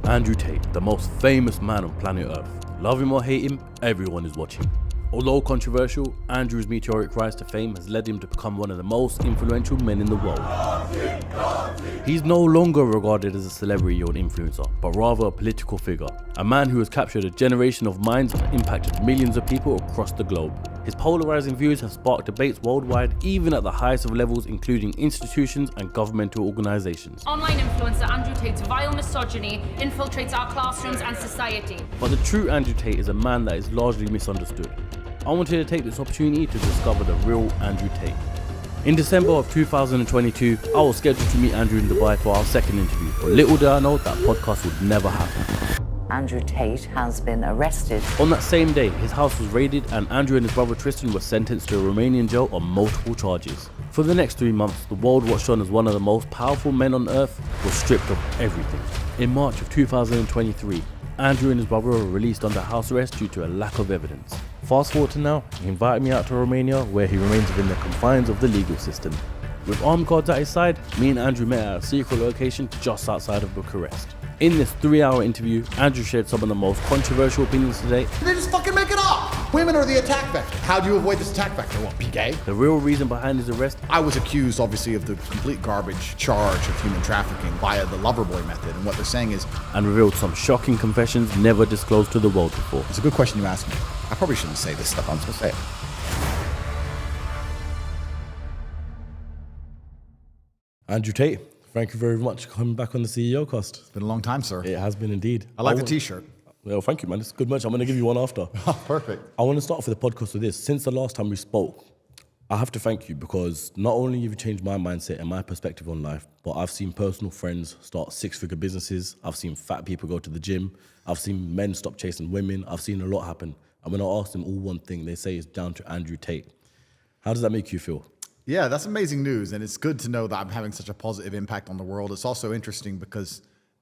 Andrew Tate, the most famous man on planet Earth. Love him or hate him, everyone is watching. Although controversial, Andrew's meteoric rise to fame has led him to become one of the most influential men in the world. He's no longer regarded as a celebrity or an influencer, but rather a political figure. A man who has captured a generation of minds and impacted millions of people across the globe. His polarizing views have sparked debates worldwide, even at the highest of levels, including institutions and governmental organizations. Online influencer Andrew Tate's vile misogyny infiltrates our classrooms and society. But the true Andrew Tate is a man that is largely misunderstood. I wanted to take this opportunity to discover the real Andrew Tate. In December of 2022, I was scheduled to meet Andrew in Dubai for our second interview, but little did I know that podcast would never happen. Andrew Tate has been arrested. On that same day, his house was raided and Andrew and his brother Tristan were sentenced to a Romanian jail on multiple charges. For the next 3 months, the world watched on as one of the most powerful men on earth was stripped of everything. In March of 2023, Andrew and his brother were released under house arrest due to a lack of evidence. Fast forward to now, he invited me out to Romania where he remains within the confines of the legal system. With armed guards at his side, me and Andrew met at a secret location just outside of Bucharest. In this 3-hour interview, Andrew shared some of the most controversial opinions today. They just fucking make it up! Women are the attack vector. How do you avoid this attack vector? What, be gay? The real reason behind his arrest. I was accused, obviously, of the complete garbage charge of human trafficking via the Loverboy method, and what they're saying is... And revealed some shocking confessions never disclosed to the world before. It's a good question you asked me. I probably shouldn't say this stuff, I'm supposed to say it. Andrew Tate, thank you very much for coming back on the CEOCAST. It's been a long time, sir. It has been indeed. I like the t-shirt. Well, thank you, man. It's good merch. I'm going to give you one after. Oh, perfect. I want to start off with the podcast with this. Since the last time we spoke, I have to thank you because not only have you changed my mindset and my perspective on life, but I've seen personal friends start 6-figure businesses. I've seen fat people go to the gym. I've seen men stop chasing women. I've seen a lot happen. And when I ask them all one thing, they say it's down to Andrew Tate. How does that make you feel? Yeah, that's amazing news, and it's good to know that I'm having such a positive impact on the world. It's also interesting because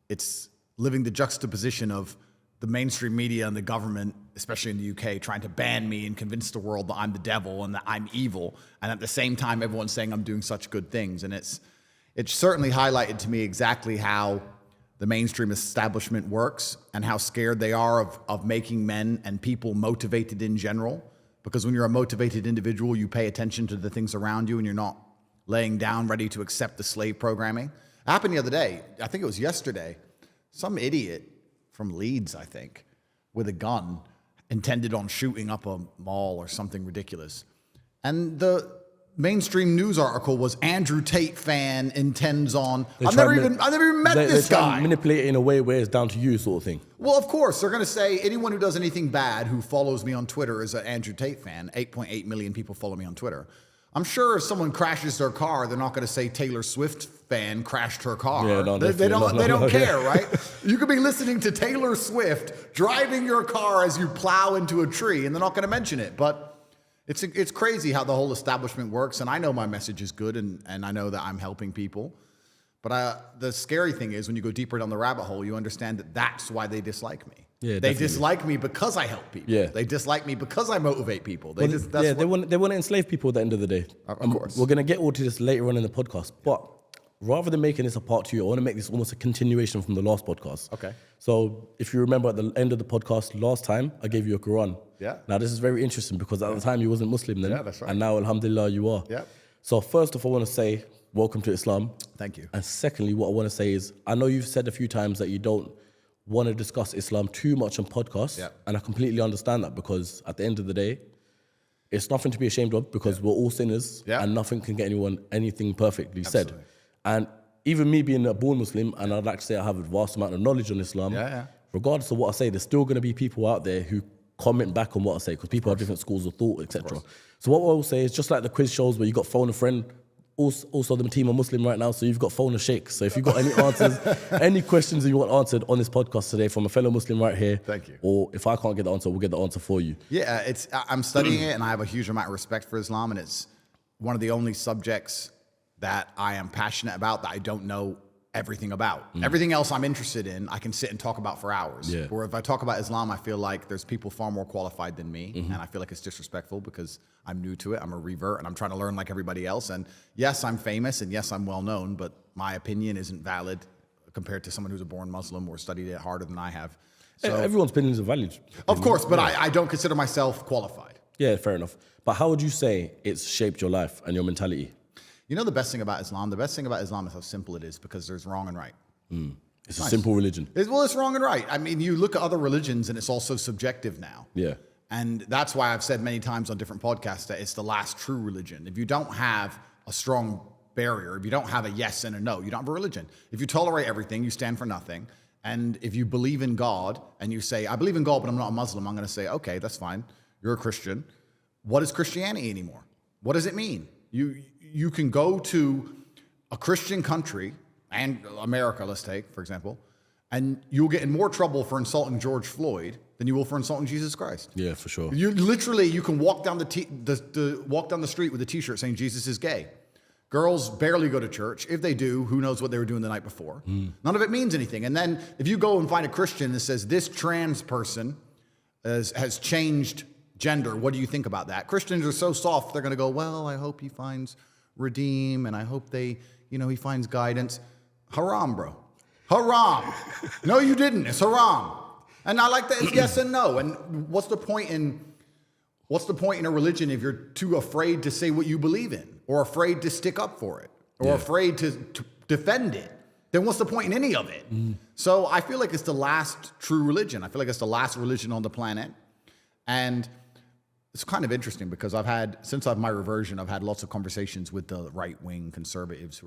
it's living the juxtaposition of the mainstream media and the government, especially in the UK, trying to ban me and convince the world that I'm the devil and that I'm evil, and at the same time, everyone's saying I'm doing such good things. And it's certainly highlighted to me exactly how the mainstream establishment works and how scared they are of making men and people motivated in general. Because when you're a motivated individual, you pay attention to the things around you and you're not laying down ready to accept the slave programming. It happened the other day, I think it was yesterday, some idiot from Leeds, I think, with a gun intended on shooting up a mall or something ridiculous. And the mainstream news article was Andrew Tate fan intends on. I've never even met this guy. Manipulate it in a way where it's down to you, sort of thing. Well, of course, they're going to say anyone who does anything bad who follows me on Twitter is an Andrew Tate fan. 8.8 million people follow me on Twitter. I'm sure if someone crashes their car, they're not going to say Taylor Swift fan crashed her car. Yeah, no, they don't care, yeah. right? You could be listening to Taylor Swift driving your car as you plow into a tree, and they're not going to mention it. But it's crazy how the whole establishment works, and I know my message is good, and I know that I'm helping people. But the scary thing is when you go deeper down the rabbit hole, you understand that that's why they dislike me. Yeah, they definitely. dislike me because I help people. Yeah. They dislike me because I motivate people. They want to enslave people at the end of the day. Of course. We're going to get all to this later on in the podcast, but rather than making this a part 2, I want to make this almost a continuation from the last podcast. Okay. So if you remember at the end of the podcast last time, I gave you a Quran. Yeah. Now this is very interesting because at the time you wasn't Muslim then. Yeah, that's right. And now, alhamdulillah, you are. Yeah. So first off, I want to say, welcome to Islam. Thank you. And secondly, what I want to say is, I know you've said a few times that you don't want to discuss Islam too much on podcasts. Yeah. And I completely understand that because at the end of the day, it's nothing to be ashamed of because we're all sinners and nothing can get anyone anything perfectly said. And even me being a born Muslim, and I'd like to say I have a vast amount of knowledge on Islam, regardless of what I say, there's still going to be people out there who comment back on what I say because people have different schools of thought, etc. So what I will say is just like the quiz shows where you got phone a friend, also the team are Muslim right now, so you've got phone a sheikh. So if you've got any answers, any questions that you want answered on this podcast today from a fellow Muslim right here, thank you. Or if I can't get the answer, we'll get the answer for you. Yeah, I'm studying it and I have a huge amount of respect for Islam, and it's one of the only subjects that I am passionate about that I don't know everything about. Everything else I'm interested in, I can sit and talk about for hours. Yeah. Or if I talk about Islam, I feel like there's people far more qualified than me, and I feel like it's disrespectful because I'm new to it, I'm a revert, and I'm trying to learn like everybody else. And yes, I'm famous, and yes, I'm well known, but my opinion isn't valid compared to someone who's a born Muslim or studied it harder than I have. So, Everyone's opinions are valid. of course, but I don't consider myself qualified. Yeah, fair enough. But how would you say it's shaped your life and your mentality? You know the best thing about Islam? The best thing about Islam is how simple it is, because there's wrong and right. It's a simple religion. It's wrong and right. I mean, you look at other religions and it's also subjective now. Yeah. And that's why I've said many times on different podcasts that it's the last true religion. If you don't have a strong barrier, if you don't have a yes and a no, you don't have a religion. If you tolerate everything, you stand for nothing. And if you believe in God and you say, I believe in God, but I'm not a Muslim, I'm going to say, okay, that's fine. You're a Christian. What is Christianity anymore? What does it mean? You can go to a Christian country, and America, let's take, for example, and you'll get in more trouble for insulting George Floyd than you will for insulting Jesus Christ. Yeah, for sure. You can walk down walk down the street with a T-shirt saying Jesus is gay. Girls barely go to church. If they do, who knows what they were doing the night before? None of it means anything. And then if you go and find a Christian that says this trans person has changed gender, what do you think about that? Christians are so soft, they're going to go, well, I hope he finds redeem, and I hope he finds guidance. Haram, bro. Haram. No, you didn't. It's haram. And I like that it's yes and no. And what's the point in a religion if you're too afraid to say what you believe in, or afraid to stick up for it, or afraid to defend it? Then what's the point in any of it? So I feel like it's the last true religion. I feel like it's the last religion on the planet. And it's kind of interesting because since my reversion, I've had lots of conversations with the right-wing conservatives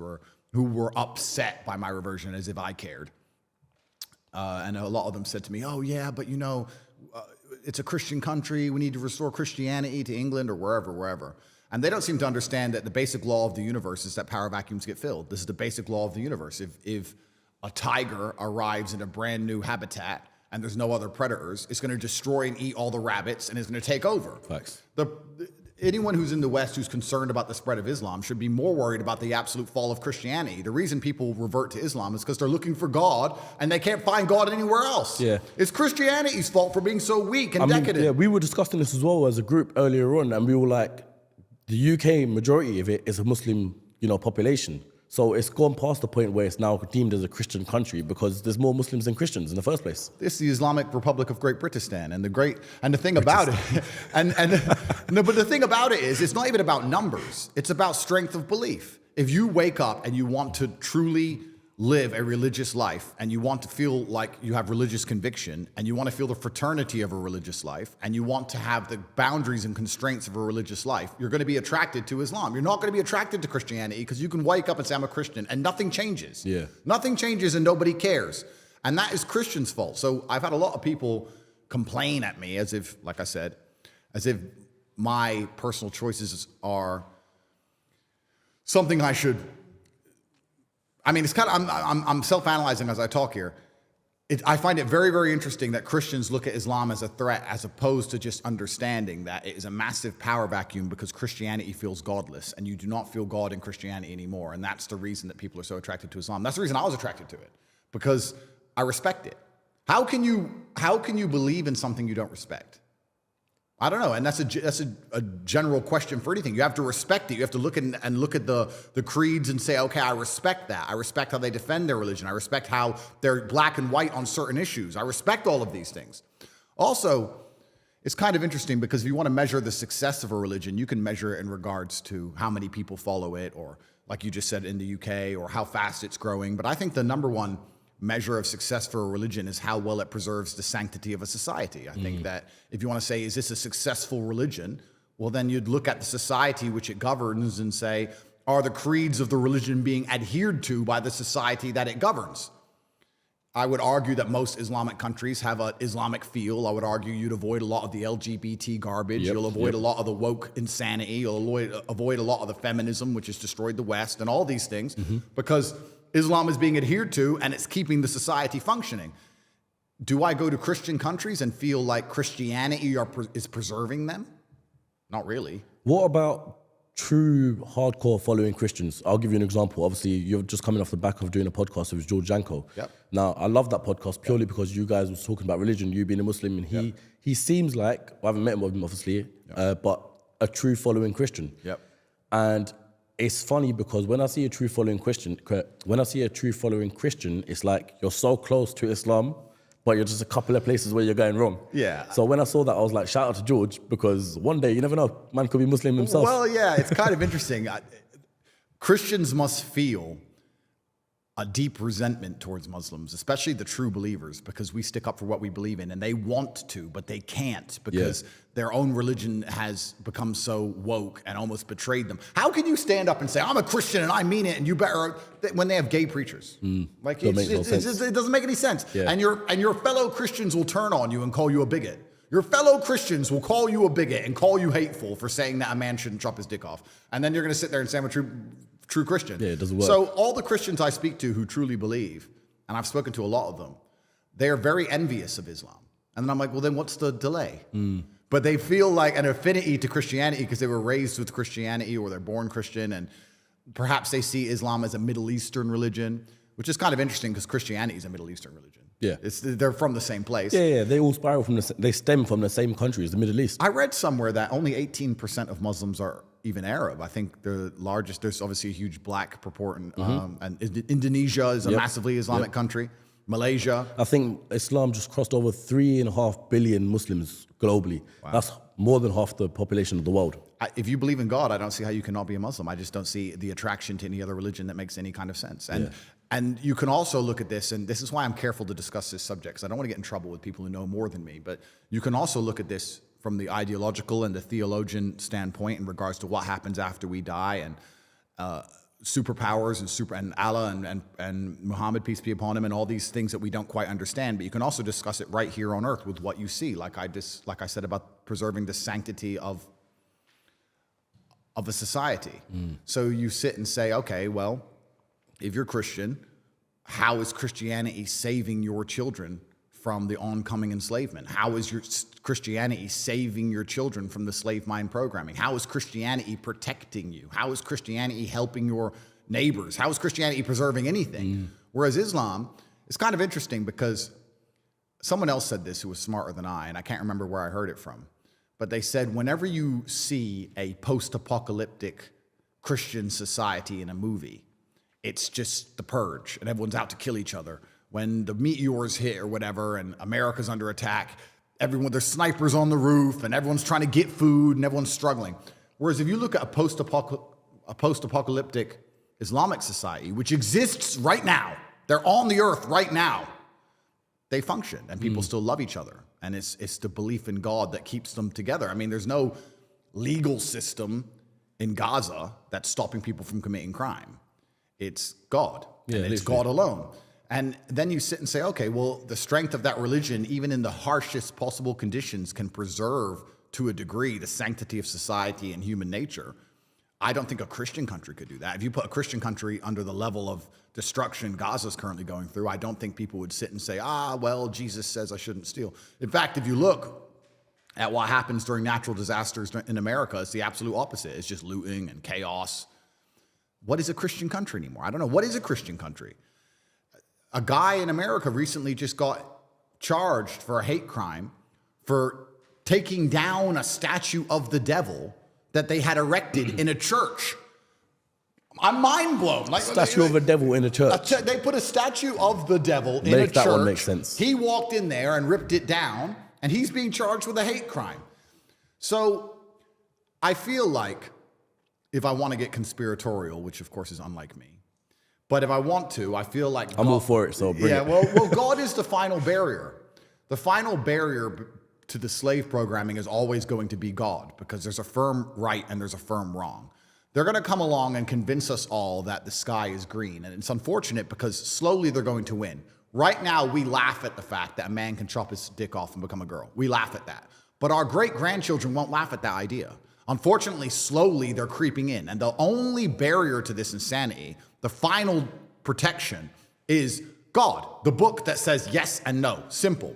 who were upset by my reversion as if I cared. And a lot of them said to me, oh yeah, but it's a Christian country. We need to restore Christianity to England or wherever. And they don't seem to understand that the basic law of the universe is that power vacuums get filled. This is the basic law of the universe. If a tiger arrives in a brand new habitat and there's no other predators, it's going to destroy and eat all the rabbits and it's going to take over. Facts. Anyone who's in the West who's concerned about the spread of Islam should be more worried about the absolute fall of Christianity. The reason people revert to Islam is because they're looking for God and they can't find God anywhere else. Yeah. It's Christianity's fault for being so weak and decadent. Yeah, we were discussing this as well as a group earlier on, and we were like, the UK majority of it is a Muslim, population. So it's gone past the point where it's now deemed as a Christian country because there's more Muslims than Christians in the first place. This is the Islamic Republic of Great Britistan, and the thing about it, but the thing about it is, it's not even about numbers. It's about strength of belief. If you wake up and you want to truly live a religious life, and you want to feel like you have religious conviction, and you want to feel the fraternity of a religious life, and you want to have the boundaries and constraints of a religious life, you're going to be attracted to Islam. You're not going to be attracted to Christianity because you can wake up and say, I'm a Christian, and nothing changes. Yeah. Nothing changes and nobody cares. And that is Christians' fault. So I've had a lot of people complain at me as if, like I said, as if my personal choices are something I should... I mean, it's kind of, I'm self-analyzing as I talk here. I find it very, very interesting that Christians look at Islam as a threat as opposed to just understanding that it is a massive power vacuum because Christianity feels godless and you do not feel God in Christianity anymore. And that's the reason that people are so attracted to Islam. That's the reason I was attracted to it, because I respect it. How can you believe in something you don't respect? I don't know, and that's a general question for anything. You have to respect it. You have to look at the creeds and say, okay, I respect that. I respect how they defend their religion. I respect how they're black and white on certain issues. I respect all of these things. Also, it's kind of interesting because if you want to measure the success of a religion, you can measure it in regards to how many people follow it, or like you just said in the UK, or how fast it's growing. But I think the number one measure of success for a religion is how well it preserves the sanctity of a society. I think that if you want to say, is this a successful religion? Well, then you'd look at the society which it governs and say, are the creeds of the religion being adhered to by the society that it governs? I would argue that most Islamic countries have an Islamic feel. I would argue you'd avoid a lot of the LGBT garbage. You'll avoid a lot of the woke insanity. You'll avoid a lot of the feminism, which has destroyed the West, and all these things, because Islam is being adhered to and it's keeping the society functioning. Do I go to Christian countries and feel like Christianity is preserving them? Not really. What about true hardcore following Christians? I'll give you an example. Obviously, you're just coming off the back of doing a podcast with George Janko. Yep. Now, I love that podcast purely because you guys were talking about religion, you being a Muslim, and he seems like, I haven't met him obviously, but a true following Christian. Yep. And it's funny because when I see a true following Christian, it's like you're so close to Islam, but you're just a couple of places where you're going wrong. Yeah. So when I saw that, I was like, shout out to George, because one day, you never know, man could be Muslim himself. Well, yeah, it's kind of interesting. Christians must feel a deep resentment towards Muslims, especially the true believers, because we stick up for what we believe in, and they want to, but they can't because their own religion has become so woke and almost betrayed them. How can you stand up and say, I'm a Christian and I mean it, and you better, when they have gay preachers? Like, it doesn't make any sense. Yeah. And your fellow Christians will turn on you and call you a bigot. Your fellow Christians will call you a bigot and call you hateful for saying that a man shouldn't chop his dick off. And then you're going to sit there and say I'm a true Christian. Yeah, it doesn't work. So all the Christians I speak to who truly believe, and I've spoken to a lot of them, they are very envious of Islam. And then I'm like, well, then what's the delay? But they feel like an affinity to Christianity because they were raised with Christianity or they're born Christian, and perhaps they see Islam as a Middle Eastern religion, which is kind of interesting because Christianity is a Middle Eastern religion. Yeah. They're from the same place. Yeah, they all spiral they stem from the same country as the Middle East. I read somewhere that only 18% of Muslims are even Arab. I think the largest, there's obviously a huge black proportion, and Indonesia is a massively Islamic country. Malaysia. I think Islam just crossed over 3.5 billion Muslims globally. Wow. That's more than half the population of the world. If you believe in God, I don't see how you cannot be a Muslim. I just don't see the attraction to any other religion that makes any kind of sense. And you can also look at this, and this is why I'm careful to discuss this subject, because I don't want to get in trouble with people who know more than me, but you can also look at this from the ideological and the theologian standpoint in regards to what happens after we die, and superpowers and Allah and Muhammad, peace be upon him, and all these things that we don't quite understand. But you can also discuss it right here on earth with what you see, like I said about preserving the sanctity of a society. So you sit and say, okay, well, if you're Christian, how is Christianity saving your children from the oncoming enslavement? How is your Christianity saving your children from the slave mine programming? How is Christianity protecting you? How is Christianity helping your neighbors? How is Christianity preserving anything? Whereas Islam, it's kind of interesting because someone else said this who was smarter than I, and I can't remember where I heard it from, but they said whenever you see a post-apocalyptic Christian society in a movie, it's just the purge and everyone's out to kill each other. When the meteors hit or whatever and America's under attack, there's snipers on the roof and everyone's trying to get food and everyone's struggling. Whereas if you look at a post-apocalyptic Islamic society, which exists right now, they're on the earth right now, they function and people still love each other. And it's the belief in God that keeps them together. I mean, there's no legal system in Gaza that's stopping people from committing crime. It's God, and it's God alone. And then you sit and say, okay, well, the strength of that religion, even in the harshest possible conditions, can preserve, to a degree, the sanctity of society and human nature. I don't think a Christian country could do that. If you put a Christian country under the level of destruction Gaza's currently going through, I don't think people would sit and say, well, Jesus says I shouldn't steal. In fact, if you look at what happens during natural disasters in America, it's the absolute opposite. It's just looting and chaos. What is a Christian country anymore? I don't know. What is a Christian country? A guy in America recently just got charged for a hate crime for taking down a statue of the devil that they had erected in a church. I'm mind blown. Like, statue of a devil in a church. They put a statue of the devil in a church. That one makes sense. He walked in there and ripped it down, and he's being charged with a hate crime. So I feel like, if I want to get conspiratorial, which of course is unlike me, but if I want to, I feel like I'm all for it, so bring it. Well, God is the final barrier. The final barrier to the slave programming is always going to be God, because there's a firm right and there's a firm wrong. They're going to come along and convince us all that the sky is green, and it's unfortunate because slowly they're going to win. Right now, we laugh at the fact that a man can chop his dick off and become a girl. We laugh at that. But our great-grandchildren won't laugh at that idea. Unfortunately, slowly they're creeping in. And the only barrier to this insanity, the final protection, is God, the book that says yes and no. Simple.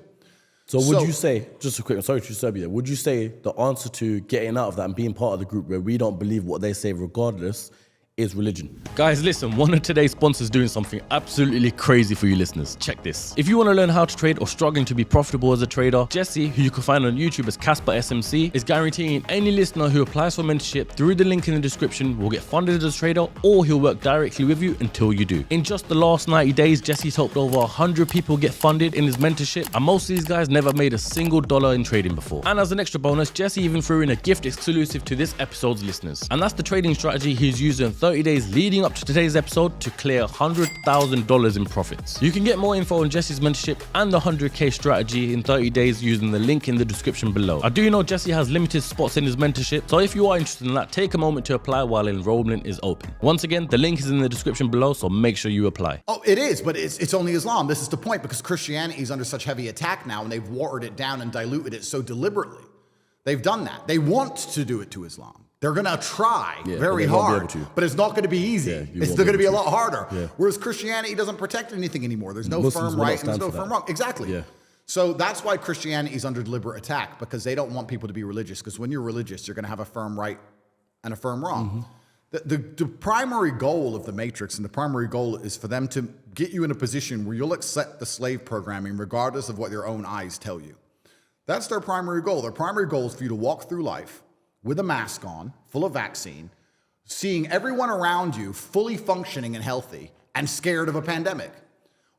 So would you say, just a quick, I'm sorry to disturb you there, would you say the answer to getting out of that and being part of the group where we don't believe what they say regardless is religion. Guys, listen, one of today's sponsors doing something absolutely crazy for you listeners. Check this. If you want to learn how to trade or struggling to be profitable as a trader, Jesse, who you can find on YouTube as Casper SMC, is guaranteeing any listener who applies for mentorship through the link in the description will get funded as a trader, or he'll work directly with you until you do. In just the last 90 days, Jesse's helped over 100 people get funded in his mentorship, and most of these guys never made a single dollar in trading before. And as an extra bonus, Jesse even threw in a gift exclusive to this episode's listeners. And that's the trading strategy he's using 30 days leading up to today's episode to clear $100,000 in profits. You can get more info on Jesse's mentorship and the 100K strategy in 30 days using the link in the description below. I do know Jesse has limited spots in his mentorship, so if you are interested in that, take a moment to apply while enrollment is open. Once again, the link is in the description below, so make sure you apply. Oh, it is, but it's only Islam. This is the point, because Christianity is under such heavy attack now, and they've watered it down and diluted it so deliberately. They've done that. They want to do it to Islam. They're going to try very hard, but it's not going to be easy. It's still going to be a lot harder. Whereas Christianity doesn't protect anything anymore. There's no Muslims firm right and there's no firm that. wrong. Exactly. So that's why Christianity is under deliberate attack, because they don't want people to be religious. Because when you're religious, you're going to have a firm right and a firm wrong. The primary goal of the Matrix, and the primary goal is for them to get you in a position where you'll accept the slave programming regardless of what your own eyes tell you. That's their primary goal. Their primary goal is for you to walk through life with a mask on, full of vaccine, seeing everyone around you fully functioning and healthy and scared of a pandemic.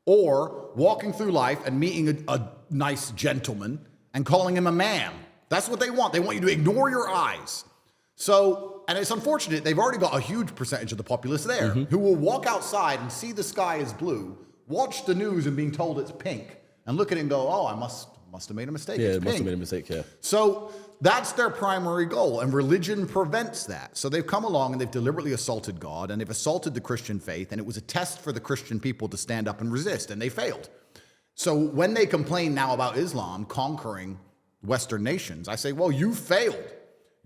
Or walking through life and meeting a nice gentleman and calling him a ma'am. That's what they want. They want you to ignore your eyes. So, and it's unfortunate, they've already got a huge percentage of the populace there who will walk outside and see the sky is blue, watch the news and being told it's pink, and look at it and go, oh, I must have made a mistake. Yeah, it's must pink. have made a mistake, So that's their primary goal, and religion prevents that. So they've come along and they've deliberately assaulted God, and they've assaulted the Christian faith, and it was a test for the Christian people to stand up and resist, and they failed. So when they complain now about Islam conquering Western nations, I say, well, you failed.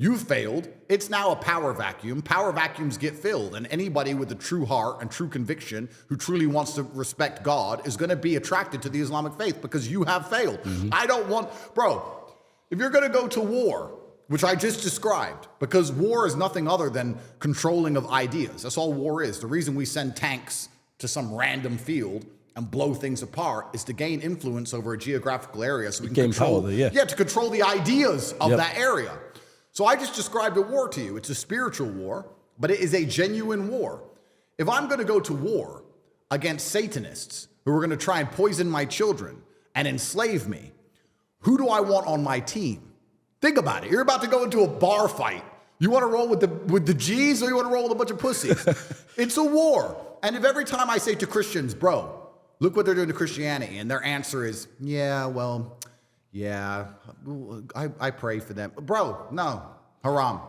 You failed. It's now a power vacuum. Power vacuums get filled, and anybody with a true heart and true conviction who truly wants to respect God is going to be attracted to the Islamic faith, because you have failed. I don't want, bro, if you're going to go to war, which I just described, because war is nothing other than controlling of ideas. That's all war is. The reason we send tanks to some random field and blow things apart is to gain influence over a geographical area, so we can control, to control the ideas of that area. So I just described a war to you. It's a spiritual war, but it is a genuine war. If I'm going to go to war against Satanists who are going to try and poison my children and enslave me, who do I want on my team? Think about it. You're about to go into a bar fight. You want to roll with the G's, or you want to roll with a bunch of pussies? It's a war. And if every time I say to Christians, bro, look what they're doing to Christianity, and their answer is, I pray for them. Bro, no. Haram.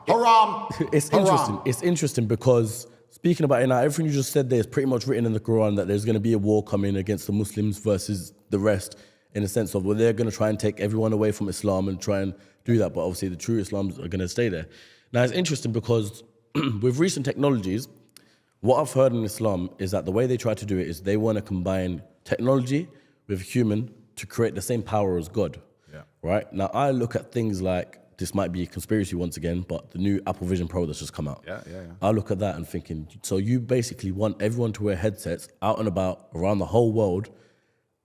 It's interesting. It's interesting because speaking about it now, everything you just said there is pretty much written in the Quran, that there's going to be a war coming against the Muslims versus the rest, in the sense of, well, they're going to try and take everyone away from Islam and try and do that. But obviously the true Islams are going to stay there. Now, it's interesting because with recent technologies, what I've heard in Islam is that the way they try to do it is they want to combine technology with human to create the same power as God. Right? Now, I look at things like, this might be a conspiracy once again, but the new Apple Vision Pro that's just come out. I look at that and thinking, so you basically want everyone to wear headsets out and about around the whole world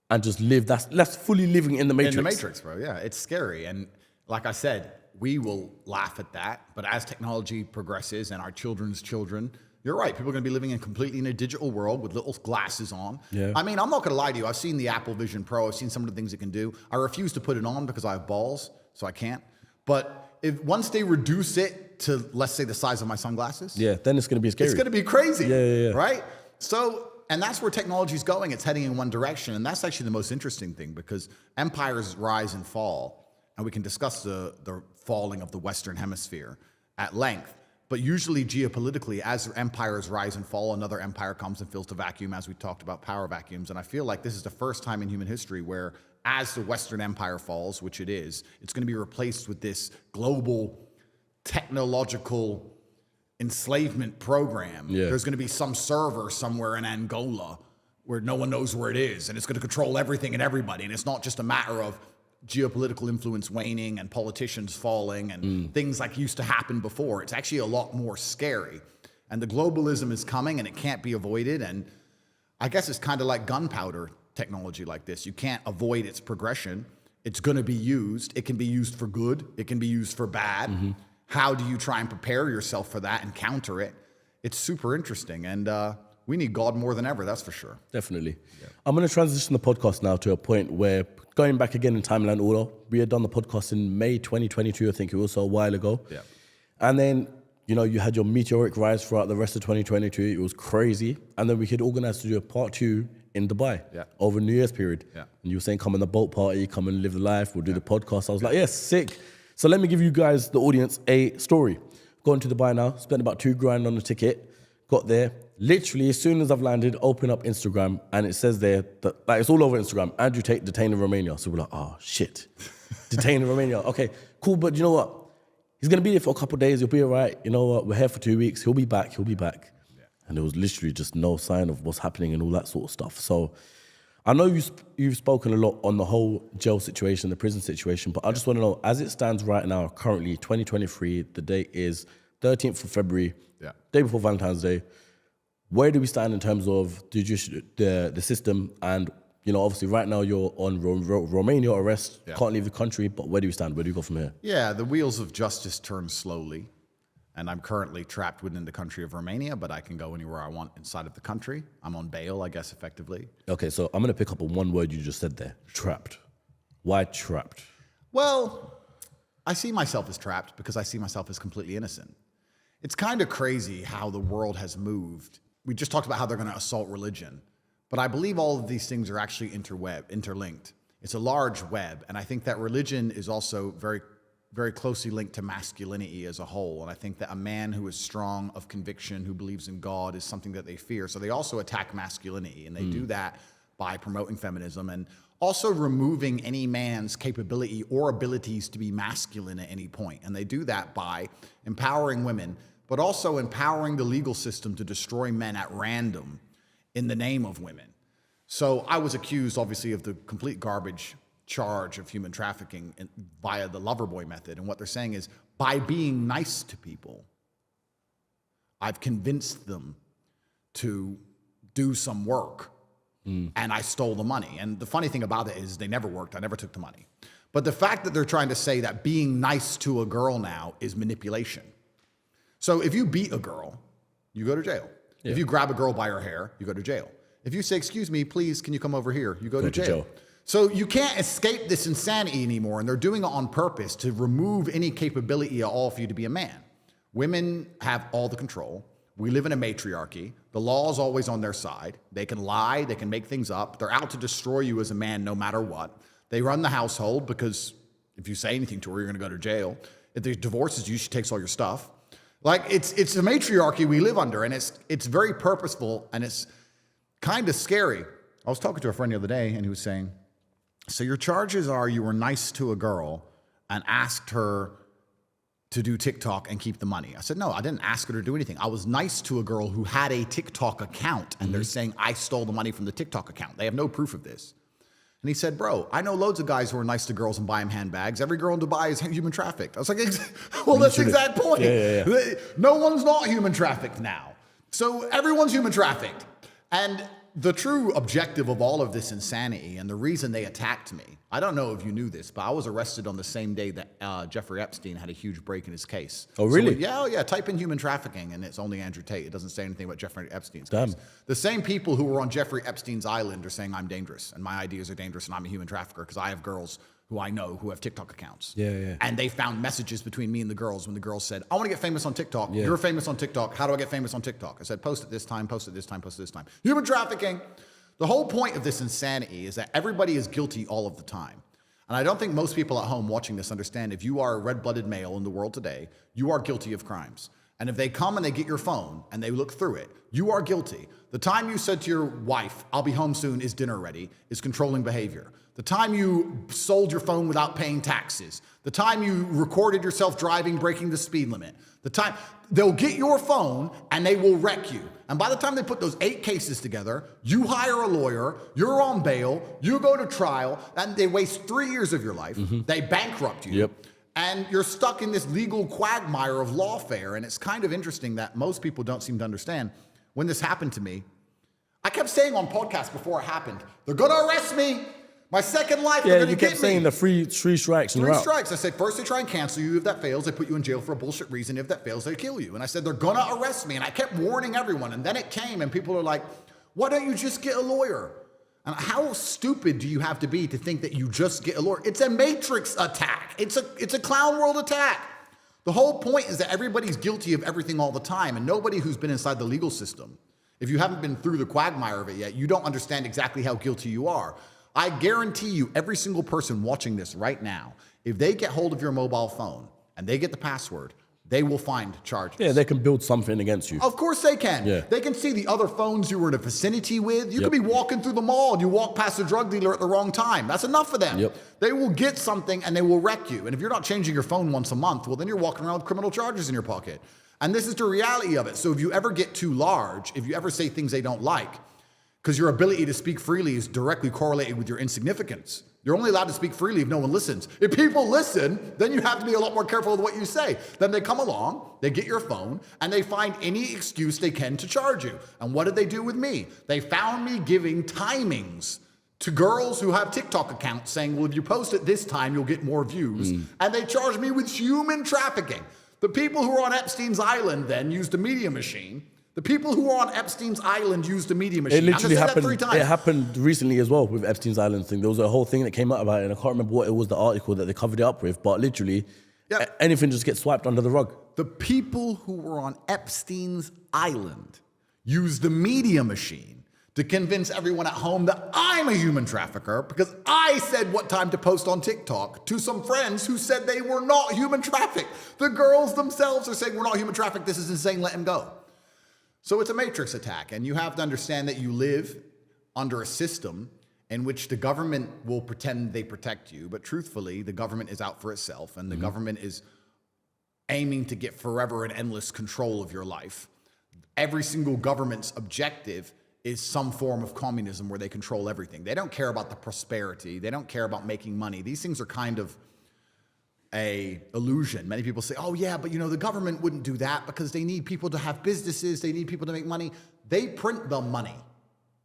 and just live, that's fully living in the Matrix. In the Matrix, bro, yeah. It's scary. And like I said, we will laugh at that. But as technology progresses and our children's children, you're right. People are going to be living completely in a digital world with little glasses on. I mean, I'm not going to lie to you. I've seen the Apple Vision Pro. I've seen some of the things it can do. I refuse to put it on because I have balls, so I can't. But once they reduce it to, let's say, the size of my sunglasses, then it's going to be scary. It's going to be crazy, right? So, and that's where technology is going. It's heading in one direction, and that's actually the most interesting thing, because empires rise and fall, and we can discuss the falling of the Western Hemisphere at length. But usually geopolitically, as empires rise and fall, another empire comes and fills the vacuum, as we talked about power vacuums. And I feel like this is the first time in human history where, as the Western Empire falls, which it is, it's going to be replaced with this global technological enslavement program. There's going to be some server somewhere in Angola where no one knows where it is, and it's going to control everything and everybody. And it's not just a matter of geopolitical influence waning and politicians falling and things like used to happen before. It's actually a lot more scary. And the globalism is coming and it can't be avoided. And I guess it's kind of like gunpowder technology like this. You can't avoid its progression. It's going to be used. It can be used for good. It can be used for bad. How do you try and prepare yourself for that and counter it? It's super interesting. And we need God more than ever, that's for sure. Definitely. Yeah. I'm going to transition the podcast now to a point where, going back again in timeline order, we had done the podcast in May 2022, I think it was, so a while ago. Yeah. And then, you know, you had your meteoric rise throughout the rest of 2022. It was crazy. And then we could organize to do a part 2 in Dubai over New Year's period. Yeah. And you were saying, come on the boat party, come and live the life, we'll do the podcast. I was like, yes, sick. So let me give you guys, the audience, a story. Going to Dubai now, spent about $2,000 on the ticket, got there. Literally, as soon as I've landed, open up Instagram, and it says there, that, like, it's all over Instagram, Andrew Tate detained in Romania. So we're like, oh, shit. Detained in Romania. Okay, cool, but you know what? He's going to be there for a couple of days. He'll be all right. You know what? We're here for 2 weeks. He'll be back. Yeah. And there was literally just no sign of what's happening and all that sort of stuff. So I know you've spoken a lot on the whole jail situation, the prison situation, but I just want to know, as it stands right now, currently 2023, the date is 13th of February, day before Valentine's Day. Where do we stand in terms of the system? And, you know, obviously right now you're on Romania arrest, can't leave the country, but where do we stand? Where do we go from here? Yeah, the wheels of justice turn slowly. And I'm currently trapped within the country of Romania, but I can go anywhere I want inside of the country. I'm on bail, I guess, effectively. Okay, so I'm going to pick up on one word you just said there, trapped. Why trapped? Well, I see myself as trapped because I see myself as completely innocent. It's kind of crazy how the world has moved. We just talked about how they're going to assault religion, but I believe all of these things are actually interlinked. It's a large web, and I think that religion is also very, very closely linked to masculinity as a whole. And I think that a man who is strong of conviction, who believes in God, is something that they fear. So they also attack masculinity, and they do that by promoting feminism and also removing any man's capability or abilities to be masculine at any point. And they do that by empowering women, but also empowering the legal system to destroy men at random in the name of women. So I was accused, obviously, of the complete garbage charge of human trafficking via the Loverboy method. And what they're saying is, by being nice to people, I've convinced them to do some work, and I stole the money. And the funny thing about it is they never worked. I never took the money. But the fact that they're trying to say that being nice to a girl now is manipulation. So if you beat a girl, you go to jail. Yeah. If you grab a girl by her hair, you go to jail. If you say, excuse me, please, can you come over here? You go to jail. So you can't escape this insanity anymore, and they're doing it on purpose to remove any capability at all for you to be a man. Women have all the control. We live in a matriarchy. The law is always on their side. They can lie, they can make things up. They're out to destroy you as a man no matter what. They run the household because if you say anything to her, you're gonna go to jail. If they divorces you, she takes all your stuff. Like, it's a matriarchy we live under, and it's very purposeful, and it's kind of scary. I was talking to a friend the other day, and he was saying, so your charges are you were nice to a girl and asked her to do TikTok and keep the money. I said, no, I didn't ask her to do anything. I was nice to a girl who had a TikTok account, and they're saying I stole the money from the TikTok account. They have no proof of this. And he said, bro, I know loads of guys who are nice to girls and buy them handbags. Every girl in Dubai is human trafficked. I was like, well, that's the exact point. Yeah. No one's not human trafficked now. So everyone's human trafficked. And the true objective of all of this insanity and the reason they attacked me, I don't know if you knew this, but I was arrested on the same day that Jeffrey Epstein had a huge break in his case. Oh, really? So type in human trafficking and it's only Andrew Tate. It doesn't say anything about Jeffrey Epstein's case. The same people who were on Jeffrey Epstein's island are saying I'm dangerous and my ideas are dangerous and I'm a human trafficker because I have girls who I know who have TikTok accounts. And they found messages between me and the girls when the girls said, I want to get famous on TikTok. You're famous on TikTok. How do I get famous on TikTok? I said, post it this time, post it this time, post it this time. Human trafficking. The whole point of this insanity is that everybody is guilty all of the time. And I don't think most people at home watching this understand if you are a red-blooded male in the world today, you are guilty of crimes. And if they come and they get your phone and they look through it, you are guilty. The time you said to your wife, I'll be home soon, is dinner ready, is controlling behavior. The time you sold your phone without paying taxes. The time you recorded yourself driving, breaking the speed limit. The time, they'll get your phone and they will wreck you. And by the time they put those 8 cases together, you hire a lawyer, you're on bail, you go to trial, and they waste 3 years of your life. They bankrupt you. And you're stuck in this legal quagmire of lawfare. And it's kind of interesting that most people don't seem to understand. When this happened to me, I kept saying on podcasts before it happened, they're going to arrest me. My second life, they're going to get me. You kept saying the three strikes. Three strikes. I said, first they try and cancel you. If that fails, they put you in jail for a bullshit reason. If that fails, they kill you. And I said, they're going to arrest me. And I kept warning everyone. And then it came, and people are like, why don't you just get a lawyer? And how stupid do you have to be to think that you just get a lawyer? It's a matrix attack. It's a clown world attack. The whole point is that everybody's guilty of everything all the time, and nobody who's been inside the legal system, if you haven't been through the quagmire of it yet, you don't understand exactly how guilty you are. I guarantee you, every single person watching this right now, if they get hold of your mobile phone and they get the password, they will find charges. Yeah, they can build something against you. Of course they can. Yeah. They can see the other phones you were in a vicinity with. You could be walking through the mall and you walk past a drug dealer at the wrong time. That's enough for them. They will get something and they will wreck you. And if you're not changing your phone once a month, well, then you're walking around with criminal charges in your pocket. And this is the reality of it. So if you ever get too large, if you ever say things they don't like, because your ability to speak freely is directly correlated with your insignificance. You're only allowed to speak freely if no one listens. If people listen, then you have to be a lot more careful with what you say. Then they come along, they get your phone, and they find any excuse they can to charge you. And what did they do with me? They found me giving timings to girls who have TikTok accounts saying, well, if you post it this time, you'll get more views. And they charged me with human trafficking. The people who were on Epstein's Island then used a media machine. The people who were on Epstein's Island used a media machine. It literally happened. 3 times. It happened recently as well with Epstein's Island thing. There was a whole thing that came out about it, and I can't remember what it was, the article that they covered it up with, but literally anything just gets swiped under the rug. The people who were on Epstein's Island used the media machine to convince everyone at home that I'm a human trafficker because I said what time to post on TikTok to some friends who said they were not human trafficked. The girls themselves are saying, we're not human trafficked, this is insane, let him go. So it's a matrix attack, and you have to understand that you live under a system in which the government will pretend they protect you, but truthfully, the government is out for itself, and the government is aiming to get forever and endless control of your life. Every single government's objective is some form of communism where they control everything. They don't care about the prosperity. They don't care about making money. These things are kind of a illusion. Many people say, oh yeah, but you know, the government wouldn't do that because they need people to have businesses, they need people to make money. They print the money.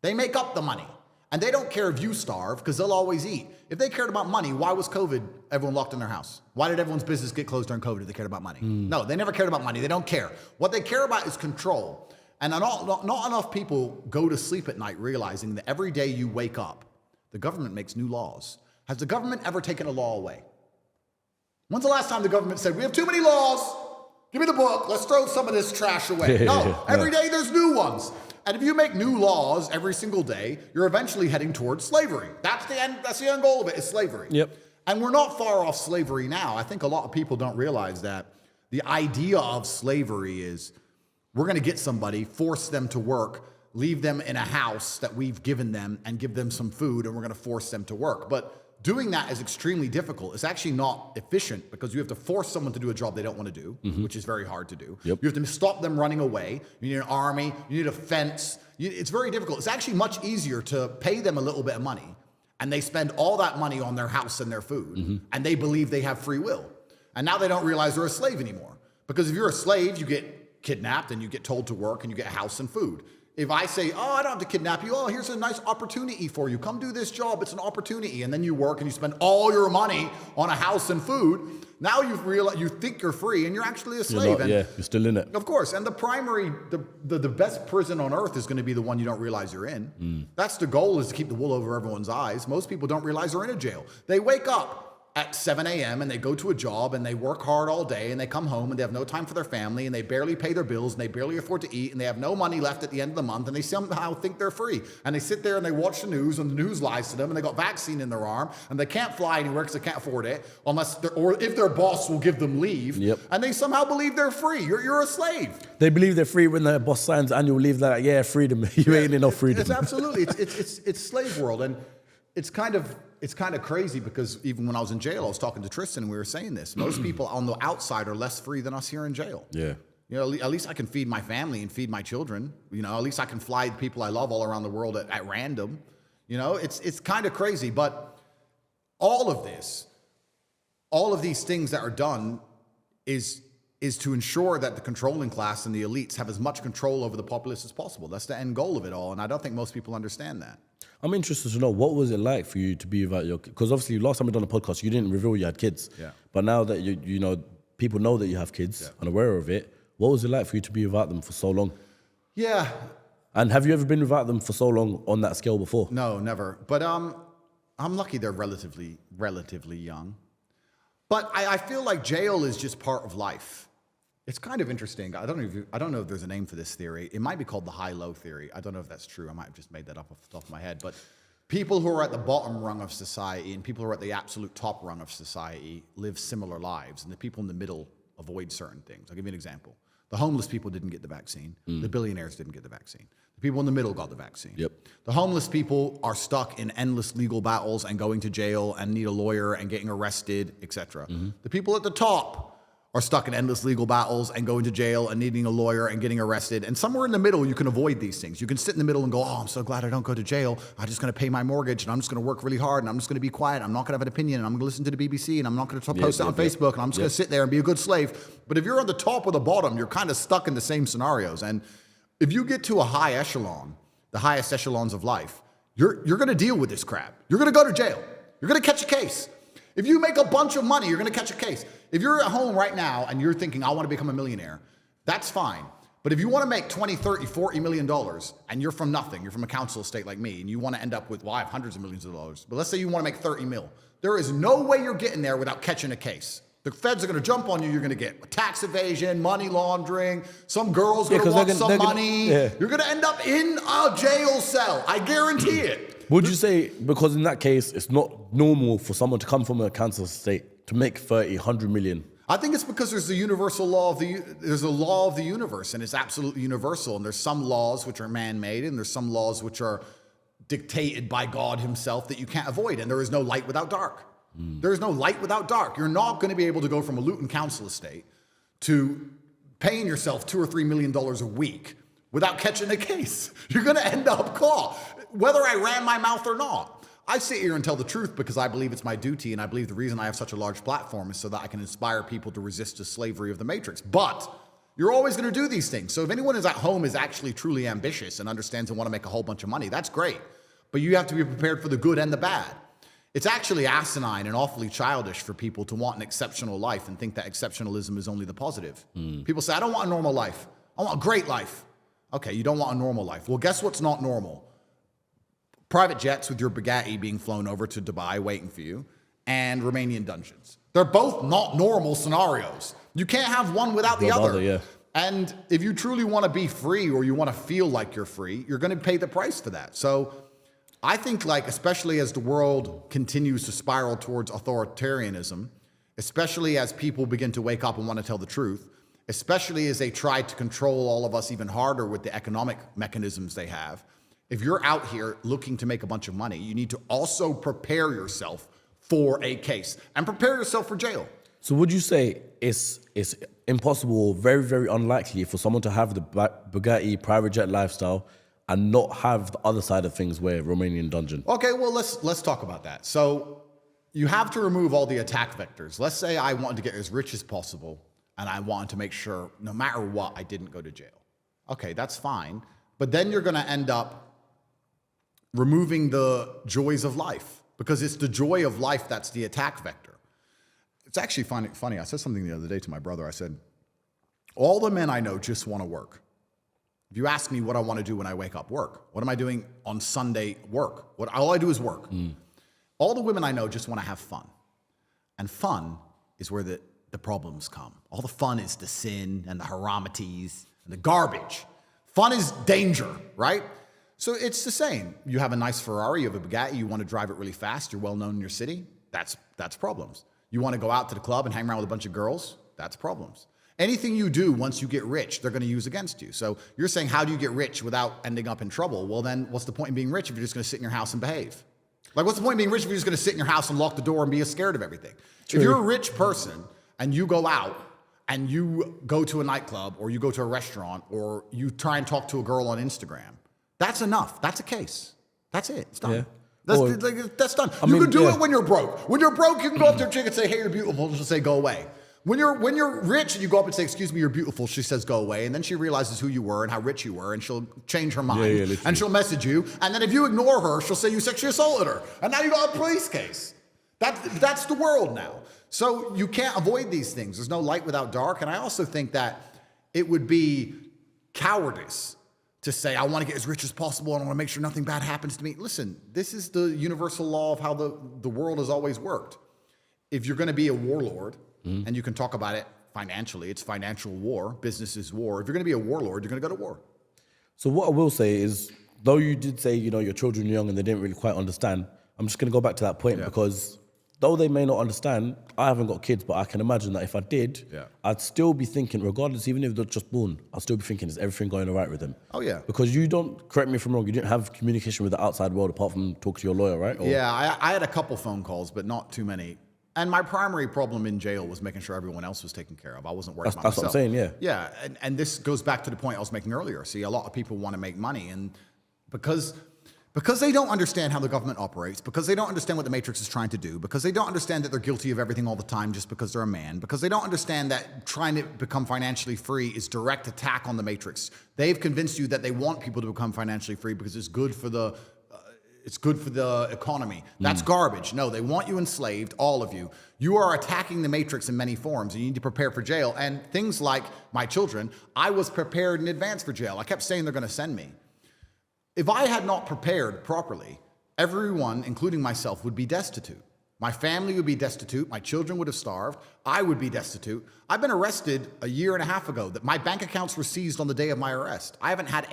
They make up the money. And they don't care if you starve because they'll always eat. If they cared about money, why was COVID everyone locked in their house? Why did everyone's business get closed during COVID if they cared about money? No, they never cared about money. They don't care. What they care about is control. And not enough people go to sleep at night realizing that every day you wake up, the government makes new laws. Has the government ever taken a law away? When's the last time the government said, we have too many laws, give me the book, let's throw some of this trash away? No, every day there's new ones. And if you make new laws every single day, you're eventually heading towards slavery. That's the end goal of it, is slavery. Yep. And we're not far off slavery now. I think a lot of people don't realize that the idea of slavery is we're gonna get somebody, force them to work, leave them in a house that we've given them and give them some food, and we're gonna force them to work. But doing that is extremely difficult. It's actually not efficient because you have to force someone to do a job they don't want to do, which is very hard to do. You have to stop them running away. You need an army, you need a fence. It's very difficult. It's actually much easier to pay them a little bit of money and they spend all that money on their house and their food and they believe they have free will. And now they don't realize they're a slave anymore. Because if you're a slave, you get kidnapped and you get told to work and you get a house and food. If I say, oh, I don't have to kidnap you. Oh, here's a nice opportunity for you. Come do this job. It's an opportunity. And then you work and you spend all your money on a house and food. Now you've realized, you think you're free and you're actually a slave. You're still in it. Of course. And the best prison on earth is going to be the one you don't realize you're in. That's the goal, is to keep the wool over everyone's eyes. Most people don't realize they're in a jail. They wake up at 7 a.m. and they go to a job and they work hard all day and they come home and they have no time for their family and they barely pay their bills and they barely afford to eat and they have no money left at the end of the month and they somehow think they're free. And they sit there and they watch the news and the news lies to them and they got vaccine in their arm and they can't fly anywhere because they can't afford it or if their boss will give them leave. And they somehow believe they're free. You're a slave. They believe they're free when their boss signs annual leave. That freedom. You ain't enough freedom. It's absolutely. It's slave world. And it's kind of crazy because even when I was in jail, I was talking to Tristan and we were saying this. Most people on the outside are less free than us here in jail. Yeah. You know, at least I can feed my family and feed my children. You know, at least I can fly the people I love all around the world at random. You know, it's kind of crazy. But all of this all of these things that are done is to ensure that the controlling class and the elites have as much control over the populace as possible. That's the end goal of it all, and I don't think most people understand that. I'm interested to know, what was it like for you to be without your kids? Because obviously last time we done a podcast, you didn't reveal you had kids. Yeah. But now that you know, people know that you have kids and aware of it, what was it like for you to be without them for so long? Yeah. And have you ever been without them for so long on that scale before? No, never. But I'm lucky they're relatively young. But I feel like jail is just part of life. It's kind of interesting. I don't know if there's a name for this theory. It might be called the high-low theory. I don't know if that's true. I might have just made that up off the top of my head. But people who are at the bottom rung of society and people who are at the absolute top rung of society live similar lives, and the people in the middle avoid certain things. I'll give you an example. The homeless people didn't get the vaccine. The billionaires didn't get the vaccine. The people in the middle got the vaccine. Yep. The homeless people are stuck in endless legal battles and going to jail and need a lawyer and getting arrested, etc. The people at the top are stuck in endless legal battles and going to jail and needing a lawyer and getting arrested. And somewhere in the middle, you can avoid these things. You can sit in the middle and go, oh, I'm so glad I don't go to jail. I'm just going to pay my mortgage, and I'm just going to work really hard, and I'm just going to be quiet. I'm not going to have an opinion, and I'm going to listen to the BBC, and I'm not going to post it on Facebook, and I'm just going to sit there and be a good slave. But if you're on the top or the bottom, you're kind of stuck in the same scenarios. And if you get to a high echelon, the highest echelons of life, you're going to deal with this crap. You're going to go to jail. You're going to catch a case. If you make a bunch of money, you're going to catch a case. If you're at home right now and you're thinking, I want to become a millionaire, that's fine. But if you want to make 20, 30, 40 million dollars and you're from nothing, you're from a council estate like me, and you want to end up with, well, I have hundreds of millions of dollars, but let's say you want to make 30 mil. There is no way you're getting there without catching a case. The feds are going to jump on you. You're going to get tax evasion, money laundering. Some girl's going to want some money. You're going to end up in a jail cell. I guarantee it. Would you say, because in that case, it's not normal for someone to come from a council estate to make 30, 100 million? I think it's because there's the universal law of there's a law of the universe, and it's absolutely universal. And there's some laws which are man-made, and there's some laws which are dictated by God himself that you can't avoid. And there is no light without dark. There is no light without dark. You're not going to be able to go from a Luton council estate to paying yourself $2 or $3 million a week without catching a case. You're going to end up caught, whether I ran my mouth or not. I sit here and tell the truth because I believe it's my duty, and I believe the reason I have such a large platform is so that I can inspire people to resist the slavery of the matrix. But you're always going to do these things. So if anyone is at home is actually truly ambitious and understands and want to make a whole bunch of money, that's great. But you have to be prepared for the good and the bad. It's actually asinine and awfully childish for people to want an exceptional life and think that exceptionalism is only the positive. People say, I don't want a normal life. I want a great life. Okay, you don't want a normal life. Well, guess what's not normal? Private jets with your Bugatti being flown over to Dubai waiting for you, and Romanian dungeons. They're both not normal scenarios. You can't have one without the other. And if you truly want to be free, or you want to feel like you're free, you're going to pay the price for that. So I think, like, especially as the world continues to spiral towards authoritarianism, especially as people begin to wake up and want to tell the truth, especially as they try to control all of us even harder with the economic mechanisms they have, if you're out here looking to make a bunch of money, you need to also prepare yourself for a case and prepare yourself for jail. So would you say it's impossible, very, very unlikely for someone to have the Bugatti private jet lifestyle and not have the other side of things where Romanian dungeon? Okay, well, let's talk about that. So you have to remove all the attack vectors. Let's say I wanted to get as rich as possible, and I wanted to make sure no matter what, I didn't go to jail. Okay, that's fine. But then you're going to end up removing the joys of life, because it's the joy of life that's the attack vector. It's actually funny. I said something the other day to my brother. I said, all the men I know just want to work. If you ask me what I want to do when I wake up, work. What am I doing on Sunday? Work. All I do is work. All the women I know just want to have fun. And fun is where the problems come. All the fun is the sin and the haramities and the garbage. Fun is danger, right? So it's the same. You have a nice Ferrari, you have a Bugatti, you want to drive it really fast, you're well known in your city, that's problems. You want to go out to the club and hang around with a bunch of girls, that's problems. Anything you do once you get rich, they're going to use against you. So you're saying, how do you get rich without ending up in trouble? Well, then what's the point in being rich if you're just going to sit in your house and behave? Like, what's the point in being rich if you're just going to sit in your house and lock the door and be scared of everything? True. If you're a rich person and you go out and you go to a nightclub or you go to a restaurant or you try and talk to a girl on Instagram, that's enough. That's a case. That's it. It's done. That's done. I You mean, can do yeah. it when you're broke. When you're broke, you can go up to a chick and say, hey, you're beautiful. She'll say, go away. When you're rich and you go up and say, excuse me, you're beautiful, she says, go away. And then she realizes who you were and how rich you were, and she'll change her mind. literally. And she'll message you. And then if you ignore her, she'll say you sexually assaulted her. And now you got a police case. That's the world now. So you can't avoid these things. There's no light without dark. And I also think that it would be cowardice to say, I want to get as rich as possible and I want to make sure nothing bad happens to me. Listen, this is the universal law of how the world has always worked. If you're going to be a warlord, and you can talk about it financially, it's financial war, business is war. If you're going to be a warlord, you're going to go to war. So what I will say is, though you did say, your children are young and they didn't really quite understand, I'm just going to go back to that point because though they may not understand, I haven't got kids, but I can imagine that if I did, I'd still be thinking, regardless, even if they're just born, I'll still be thinking, is everything going all right with them? Oh, yeah. Because you don't, correct me if I'm wrong, you didn't have communication with the outside world apart from talking to your lawyer, right? Or? Yeah, I had a couple phone calls, but not too many. And my primary problem in jail was making sure everyone else was taken care of. I wasn't worried about myself. That's what I'm saying, yeah. Yeah, and this goes back to the point I was making earlier. See, a lot of people want to make money, and because they don't understand how the government operates, because they don't understand what the Matrix is trying to do, because they don't understand that they're guilty of everything all the time just because they're a man, because they don't understand that trying to become financially free is direct attack on the Matrix. They've convinced you that they want people to become financially free because it's good for the economy. That's garbage. No, they want you enslaved, all of you. You are attacking the Matrix in many forms. You need to prepare for jail. And things like my children, I was prepared in advance for jail. I kept saying they're going to send me. If I had not prepared properly, everyone, including myself, would be destitute. My family would be destitute. My children would have starved. I would be destitute. I've been arrested a year and a half ago. That my bank accounts were seized on the day of my arrest. I haven't had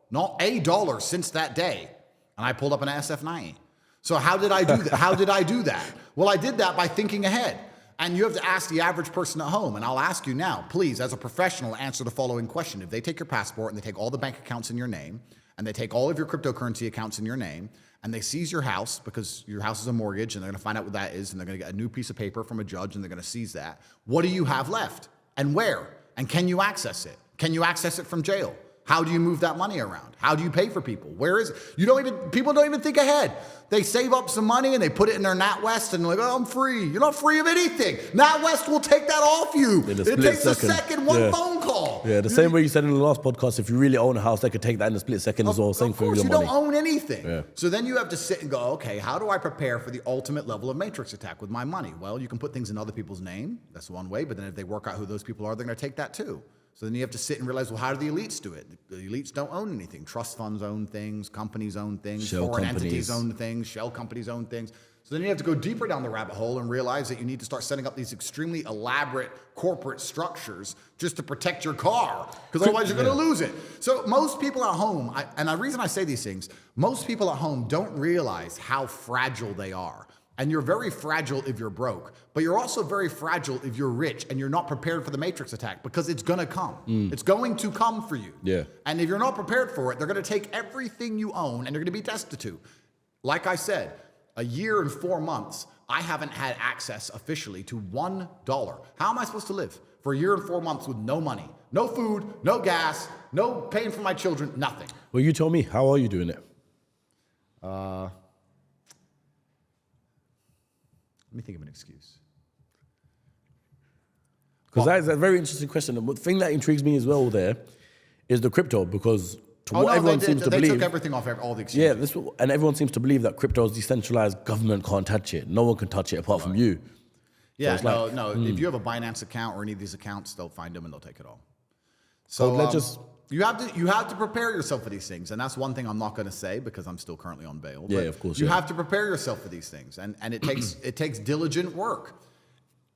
not a dollar since that day. And I pulled up an SF-90. So how did I do that? How did I do that? Well, I did that by thinking ahead. And you have to ask the average person at home. And I'll ask you now, please, as a professional, answer the following question. If they take your passport and they take all the bank accounts in your name, and they take all of your cryptocurrency accounts in your name, and they seize your house because your house is a mortgage, and they're going to find out what that is, and they're going to get a new piece of paper from a judge, and they're going to seize that. What do you have left? And where? And can you access it? Can you access it from jail? How do you move that money around? How do you pay for people? Where is it? People don't even think ahead. They save up some money and they put it in their NatWest and they're like, oh, I'm free. You're not free of anything. NatWest will take that off you. It takes a second, one phone call. Yeah, the same way you said in the last podcast, if you really own a house, they could take that in a split second as well. Same for your money. Of course, you don't own anything. Yeah. So then you have to sit and go, okay, how do I prepare for the ultimate level of Matrix attack with my money? Well, you can put things in other people's name. That's one way. But then if they work out who those people are, they're going to take that too. So then you have to sit and realize, well, how do the elites do it? The elites don't own anything. Trust funds own things, companies own things, foreign entities own things, shell companies own things. So then you have to go deeper down the rabbit hole and realize that you need to start setting up these extremely elaborate corporate structures just to protect your car, because otherwise you're going to lose it. So most people at home, and the reason I say these things, most people at home don't realize how fragile they are. And you're very fragile if you're broke, but you're also very fragile if you're rich and you're not prepared for the Matrix attack, because it's going to come. It's going to come for you. Yeah. And if you're not prepared for it, they're going to take everything you own and you're going to be destitute. Like I said, a year and 4 months, I haven't had access officially to $1. How am I supposed to live for a year and 4 months with no money, no food, no gas, no paying for my children, nothing? Well, you tell me, how are you doing it? Let me think of an excuse. Because that's a very interesting question. And the thing that intrigues me as well there is the crypto, because everyone seems to believe... They took everything off all the excuses. Yeah, and everyone seems to believe that crypto is decentralized, government can't touch it. No one can touch it apart from you. Yeah, so no. If you have a Binance account or any of these accounts, they'll find them and they'll take it all. So let's just... You have to prepare yourself for these things, and that's one thing I'm not going to say because I'm still currently on bail. Yeah, of course. You have to prepare yourself for these things, and it takes diligent work.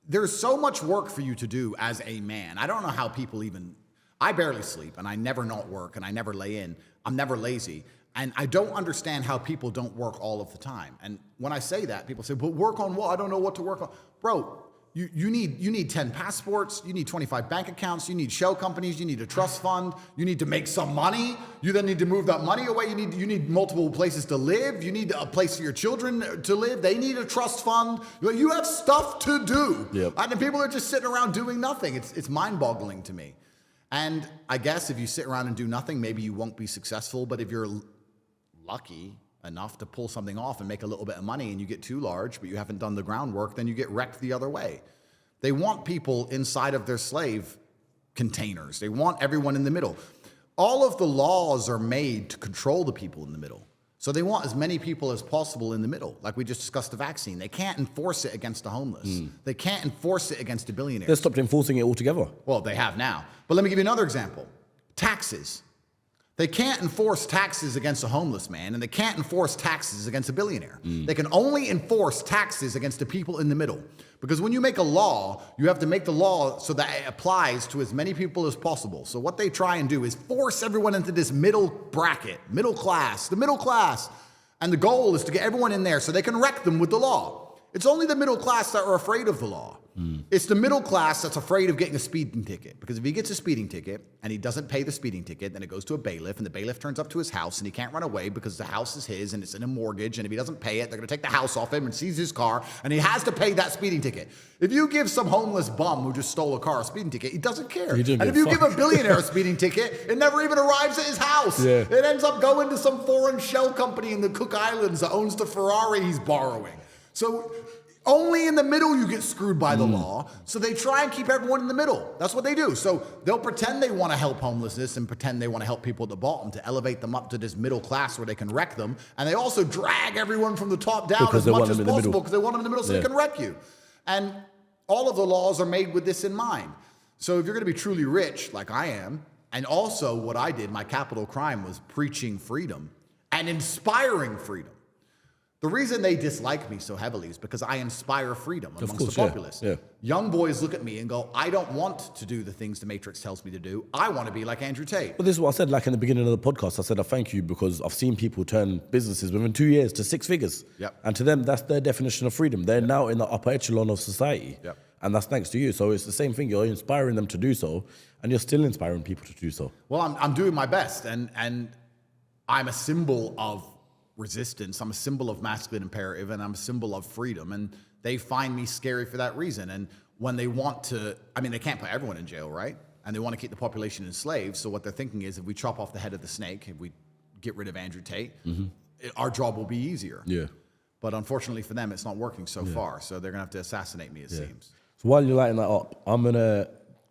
There's so much work for you to do as a man. I don't know how people even. I barely sleep, and I never not work, and I never lay in. I'm never lazy, and I don't understand how people don't work all of the time. And when I say that, people say, "But work on what? I don't know what to work on, bro." You need 10 passports, you need 25 bank accounts, you need shell companies, you need a trust fund, you need to make some money, you then need to move that money away, you need multiple places to live, you need a place for your children to live, they need a trust fund, you have stuff to do. Yep. And people are just sitting around doing nothing. It's mind-boggling to me. And I guess if you sit around and do nothing, maybe you won't be successful, but if you're lucky enough to pull something off and make a little bit of money, and you get too large, but you haven't done the groundwork, then you get wrecked the other way. They want people inside of their slave containers. They want everyone in the middle. All of the laws are made to control the people in the middle. So they want as many people as possible in the middle. Like we just discussed the vaccine. They can't enforce it against the homeless. They can't enforce it against the billionaires. They stopped enforcing it altogether. Well, they have now. But let me give you another example. Taxes. They can't enforce taxes against a homeless man, and they can't enforce taxes against a billionaire. They can only enforce taxes against the people in the middle. Because when you make a law, you have to make the law so that it applies to as many people as possible. So what they try and do is force everyone into this middle bracket, middle class, the middle class. And the goal is to get everyone in there so they can wreck them with the law. It's only the middle class that are afraid of the law. It's the middle class that's afraid of getting a speeding ticket. Because if he gets a speeding ticket and he doesn't pay the speeding ticket, then it goes to a bailiff, and the bailiff turns up to his house, and he can't run away because the house is his and it's in a mortgage, and if he doesn't pay it, they're going to take the house off him and seize his car, and he has to pay that speeding ticket. If you give some homeless bum who just stole a car a speeding ticket, he doesn't care. And if you give a billionaire a speeding ticket, it never even arrives at his house. Yeah. It ends up going to some foreign shell company in the Cook Islands that owns the Ferrari he's borrowing. So only in the middle you get screwed by the law, so they try and keep everyone in the middle. That's what they do. So they'll pretend they want to help homelessness and pretend they want to help people at the bottom to elevate them up to this middle class where they can wreck them. And they also drag everyone from the top down because as much as possible because they want them in the middle so they can wreck you. And all of the laws are made with this in mind. So if you're going to be truly rich, like I am, and also what I did, my capital crime was preaching freedom and inspiring freedom. The reason they dislike me so heavily is because I inspire freedom amongst the populace. Yeah. Young boys look at me and go, I don't want to do the things the Matrix tells me to do. I want to be like Andrew Tate. Well, this is what I said like in the beginning of the podcast. I said I thank you because I've seen people turn businesses within 2 years to 6 figures. Yep. And to them, that's their definition of freedom. They're now in the upper echelon of society. Yep. And that's thanks to you. So it's the same thing. You're inspiring them to do so, and you're still inspiring people to do so. Well, I'm doing my best, and I'm a symbol of resistance. I'm a symbol of masculine imperative, and I'm a symbol of freedom. And they find me scary for that reason. And when they want to, I mean, they can't put everyone in jail, right? And they want to keep the population enslaved. So what they're thinking is if we chop off the head of the snake, if we get rid of Andrew Tate, our job will be easier. Yeah. But unfortunately for them, it's not working so far. So they're going to have to assassinate me, it seems. So while you're lighting that up, I'm going to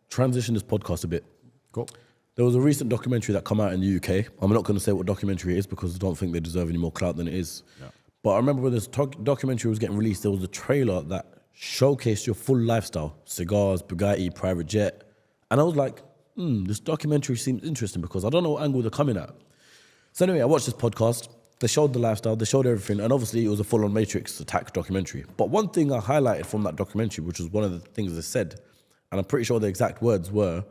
transition this podcast a bit. Cool. There was a recent documentary that came out in the UK. I'm not going to say what documentary it is because I don't think they deserve any more clout than it is. Yeah. But I remember when this documentary was getting released, there was a trailer that showcased your full lifestyle. Cigars, Bugatti, private jet. And I was like, this documentary seems interesting because I don't know what angle they're coming at. So anyway, I watched this podcast. They showed the lifestyle, they showed everything, and obviously it was a full-on Matrix attack documentary. But one thing I highlighted from that documentary, which was one of the things they said, and I'm pretty sure the exact words were,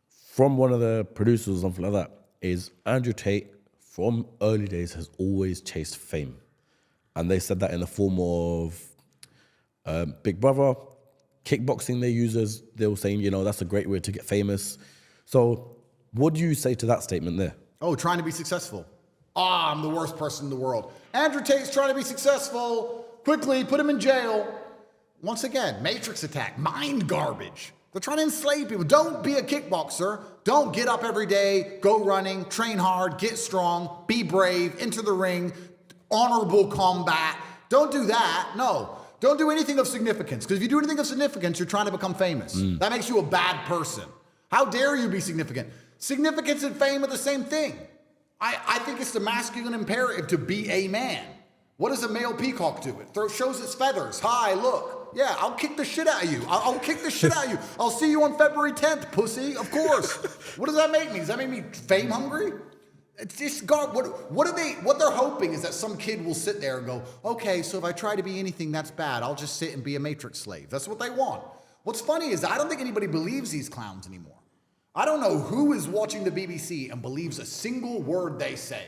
from one of the producers or something like that, is Andrew Tate, from early days, has always chased fame. And they said that in the form of Big Brother, kickboxing they users, they were saying, that's a great way to get famous. So what do you say to that statement there? Oh, trying to be successful. I'm the worst person in the world. Andrew Tate's trying to be successful. Quickly, put him in jail. Once again, Matrix attack, mind garbage. They're trying to enslave people. Don't be a kickboxer. Don't get up every day, go running, train hard, get strong, be brave, enter the ring, honorable combat. Don't do that. No. Don't do anything of significance. Because if you do anything of significance, you're trying to become famous. That makes you a bad person. How dare you be significant? Significance and fame are the same thing. I think it's the masculine imperative to be a man. What does a male peacock do? It shows its feathers. Hi, look. Yeah, I'll kick the shit out of you. I'll kick the shit out of you. I'll see you on February 10th, pussy. Of course. What does that make me? Does that make me fame hungry? It's just God. What they're hoping is that some kid will sit there and go, okay, so if I try to be anything that's bad, I'll just sit and be a Matrix slave. That's what they want. What's funny is I don't think anybody believes these clowns anymore. I don't know who is watching the BBC and believes a single word they say.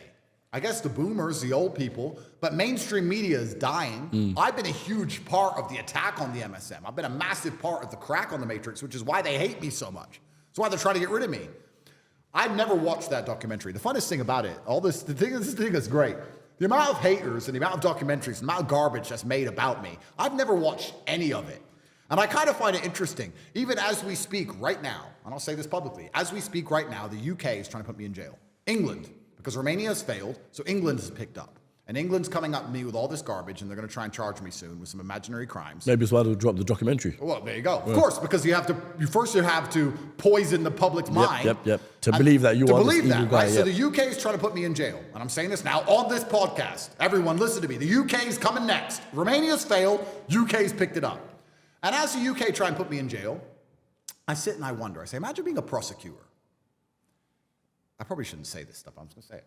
I guess the boomers, the old people, but mainstream media is dying. I've been a huge part of the attack on the MSM. I've been a massive part of the crack on the Matrix, which is why they hate me so much. That's why they're trying to get rid of me. I've never watched that documentary. The funnest thing about it, this thing is great. The amount of haters and the amount of documentaries, the amount of garbage that's made about me, I've never watched any of it. And I kind of find it interesting, even as we speak right now, and I'll say this publicly, as we speak right now, the UK is trying to put me in jail. England, because Romania has failed, so England has picked up. And England's coming up to me with all this garbage, and they're going to try and charge me soon with some imaginary crimes. Maybe it's why they'll drop the documentary. Well, there you go. Of course, because you have to poison the public's mind. Yep. To believe that you are this evil guy. Right? So the UK is trying to put me in jail. And I'm saying this now on this podcast. Everyone listen to me. The UK is coming next. Romania's failed. UK's picked it up. And as the UK try and put me in jail, I sit and I wonder. I say, imagine being a prosecutor. I probably shouldn't say this stuff. I'm just going to say it.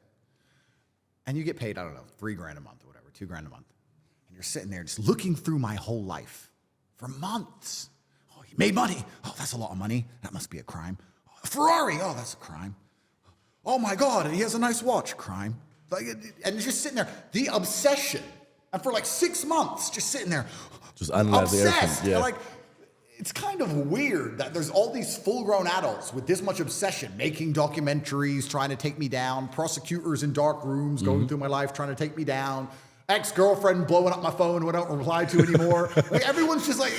And you get paid, I don't know, $3,000 a month or whatever, $2,000 a month. And you're sitting there just looking through my whole life for months. Oh, you made money. Oh, that's a lot of money. That must be a crime. Oh, a Ferrari. Oh, that's a crime. Oh my God, and he has a nice watch. Crime. And just sitting there, the obsession. And for like 6 months, just sitting there, just analyzing everything. Yeah. Like, it's kind of weird that there's all these full-grown adults with this much obsession, making documentaries, trying to take me down, prosecutors in dark rooms going through my life, trying to take me down, ex-girlfriend blowing up my phone who I don't reply to anymore. Like, everyone's just like,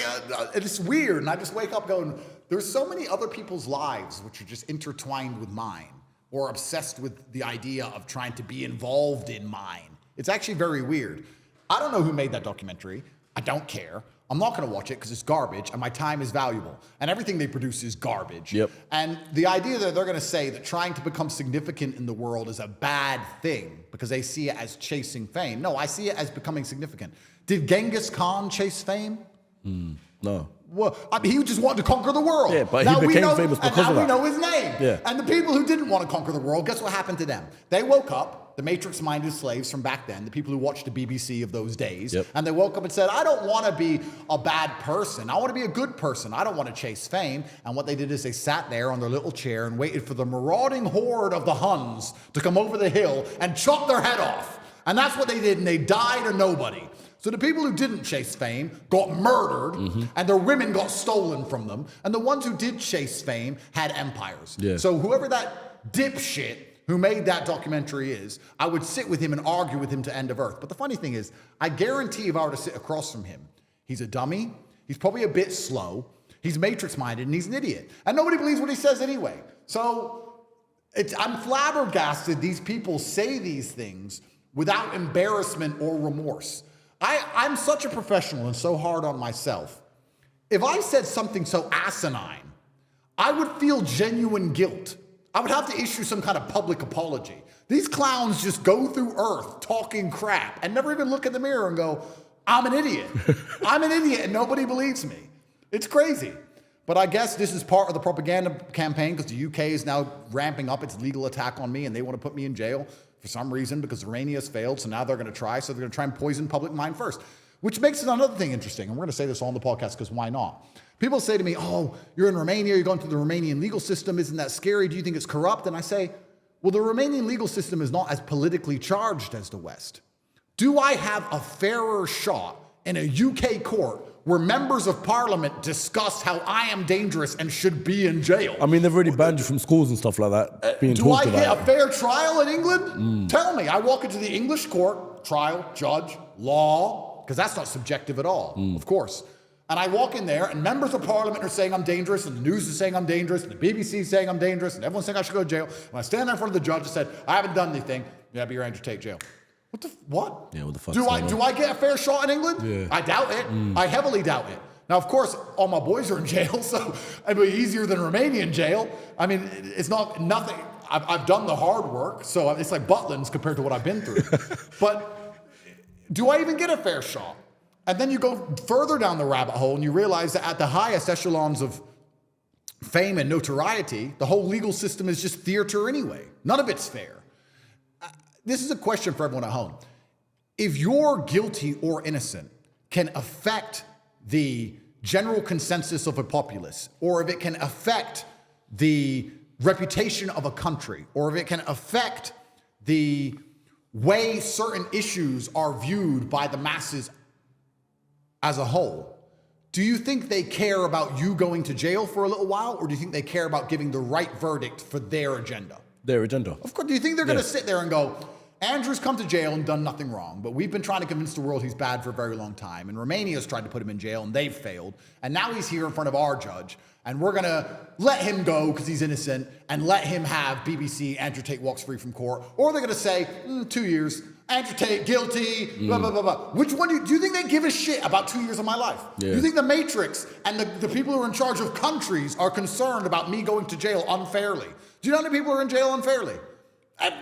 it's weird. And I just wake up going, there's so many other people's lives which are just intertwined with mine or obsessed with the idea of trying to be involved in mine. It's actually very weird. I don't know who made that documentary. I don't care. I'm not going to watch it because it's garbage and my time is valuable. And everything they produce is garbage. Yep. And the idea that they're going to say that trying to become significant in the world is a bad thing because they see it as chasing fame. No, I see it as becoming significant. Did Genghis Khan chase fame? No. Well, I mean, he just wanted to conquer the world. Yeah, but he became famous because of that. And now we know his name. Yeah. And the people who didn't want to conquer the world, guess what happened to them? They woke up, the matrix-minded slaves from back then, the people who watched the BBC of those days, and they woke up and said, I don't want to be a bad person. I want to be a good person. I don't want to chase fame. And what they did is they sat there on their little chair and waited for the marauding horde of the Huns to come over the hill and chop their head off. And that's what they did, and they died a nobody. So the people who didn't chase fame got murdered, and their women got stolen from them. And the ones who did chase fame had empires. Yeah. So whoever that dipshit who made that documentary is, I would sit with him and argue with him to end of earth. But the funny thing is, I guarantee if I were to sit across from him, he's a dummy, he's probably a bit slow, he's matrix-minded, and he's an idiot. And nobody believes what he says anyway. So I'm flabbergasted these people say these things without embarrassment or remorse. I'm such a professional and so hard on myself. If I said something so asinine, I would feel genuine guilt. I would have to issue some kind of public apology. These clowns just go through earth talking crap and never even look in the mirror and go, I'm an idiot. I'm an idiot and nobody believes me. It's crazy. But I guess this is part of the propaganda campaign because the UK is now ramping up its legal attack on me and they want to put me in jail for some reason because Romania's failed. So now they're going to try. So they're going to try and poison public mind first, which makes it another thing interesting. And we're going to say this on the podcast because why not? People say to me, oh, you're in Romania, you're going through the Romanian legal system. Isn't that scary? Do you think it's corrupt? And I say, well, the Romanian legal system is not as politically charged as the West. Do I have a fairer shot in a UK court where members of parliament discuss how I am dangerous and should be in jail? I mean, they've already banned you from schools and stuff like that. Do I get a fair trial in England? Tell me. I walk into the English court, trial, judge, law, because that's not subjective at all, of course. And I walk in there, and members of parliament are saying I'm dangerous, and the news is saying I'm dangerous, and the BBC is saying I'm dangerous, and everyone's saying I should go to jail. When I stand there in front of the judge and said, I haven't done anything, yeah, but you're Andrew Tate jail. What? Yeah, what the fuck? Do I get a fair shot in England? Yeah. I doubt it. I heavily doubt it. Now, of course, all my boys are in jail, so it'd be easier than Romanian jail. I mean, it's nothing. I've done the hard work, so it's like Butlins compared to what I've been through. But do I even get a fair shot? And then you go further down the rabbit hole and you realize that at the highest echelons of fame and notoriety, the whole legal system is just theater anyway. None of it's fair. This is a question for everyone at home. If you're guilty or innocent can affect the general consensus of a populace, or if it can affect the reputation of a country, or if it can affect the way certain issues are viewed by the masses as a whole, do you think they care about you going to jail for a little while, or do you think they care about giving the right verdict for their agenda? Their agenda. Of course. Do you think they're going to sit there and go, Andrew's come to jail and done nothing wrong, but we've been trying to convince the world he's bad for a very long time, and Romania's tried to put him in jail, and they've failed, and now he's here in front of our judge, and we're going to let him go because he's innocent, and let him have BBC, Andrew Tate walks free from court, or they're going to say, 2 years, Andrew Tate, guilty, blah, blah, blah, blah. Which one do you think they give a shit about 2 years of my life? Yeah. You think the Matrix and the people who are in charge of countries are concerned about me going to jail unfairly? Do you know how many people are in jail unfairly?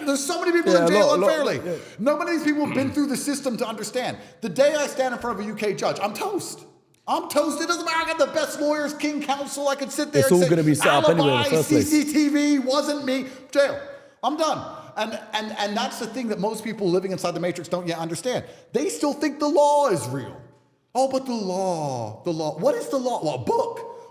There's so many people in jail unfairly. Nobody of these people have been through the system to understand. The day I stand in front of a UK judge, I'm toast. I'm toast. It doesn't matter. I got the best lawyers, King Counsel. I can sit there It's and all say, going to be set up anyway in the first place. CCTV wasn't me. Jail. I'm done. And that's the thing that most people living inside the Matrix don't yet understand. They still think the law is real. Oh, but the law. What is the law? Well,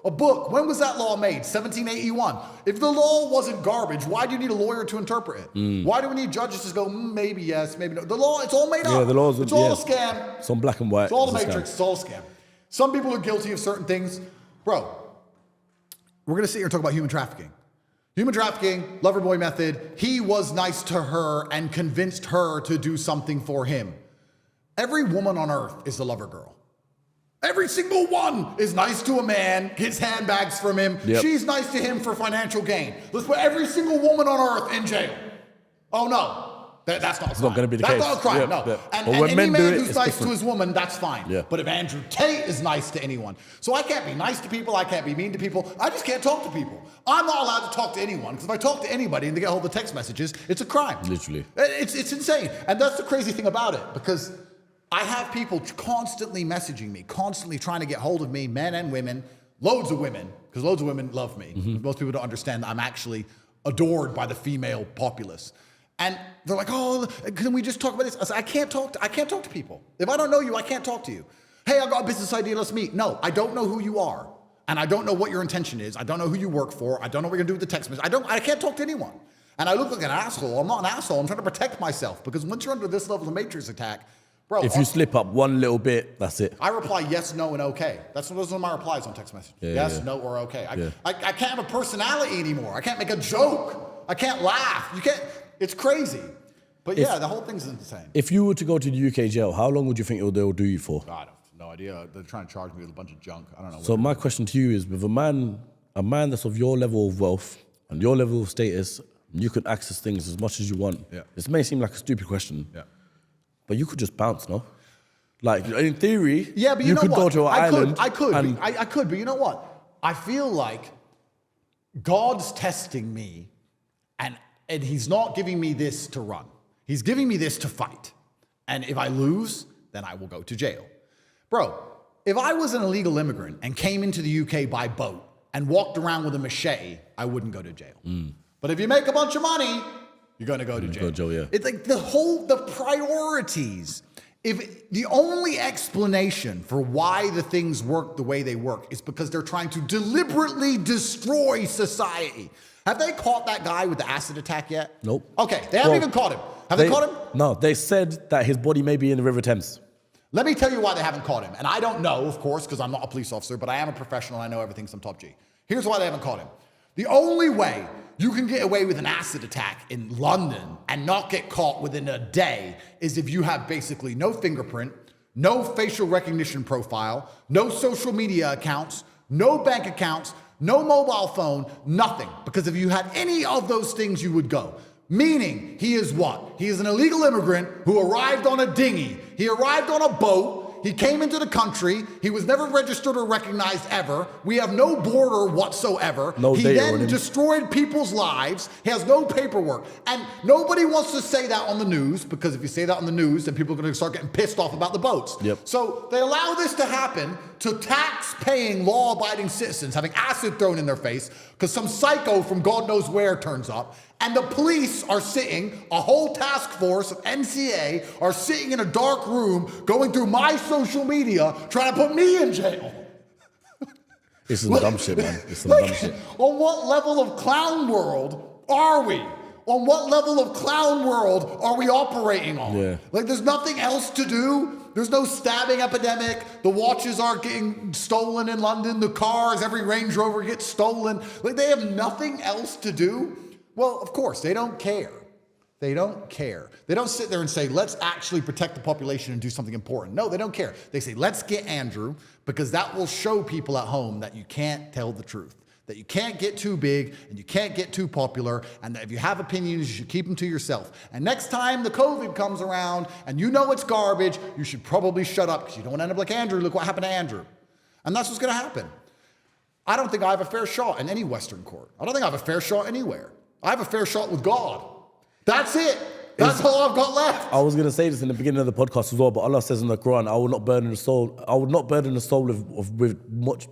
a book. When was that law made? 1781. If the law wasn't garbage, why do you need a lawyer to interpret it? Why do we need judges to go, maybe yes, maybe no? The law, it's all made up. Yeah, the law's it's all a scam. Some black and white. It's all the Matrix. It's all a scam. Some people are guilty of certain things. Bro, we're going to sit here and talk about human trafficking. Human trafficking, lover boy method. He was nice to her and convinced her to do something for him. Every woman on earth is a lover girl. Every single one is nice to a man, gets handbags from him. Yep. She's nice to him for financial gain. Let's put every single woman on earth in jail. Oh no. That's not a crime. Not going to be the that's case. That's not a crime, Yep, no. yep. And when any men man do it, who's it's nice different. to his woman, that's fine. Yeah. But if Andrew Tate is nice to anyone, so I can't be nice to people, I can't be mean to people, I just can't talk to people. I'm not allowed to talk to anyone, because if I talk to anybody and they get hold of the text messages, it's a crime. Literally. It's insane. And that's the crazy thing about it, because I have people constantly messaging me, constantly trying to get hold of me, men and women, loads of women, because loads of women love me. Most people don't understand that I'm actually adored by the female populace. And they're like, oh, can we just talk about this? I said, I can't talk to people. If I don't know you, I can't talk to you. Hey, I got a business idea, let's meet. No, I don't know who you are. And I don't know what your intention is. I don't know who you work for. I don't know what you're gonna do with the text message. I can't talk to anyone. And I look like an asshole. I'm not an asshole. I'm trying to protect myself, because once you're under this level of matrix attack, bro. If you slip up one little bit, that's it. I reply yes, no, and okay. Those are my replies on text message. Yes, no, or okay. I can't have a personality anymore. I can't make a joke. I can't laugh. You can't. It's crazy. But yeah, the whole thing's insane. If you were to go to the UK jail, how long would you think they'll do you for? I have no idea. They're trying to charge me with a bunch of junk. I don't know. So my question to you is, with a man that's of your level of wealth and your level of status, you could access things as much as you want. Yeah. This may seem like a stupid question. Yeah. But you could just bounce, no? Like, in theory, yeah, but you know could what? go to an island. I could, but you know what? I feel like God's testing me, and he's not giving me this to run. He's giving me this to fight. And if I lose, then I will go to jail. Bro, if I was an illegal immigrant and came into the UK by boat and walked around with a machete, I wouldn't go to jail. But if you make a bunch of money, you're gonna go to jail. Go to jail, yeah. It's like the priorities. If the only explanation for why the things work the way they work is because they're trying to deliberately destroy society. Have they caught that guy with the acid attack yet? Nope. Okay, they haven't even caught him. Have they caught him? No, they said that his body may be in the River Thames. Let me tell you why they haven't caught him. And I don't know, of course, because I'm not a police officer, but I am a professional and I know everything some top G. Here's why they haven't caught him. The only way you can get away with an acid attack in London and not get caught within a day is if you have basically no fingerprint, no facial recognition profile, no social media accounts, no bank accounts, no mobile phone, nothing. Because if you had any of those things, you would go. Meaning, he is what? He is an illegal immigrant who arrived on a dinghy. He arrived on a boat. He came into the country. He was never registered or recognized ever. We have no border whatsoever. No he data on then him. Destroyed people's lives. He has no paperwork. And nobody wants to say that on the news, because if you say that on the news, then people are going to start getting pissed off about the boats. Yep. So they allow this to happen to tax-paying, law-abiding citizens having acid thrown in their face because some psycho from God knows where turns up. And the police are sitting, a whole task force of NCA are sitting in a dark room going through my social media trying to put me in jail. This is some dumb shit, man. It's some dumb shit. On what level of clown world are we? On what level of clown world are we operating on? Yeah. Like, there's nothing else to do. There's no stabbing epidemic. The watches are getting stolen in London. The cars, every Range Rover gets stolen. Like, they have nothing else to do. Well, of course, they don't care. They don't care. They don't sit there and say, let's actually protect the population and do something important. No, they don't care. They say, let's get Andrew, because that will show people at home that you can't tell the truth. that you can't get too big and you can't get too popular, and that if you have opinions, you should keep them to yourself. And next time the COVID comes around and you know it's garbage, you should probably shut up because you don't want to end up like Andrew. Look what happened to Andrew. And that's what's going to happen. I don't think I have a fair shot in any Western court. I don't think I have a fair shot anywhere. I have a fair shot with God. That's it. That's all I've got left. I was going to say this in the beginning of the podcast as well, but Allah says in the Quran, I will not burden the soul. I will not burden the soul with much.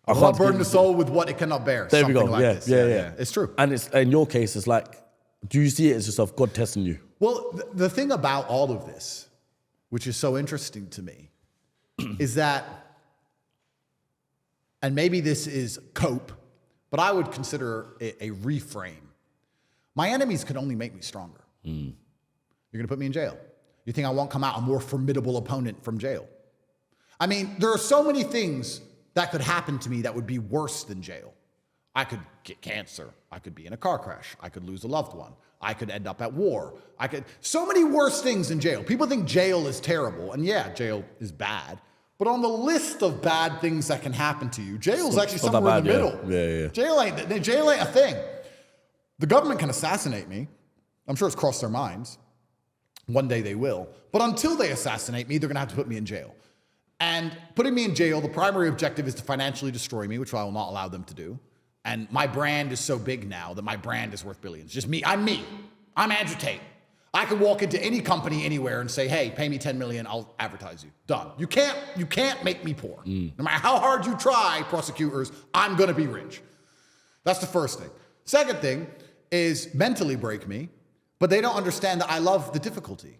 I will not burden the soul with what it cannot bear. There we go. Like yeah, this. yeah. It's true. And it's in your case, it's like, do you see it as yourself, God testing you? Well, the thing about all of this, which is so interesting to me, is that, and maybe this is cope, but I would consider it a reframe. My enemies could only make me stronger. You're going to put me in jail. You think I won't come out a more formidable opponent from jail? I mean, there are so many things that could happen to me that would be worse than jail. I could get cancer. I could be in a car crash. I could lose a loved one. I could end up at war. So many worse things than jail. People think jail is terrible. And yeah, jail is bad. But on the list of bad things that can happen to you, jail's actually somewhere in the middle. Yeah. Jail ain't a thing. The government can assassinate me. I'm sure it's crossed their minds. One day they will. But until they assassinate me, they're going to have to put me in jail. And putting me in jail, the primary objective is to financially destroy me, which I will not allow them to do. And my brand is so big now that my brand is worth billions. Just me. I'm me. I'm Andrew Tate. I could walk into any company anywhere and say, hey, pay me 10 million, I'll advertise you. Done. You can't make me poor. No matter how hard you try, prosecutors, I'm going to be rich. That's the first thing. Second thing is mentally break me. But they don't understand that I love the difficulty.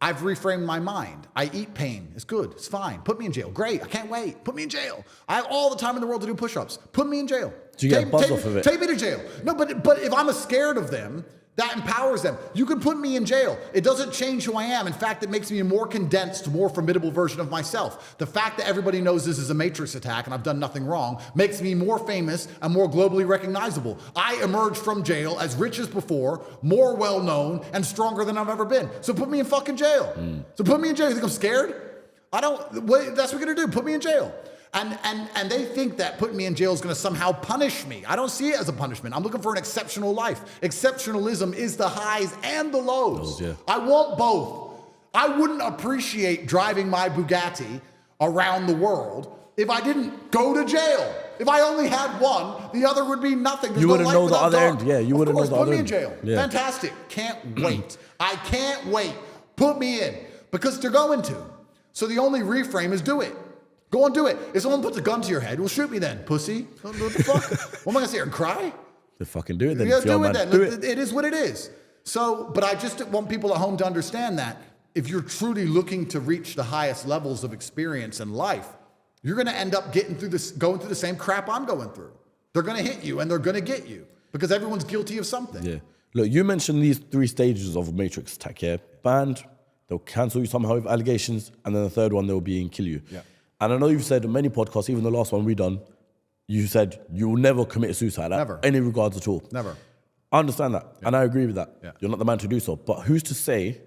I've reframed my mind. I eat pain. It's good. It's fine. Put me in jail. Great. I can't wait. Put me in jail. I have all the time in the world to do push-ups. Put me in jail. Do you get a buzz off of it? Take me to jail. No, but if I'm scared of them, that empowers them. You can put me in jail. It doesn't change who I am. In fact, it makes me a more condensed, more formidable version of myself. The fact that everybody knows this is a Matrix attack and I've done nothing wrong makes me more famous and more globally recognizable. I emerged from jail as rich as before, more well-known, and stronger than I've ever been. So put me in fucking jail. So put me in jail. You think I'm scared? That's what we're going to do. Put me in jail. And they think that putting me in jail is going to somehow punish me. I don't see it as a punishment. I'm looking for an exceptional life. Exceptionalism is the highs and the lows. Yeah. I want both. I wouldn't appreciate driving my Bugatti around the world if I didn't go to jail. If I only had one, the other would be nothing. There's You wouldn't no know life the without other dark. end. Yeah, you wouldn't know the Put other me in end. jail. Yeah. Fantastic. Can't wait. I can't wait. Put me in. Because they're going to. So the only reframe is do it. Go and do it. If someone puts a gun to your head, well, shoot me then, pussy. What the fuck? What am I going to sit here and cry? Then fucking do it then. Yeah, do it man. then. Do it. It is what it is. So, but I just want people at home to understand that if you're truly looking to reach the highest levels of experience in life, you're going to end up going through the same crap I'm going through. They're going to hit you and they're going to get you because everyone's guilty of something. Yeah. Look, you mentioned these 3 stages of a Matrix attack, yeah? Banned, they'll cancel you somehow with allegations, and then the third one, they'll be and kill you. Yeah. And I know you've said in many podcasts, even the last one we done, you said you will never commit suicide. Never. Any regards at all. Never. I understand that, and I agree with that. Yeah. You're not the man to do so. But who's to say,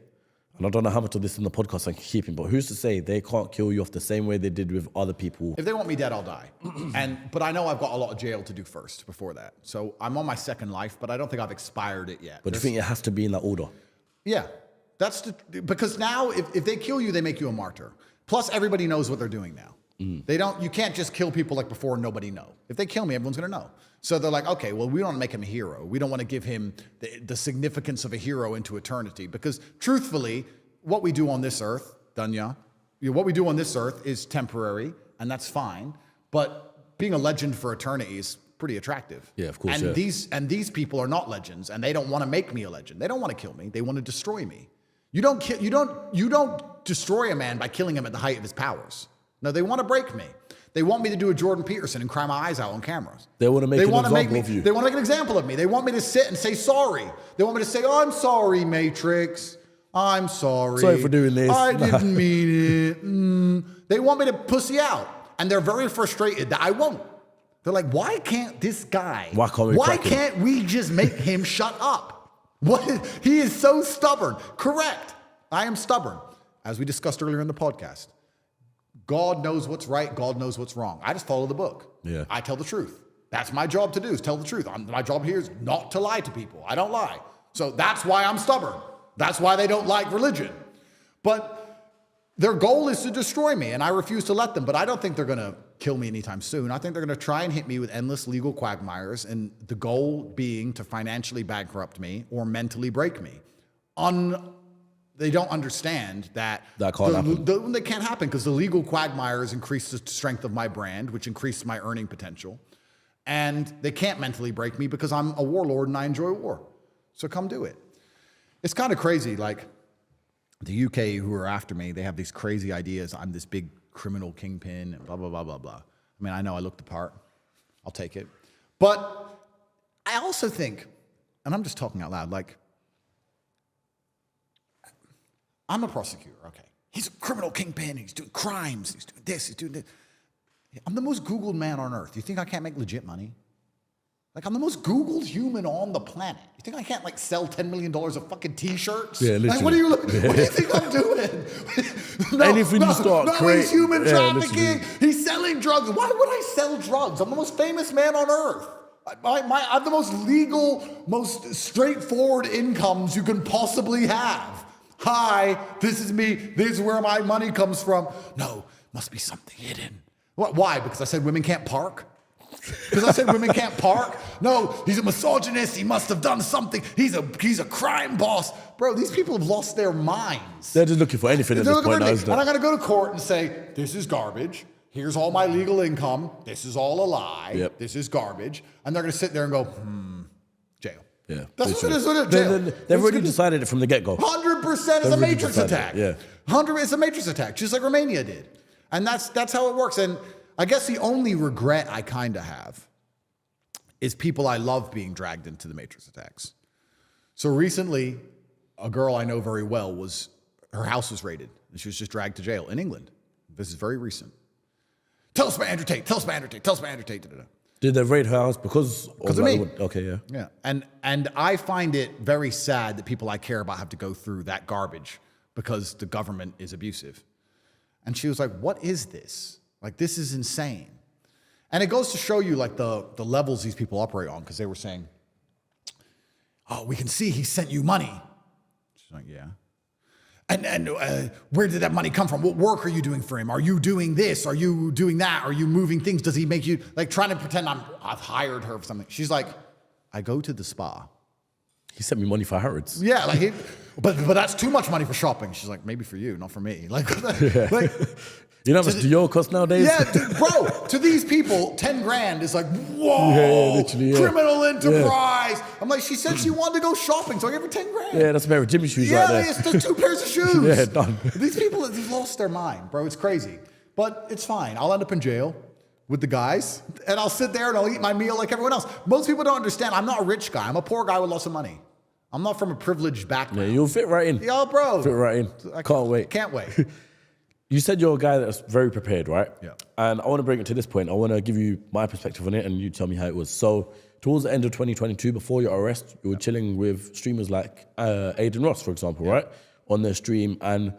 and I don't know how much of this in the podcast I can keep in, but who's to say they can't kill you off the same way they did with other people? If they want me dead, I'll die. But I know I've got a lot of jail to do first before that. So I'm on my second life, but I don't think I've expired it yet. But do you think it has to be in that order? Yeah. Because now if they kill you, they make you a martyr. Plus everybody knows what they're doing now. You can't just kill people like before and nobody know. If they kill me, everyone's going to know. So they're like, okay, well, we don't want to make him a hero. We don't want to give him the significance of a hero into eternity. Because truthfully, what we do on this earth, Danya, what we do on this earth is temporary, and that's fine. But being a legend for eternity is pretty attractive. Yeah, of course. And these people are not legends, and they don't want to make me a legend. They don't want to kill me. They want to destroy me. You don't destroy a man by killing him at the height of his powers. No, they want to break me. They want me to do a Jordan Peterson and cry my eyes out on cameras. They want to make an example of you. They want to make an example of me. They want me to sit and say sorry. They want me to say, oh, I'm sorry, Matrix. I'm sorry. Sorry for doing this. I didn't mean it. They want me to pussy out. And they're very frustrated that I won't. They're like, why can't this guy, why can't we just make him shut up? He is so stubborn. Correct. I am stubborn. As we discussed earlier in the podcast. God knows what's right. God knows what's wrong. I just follow the book. Yeah. I tell the truth. That's my job to do, is tell the truth. My job here is not to lie to people. I don't lie. So that's why I'm stubborn. That's why they don't like religion. But their goal is to destroy me, and I refuse to let them. But I don't think they're going to kill me anytime soon. I think they're going to try and hit me with endless legal quagmires, and the goal being to financially bankrupt me or mentally break me. They don't understand that can't happen. They can't happen because the legal quagmires increase the strength of my brand, which increases my earning potential. And they can't mentally break me because I'm a warlord and I enjoy war. So come do it. It's kind of crazy. Like the UK who are after me, they have these crazy ideas. I'm this big criminal kingpin and blah, blah, blah, blah, blah. I mean, I know I look the part. I'll take it. But I also think, and I'm just talking out loud, like, I'm a prosecutor, okay. He's a criminal kingpin, he's doing crimes, he's doing this, he's doing this. I'm the most Googled man on earth. You think I can't make legit money? Like, I'm the most Googled human on the planet. You think I can't, like, sell $10 million of fucking t-shirts? Yeah, literally. Like, what do you think I'm doing? Anything you start creating. He's human trafficking. Literally. He's selling drugs. Why would I sell drugs? I'm the most famous man on earth. I have the most legal, most straightforward incomes you can possibly have. Hi, this is me. This is where my money comes from. No, must be something hidden. What? Why? Because I said women can't park? Because I said women can't park? No, he's a misogynist. He must have done something. He's a crime boss. Bro, these people have lost their minds. They're just looking for anything at this point now, isn't it? And I'm going to go to court and say, this is garbage. Here's all my legal income. This is all a lie. Yep. This is garbage. And they're going to sit there and go, jail. Yeah, that's what it is. Jail. They've already decided it from the get-go. 100% is a matrix attack. Yeah, 100% is a matrix attack, just like Romania did, and that's how it works. And I guess the only regret I kind of have is people I love being dragged into the matrix attacks. So recently, a girl I know very well her house was raided, and she was just dragged to jail in England. This is very recent. Tell us about Andrew Tate. Tell us about Andrew Tate. Tell us about Andrew Tate. Da-da-da. Did they raid her house because of me? Okay, yeah. Yeah, and I find it very sad that people I care about have to go through that garbage because the government is abusive. And she was like, what is this? Like, this is insane. And it goes to show you, like, the levels these people operate on, because they were saying, oh, we can see he sent you money. She's like, yeah. And where did that money come from? What work are you doing for him? Are you doing this? Are you doing that? Are you moving things? Does he make you, like, trying to pretend I've hired her for something? She's like, I go to the spa. He sent me money for Harrods. Yeah, like, but that's too much money for shopping. She's like, maybe for you, not for me. Like, like you know how much CEOCAST nowadays? Yeah, bro, to these people, 10 grand is like, whoa, literally, criminal enterprise. Yeah. I'm like, she said she wanted to go shopping, so I gave her 10 grand. Yeah, that's a pair of Jimmy shoes right there. Yeah, it's 2 pairs of shoes. Yeah, done. These people have lost their mind, bro. It's crazy. But it's fine. I'll end up in jail with the guys, and I'll sit there and I'll eat my meal like everyone else. Most people don't understand. I'm not a rich guy. I'm a poor guy with lots of money. I'm not from a privileged background. Yeah, you'll fit right in. Yo, bro. Fit right in. Can't wait. Can't wait. You said you're a guy that's very prepared, right? Yeah. And I want to bring it to this point. I want to give you my perspective on it, and you tell me how it was. So, towards the end of 2022, before your arrest, you were chilling with streamers like Aiden Ross, for example, right? On their stream, and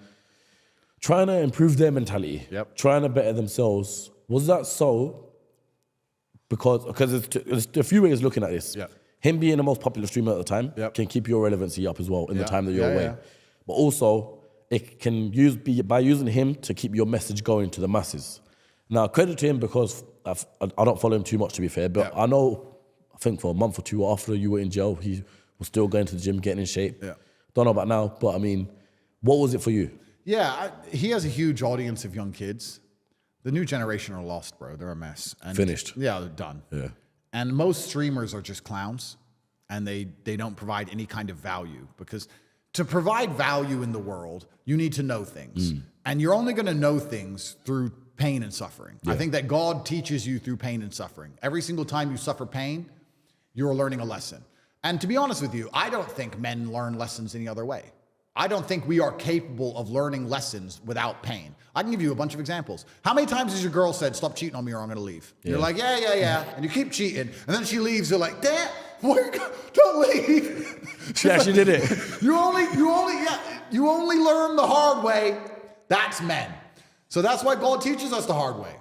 trying to improve their mentality, trying to better themselves. Was that so? Because there's a few ways looking at this. Yeah. Him being the most popular streamer at the time can keep your relevancy up as well in the time that you're away. Yeah. But also, it can be by using him to keep your message going to the masses. Now, credit to him because I don't follow him too much, to be fair, but I think for a month or two after you were in jail, he was still going to the gym, getting in shape. Yeah. Don't know about now, but I mean, what was it for you? Yeah, he has a huge audience of young kids. The new generation are lost, bro. They're a mess. And finished. Yeah, they're done. Yeah. And most streamers are just clowns, and they don't provide any kind of value, because to provide value in the world, you need to know things. And you're only going to know things through pain and suffering. Yeah. I think that God teaches you through pain and suffering. Every single time you suffer pain, you're learning a lesson. And to be honest with you, I don't think men learn lessons any other way. I don't think we are capable of learning lessons without pain. I can give you a bunch of examples. How many times has your girl said, stop cheating on me or I'm going to leave? Yeah. You're like, yeah. And you keep cheating. And then she leaves. You're like, damn, don't leave. She actually did it. You only learn the hard way. That's men. So that's why God teaches us the hard way.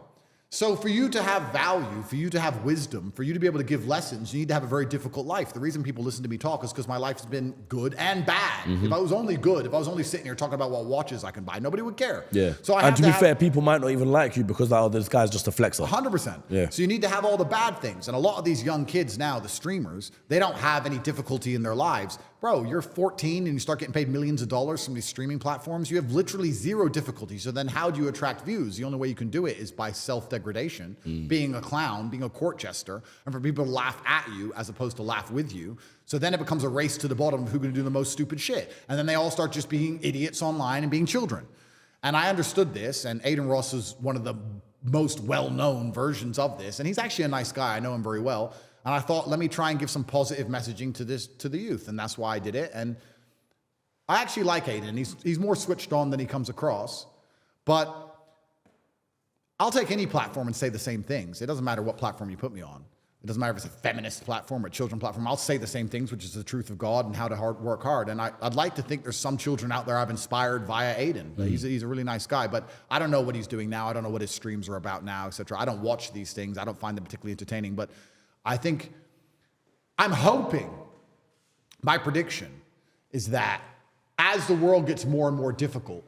So for you to have value, for you to have wisdom, for you to be able to give lessons, you need to have a very difficult life. The reason people listen to me talk is because my life's been good and bad. If I was only good, if I was only sitting here talking about what watches I can buy, nobody would care. Yeah. So I and to be fair, people might not even like you because this guy's just a flexer. 100%. Yeah. So you need to have all the bad things. And a lot of these young kids now, the streamers, they don't have any difficulty in their lives. Bro, you're 14 and you start getting paid millions of dollars from these streaming platforms. You have literally zero difficulty. So then how do you attract views? The only way you can do it is by self-degradation, being a clown, being a court jester, and for people to laugh at you as opposed to laugh with you. So then it becomes a race to the bottom of who's going to do the most stupid shit. And then they all start just being idiots online and being children. And I understood this, and Aiden Ross is one of the most well-known versions of this. And he's actually a nice guy. I know him very well. And I thought, let me try and give some positive messaging to the youth. And that's why I did it. And I actually like Aiden. He's more switched on than he comes across. But I'll take any platform and say the same things. It doesn't matter what platform you put me on. It doesn't matter if it's a feminist platform or a children platform. I'll say the same things, which is the truth of God and how to work hard. And I'd like to think there's some children out there I've inspired via Aiden. He's a really nice guy, but I don't know what he's doing now. I don't know what his streams are about now, etc. I don't watch these things. I don't find them particularly entertaining. But I'm hoping, my prediction is that as the world gets more and more difficult,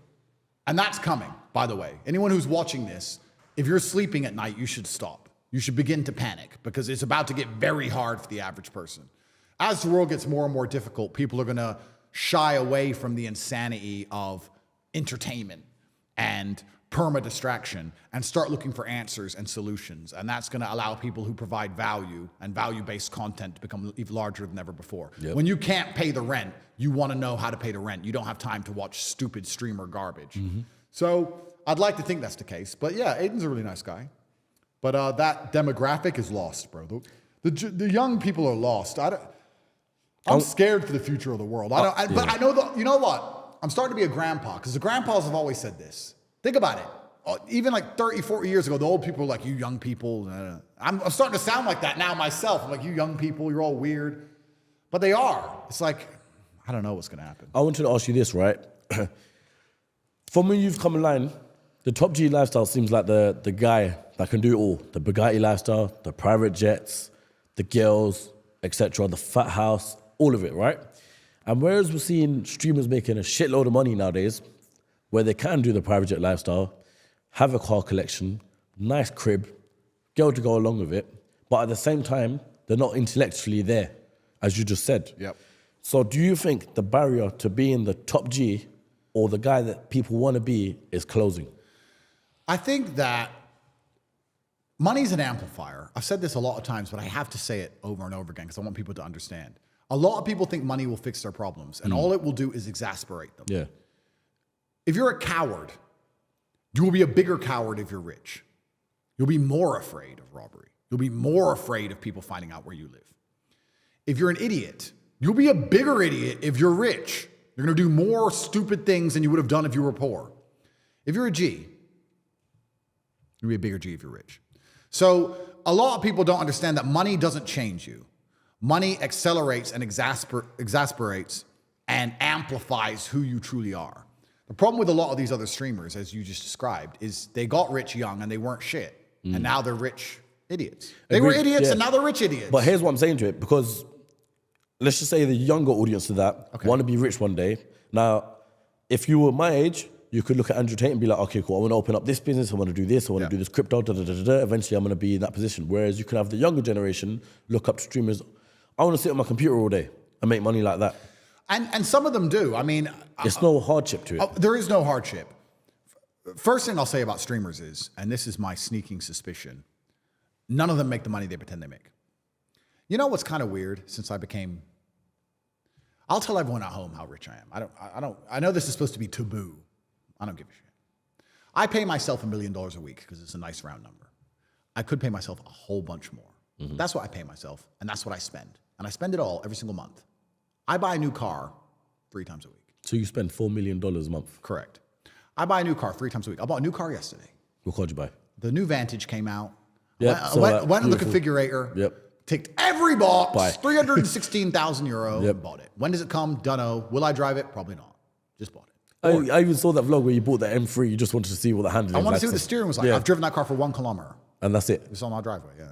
and that's coming, by the way, anyone who's watching this, if you're sleeping at night, you should stop. You should begin to panic because it's about to get very hard for the average person. As the world gets more and more difficult, people are going to shy away from the insanity of entertainment and perma-distraction and start looking for answers and solutions. And that's going to allow people who provide value and value-based content to become even larger than ever before. Yep. When you can't pay the rent, you want to know how to pay the rent. You don't have time to watch stupid streamer garbage. So I'd like to think that's the case. But yeah, Aiden's a really nice guy. But that demographic is lost, bro. The young people are lost. I'm scared for the future of the world. But I know you know what? I'm starting to be a grandpa because the grandpas have always said this. Think about it. Even like 30, 40 years ago, the old people were like, you young people. I'm starting to sound like that now myself. I'm like, you young people, you're all weird. But they are. It's like, I don't know what's going to happen. I wanted to ask you this, right? From when you've come in line, the top G lifestyle seems like the guy that can do it all. The Bugatti lifestyle, the private jets, the girls, etc., the fat house, all of it, right? And whereas we're seeing streamers making a shitload of money nowadays, where they can do the private jet lifestyle, have a car collection, nice crib, girl to go along with it, but at the same time, they're not intellectually there, as you just said. Yep. So do you think the barrier to being the top G or the guy that people want to be is closing? I think that money's an amplifier. I've said this a lot of times, but I have to say it over and over again because I want people to understand. A lot of people think money will fix their problems, and all it will do is exasperate them. Yeah. If you're a coward, you will be a bigger coward if you're rich. You'll be more afraid of robbery. You'll be more afraid of people finding out where you live. If you're an idiot, you'll be a bigger idiot if you're rich. You're going to do more stupid things than you would have done if you were poor. If you're a G, you'll be a bigger G if you're rich. So a lot of people don't understand that money doesn't change you. Money accelerates and exasperates and amplifies who you truly are. The problem with a lot of these other streamers, as you just described, is they got rich young and they weren't shit. And now they're rich idiots. They were idiots and now they're rich idiots. But here's what I'm saying to it, because let's just say the younger audience to that want to be rich one day. Now, if you were my age, you could look at Andrew Tate and be like, okay, cool, I want to open up this business, I want to do this, I want to do this crypto, eventually I'm going to be in that position. Whereas you can have the younger generation look up to streamers, I want to sit on my computer all day and make money like that. And some of them do. I mean, there's no hardship to it. There is no hardship. First thing I'll say about streamers is, and this is my sneaking suspicion, none of them make the money they pretend they make. You know what's kind of weird since I became, I'll tell everyone at home how rich I am. I know this is supposed to be taboo. I don't give a shit. I pay myself $1 million a week because it's a nice round number. I could pay myself a whole bunch more. That's what I pay myself, and that's what I spend. And I spend it all every single month. I buy a new car 3 times a week. So you spend $4 million a month? Correct. I buy a new car 3 times a week. I bought a new car yesterday. What car did you buy? The new Vantage came out. Yep, went in the configurator. Yep. Ticked every box. 316,000 euro. Yep. Bought it. When does it come? Dunno. Will I drive it? Probably not. Just bought it. I even saw that vlog where you bought the M3. You just wanted to see what the handling was. I want to see what the steering was like. Yeah. I've driven that car for 1 kilometer. And that's it. It's on our driveway. Yeah,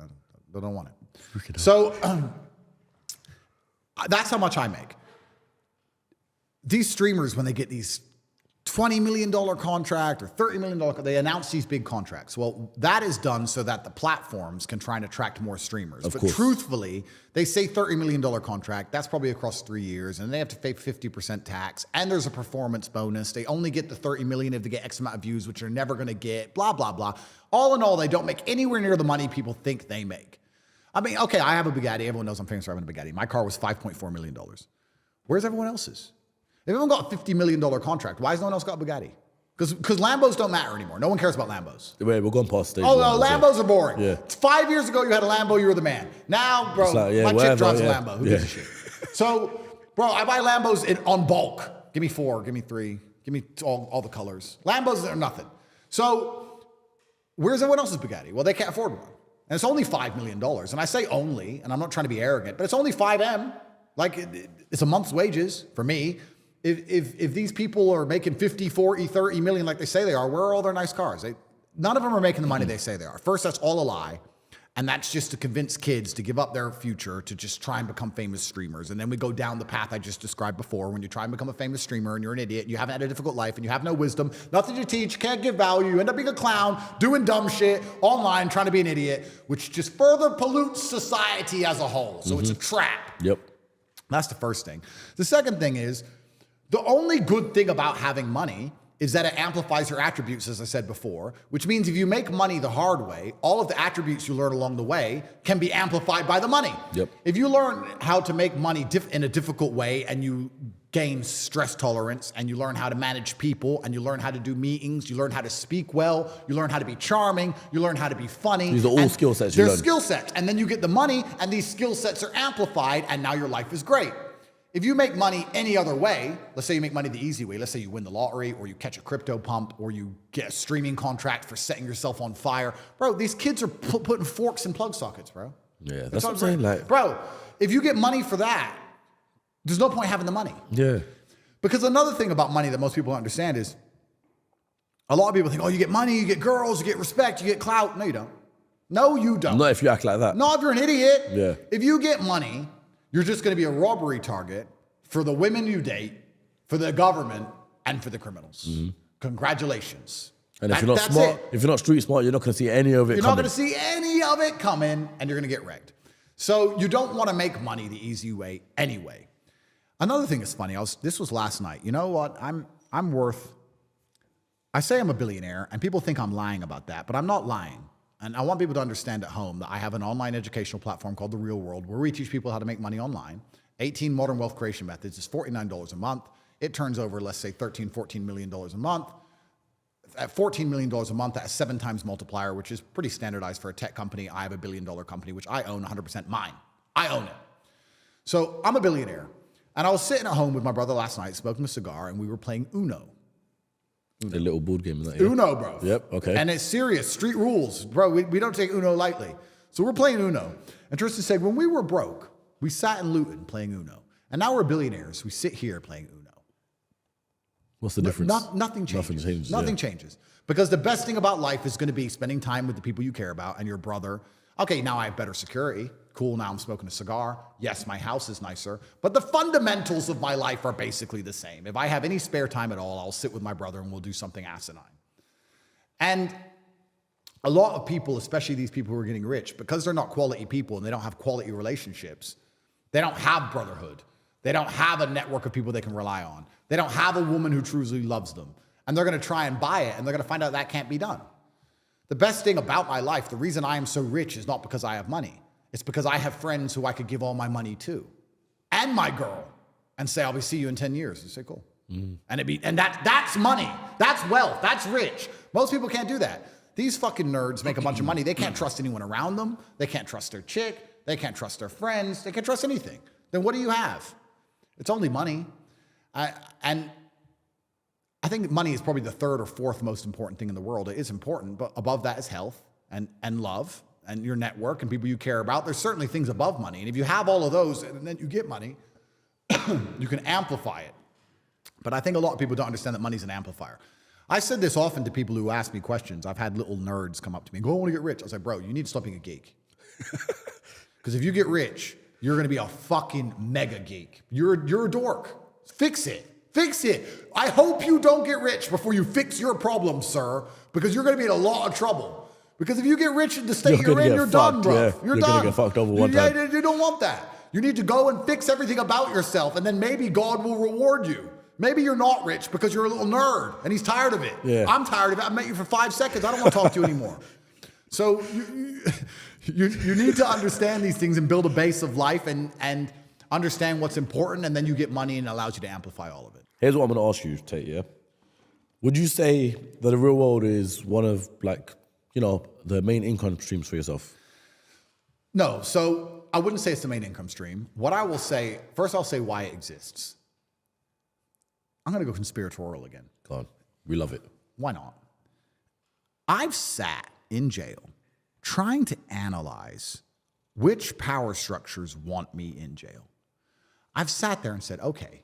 they don't want it. So that's how much I make. These streamers, when they get these $20 million contract or $30 million, they announce these big contracts. Well, that is done so that the platforms can try and attract more streamers. Of but course. truthfully, they say $30 million contract, that's probably across 3 years, and they have to pay 50% tax, and there's a performance bonus. They only get the 30 million if they get X amount of views, which they're never gonna get, blah, blah, blah. All in all, they don't make anywhere near the money people think they make. I mean, okay, I have a Bugatti. Everyone knows I'm famous for having a Bugatti. My car was $5.4 million. Where's everyone else's? If everyone got a $50 million contract, why has no one else got a Bugatti? Because Lambos don't matter anymore. No one cares about Lambos. Wait, we're going past stage. Oh, no, Lambos are boring. Yeah. 5 years ago, you had a Lambo, you were the man. Now, bro, Like, yeah, my chick whatever, drives a yeah. Lambo. Who gives a shit? So, bro, I buy Lambos on bulk. Give me 4, give me 3, give me all the colors. Lambos are nothing. So, where's everyone else's Bugatti? Well, they can't afford one. And it's only $5 million. And I say only, and I'm not trying to be arrogant, but it's only 5M. Like, it's a month's wages for me. If these people are making 50, 40, 30 million like they say they are, where are all their nice cars? None of them are making the money they say they are. First, that's all a lie. And that's just to convince kids to give up their future to just try and become famous streamers. And then we go down the path I just described before. When you try and become a famous streamer and you're an idiot and you haven't had a difficult life and you have no wisdom, nothing to teach, can't give value, you end up being a clown, doing dumb shit online, trying to be an idiot, which just further pollutes society as a whole. So it's a trap. Yep. That's the first thing. The second thing is, the only good thing about having money is that it amplifies your attributes, as I said before, which means if you make money the hard way, all of the attributes you learn along the way can be amplified by the money. Yep. If you learn how to make money in a difficult way and you gain stress tolerance and you learn how to manage people and you learn how to do meetings, you learn how to speak well, you learn how to be charming, you learn how to be funny. These are all skill sets you They're learn. skill sets. And then you get the money and these skill sets are amplified and now your life is great. If you make money any other way, let's say you make money the easy way, let's say you win the lottery or you catch a crypto pump or you get a streaming contract for setting yourself on fire. Bro, these kids are putting forks in plug sockets, bro. Yeah, that's what I'm saying. Like, bro, if you get money for that, there's no point having the money. yeah. Because another thing about money that most people don't understand is a lot of people think, oh, you get money, you get girls, you get respect, you get clout. No, you don't. No, you don't. Not if you act like that. Not if you're an idiot. Yeah. If you get money, you're just going to be a robbery target for the women you date, for the government, and for the criminals. Congratulations. And if you're not that's smart, it. if you're not street smart, you're not going to see any of it You're coming. not going to see any of it coming, and you're going to get wrecked. So you don't want to make money the easy way anyway. Another thing that's funny, this was last night. You know what? I'm worth, I say I'm a billionaire, and people think I'm lying about that, but I'm not lying. And I want people to understand at home that I have an online educational platform called The Real World where we teach people how to make money online. 18 modern wealth creation methods. It's $49 a month. It turns over, let's say, $13, $14 million a month. At $14 million a month, that's 7 times multiplier, which is pretty standardized for a tech company. I have a $1 billion company, which I own 100% mine. I own it. So I'm a billionaire. And I was sitting at home with my brother last night, smoking a cigar, and we were playing Uno. The little board game. Like, yeah. Uno, bro. Yep, okay. And it's serious, street rules. Bro, we don't take Uno lightly. So we're playing Uno. And Tristan said, when we were broke, we sat in Luton playing Uno. And now we're billionaires. We sit here playing Uno. What's the difference? Nothing changes. Nothing changes. Nothing changes. Because the best thing about life is going to be spending time with the people you care about and your brother. Okay, now I have better security. Cool, now I'm smoking a cigar. Yes, my house is nicer. But the fundamentals of my life are basically the same. If I have any spare time at all, I'll sit with my brother and we'll do something asinine. And a lot of people, especially these people who are getting rich, because they're not quality people and they don't have quality relationships, they don't have brotherhood. They don't have a network of people they can rely on. They don't have a woman who truly loves them. And they're going to try and buy it, and they're going to find out that can't be done. The best thing about my life, the reason I am so rich is not because I have money. It's because I have friends who I could give all my money to. And my girl. And say, I'll be see you in 10 years. And say, cool. And that's money. That's wealth. That's rich. Most people can't do that. These fucking nerds make a bunch of money. They can't trust anyone around them. They can't trust their chick. They can't trust their friends. They can't trust anything. Then what do you have? It's only money. And I think money is probably the third or fourth most important thing in the world. It is important, but above that is health and love and your network and people you care about. There's certainly things above money. And if you have all of those and then you get money, you can amplify it. But I think a lot of people don't understand that money's an amplifier. I said this often to people who ask me questions. I've had little nerds come up to me and go, I want to get rich. I was like, bro, you need to stop being a geek. Because if you get rich, you're going to be a fucking mega geek. You're a dork. Fix it. Fix it. I hope you don't get rich before you fix your problem, sir, because you're going to be in a lot of trouble. Because if you get rich in the state you're in, you're done, bro. Yeah. You're done. You're gonna get fucked over one time. You don't want that. You need to go and fix everything about yourself, and then maybe God will reward you. Maybe you're not rich because you're a little nerd, and he's tired of it. Yeah. I'm tired of it. I met you for 5 seconds. I don't want to talk to you anymore. So you need to understand these things and build a base of life and understand what's important, and then you get money and it allows you to amplify all of it. Here's what I'm going to ask you, Tate, yeah? Would you say that the real world is one of, like, you know, the main income streams for yourself? No, so I wouldn't say it's the main income stream. What I will say, first I'll say why it exists. I'm going to go conspiratorial again. Go on. We love it. Why not? I've sat in jail trying to analyze which power structures want me in jail. I've sat there and said, okay,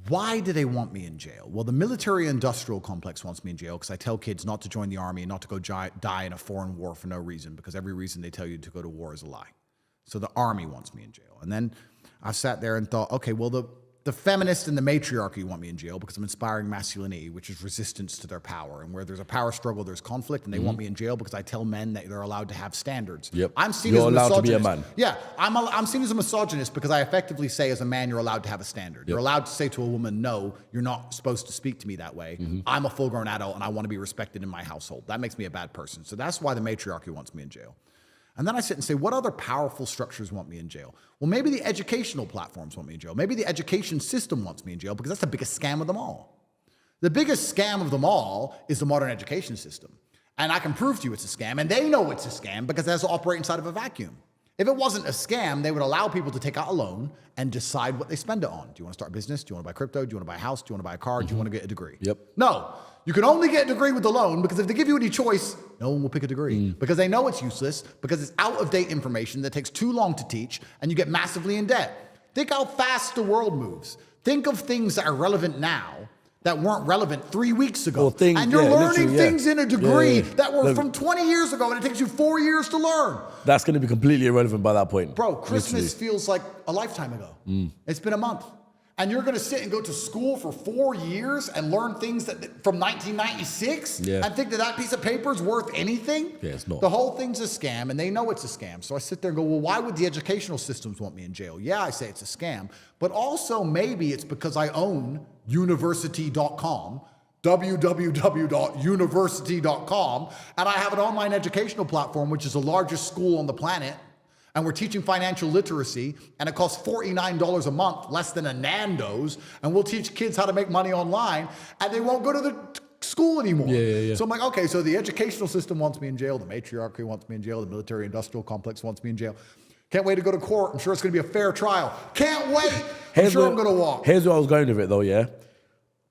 why do they want me in jail? Well, the military-industrial complex wants me in jail because I tell kids not to join the army and not to go die in a foreign war for no reason, because every reason they tell you to go to war is a lie. So the army wants me in jail. And then I sat there and thought, okay, well, the feminists and the matriarchy want me in jail because I'm inspiring masculinity, which is resistance to their power. And where there's a power struggle, there's conflict, and they want me in jail because I tell men that they're allowed to have standards. Yep. I'm seen You're as a allowed to misogynist. be a man. Yeah, I'm seen as a misogynist because I effectively say as a man, you're allowed to have a standard. You're allowed to say to a woman, no, you're not supposed to speak to me that way. I'm a full-grown adult and I want to be respected in my household. That makes me a bad person. So that's why the matriarchy wants me in jail. And then I sit and say, what other powerful structures want me in jail? Well, maybe the educational platforms want me in jail. Maybe the education system wants me in jail because that's the biggest scam of them all. The biggest scam of them all is the modern education system. And I can prove to you it's a scam, and they know it's a scam because it has to operate inside of a vacuum. If it wasn't a scam, they would allow people to take out a loan and decide what they spend it on. Do you want to start a business? Do you want to buy crypto? Do you want to buy a house? Do you want to buy a car? Do you want to get a degree? Yep. No. You can only get a degree with the loan because if they give you any choice, no one will pick a degree because they know it's useless, because it's out-of-date information that takes too long to teach, and you get massively in debt. Think how fast the world moves. Think of things that are relevant now that weren't relevant 3 weeks ago. And you're learning things in a degree that were from 20 years ago, and it takes you 4 years to learn. That's going to be completely irrelevant by that point. Bro, Christmas feels like a lifetime ago. It's been a month. And you're going to sit and go to school for 4 years and learn things from 1996 and think that piece of paper is worth anything? Yeah, it's not. The whole thing's a scam, and they know it's a scam. So I sit there and go, well, why would the educational systems want me in jail? Yeah, I say it's a scam. But also maybe it's because I own university.com, www.university.com, and I have an online educational platform, which is the largest school on the planet. And we're teaching financial literacy, and it costs $49 a month, less than a Nando's, and we'll teach kids how to make money online, and they won't go to the school anymore. So I'm like, okay, so the educational system wants me in jail, the matriarchy wants me in jail, the military-industrial complex wants me in jail. Can't wait to go to court. I'm sure it's going to be a fair trial. Can't wait. I'm sure I'm going to walk. Here's where I was going with it, though, yeah?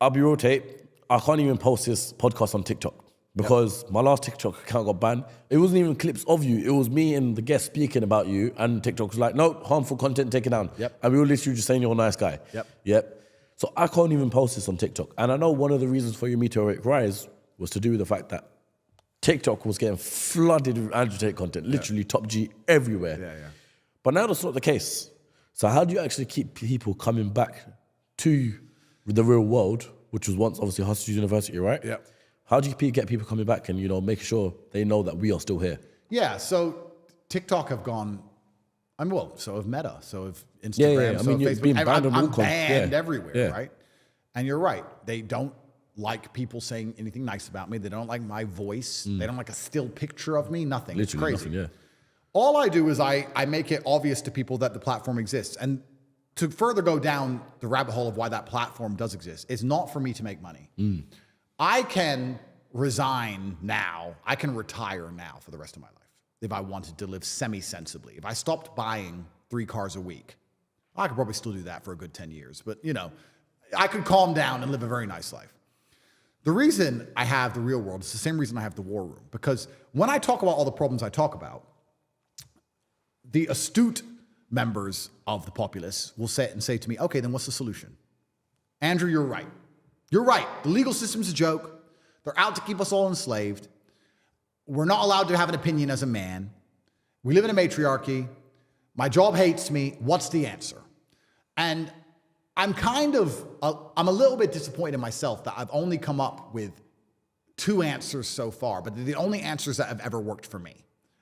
I'll be real, Tate. I can't even post this podcast on TikTok. Because my last TikTok account got banned. It wasn't even clips of you. It was me and the guest speaking about you, and TikTok was like, no, harmful content, take it down. And we were literally just saying you're a nice guy. So I can't even post this on TikTok. And I know one of the reasons for your meteoric rise was to do with the fact that TikTok was getting flooded with Andrew Tate content, literally top G everywhere. But now that's not the case. So how do you actually keep people coming back to the real world, which was once obviously Hustlers University, right? How do you get people coming back and, you know, make sure they know that we are still here? Yeah, so TikTok have gone, so have Meta, so have Instagram, I so mean, have you've Facebook. been banned on all I'm banned everywhere, Yeah. right? And you're right. They don't like people saying anything nice about me. They don't like my voice. They don't like a still picture of me. Nothing. Literally it's crazy. nothing, All I do is I make it obvious to people that the platform exists. And to further go down the rabbit hole of why that platform does exist, it's not for me to make money. I can resign now. I can retire now for the rest of my life if I wanted to live semi-sensibly. If I stopped buying 3 cars a week, I could probably still do that for a good 10 years. But, you know, I could calm down and live a very nice life. The reason I have the real world is the same reason I have the war room. Because when I talk about all the problems I talk about, the astute members of the populace will sit and say to me, okay, then what's the solution? Andrew, you're right. You're right. The legal system's a joke. They're out to keep us all enslaved. We're not allowed to have an opinion as a man. We live in a matriarchy. My job hates me. What's the answer? And I'm a little bit disappointed in myself that I've only come up with 2 answers so far, but they're the only answers that have ever worked for me.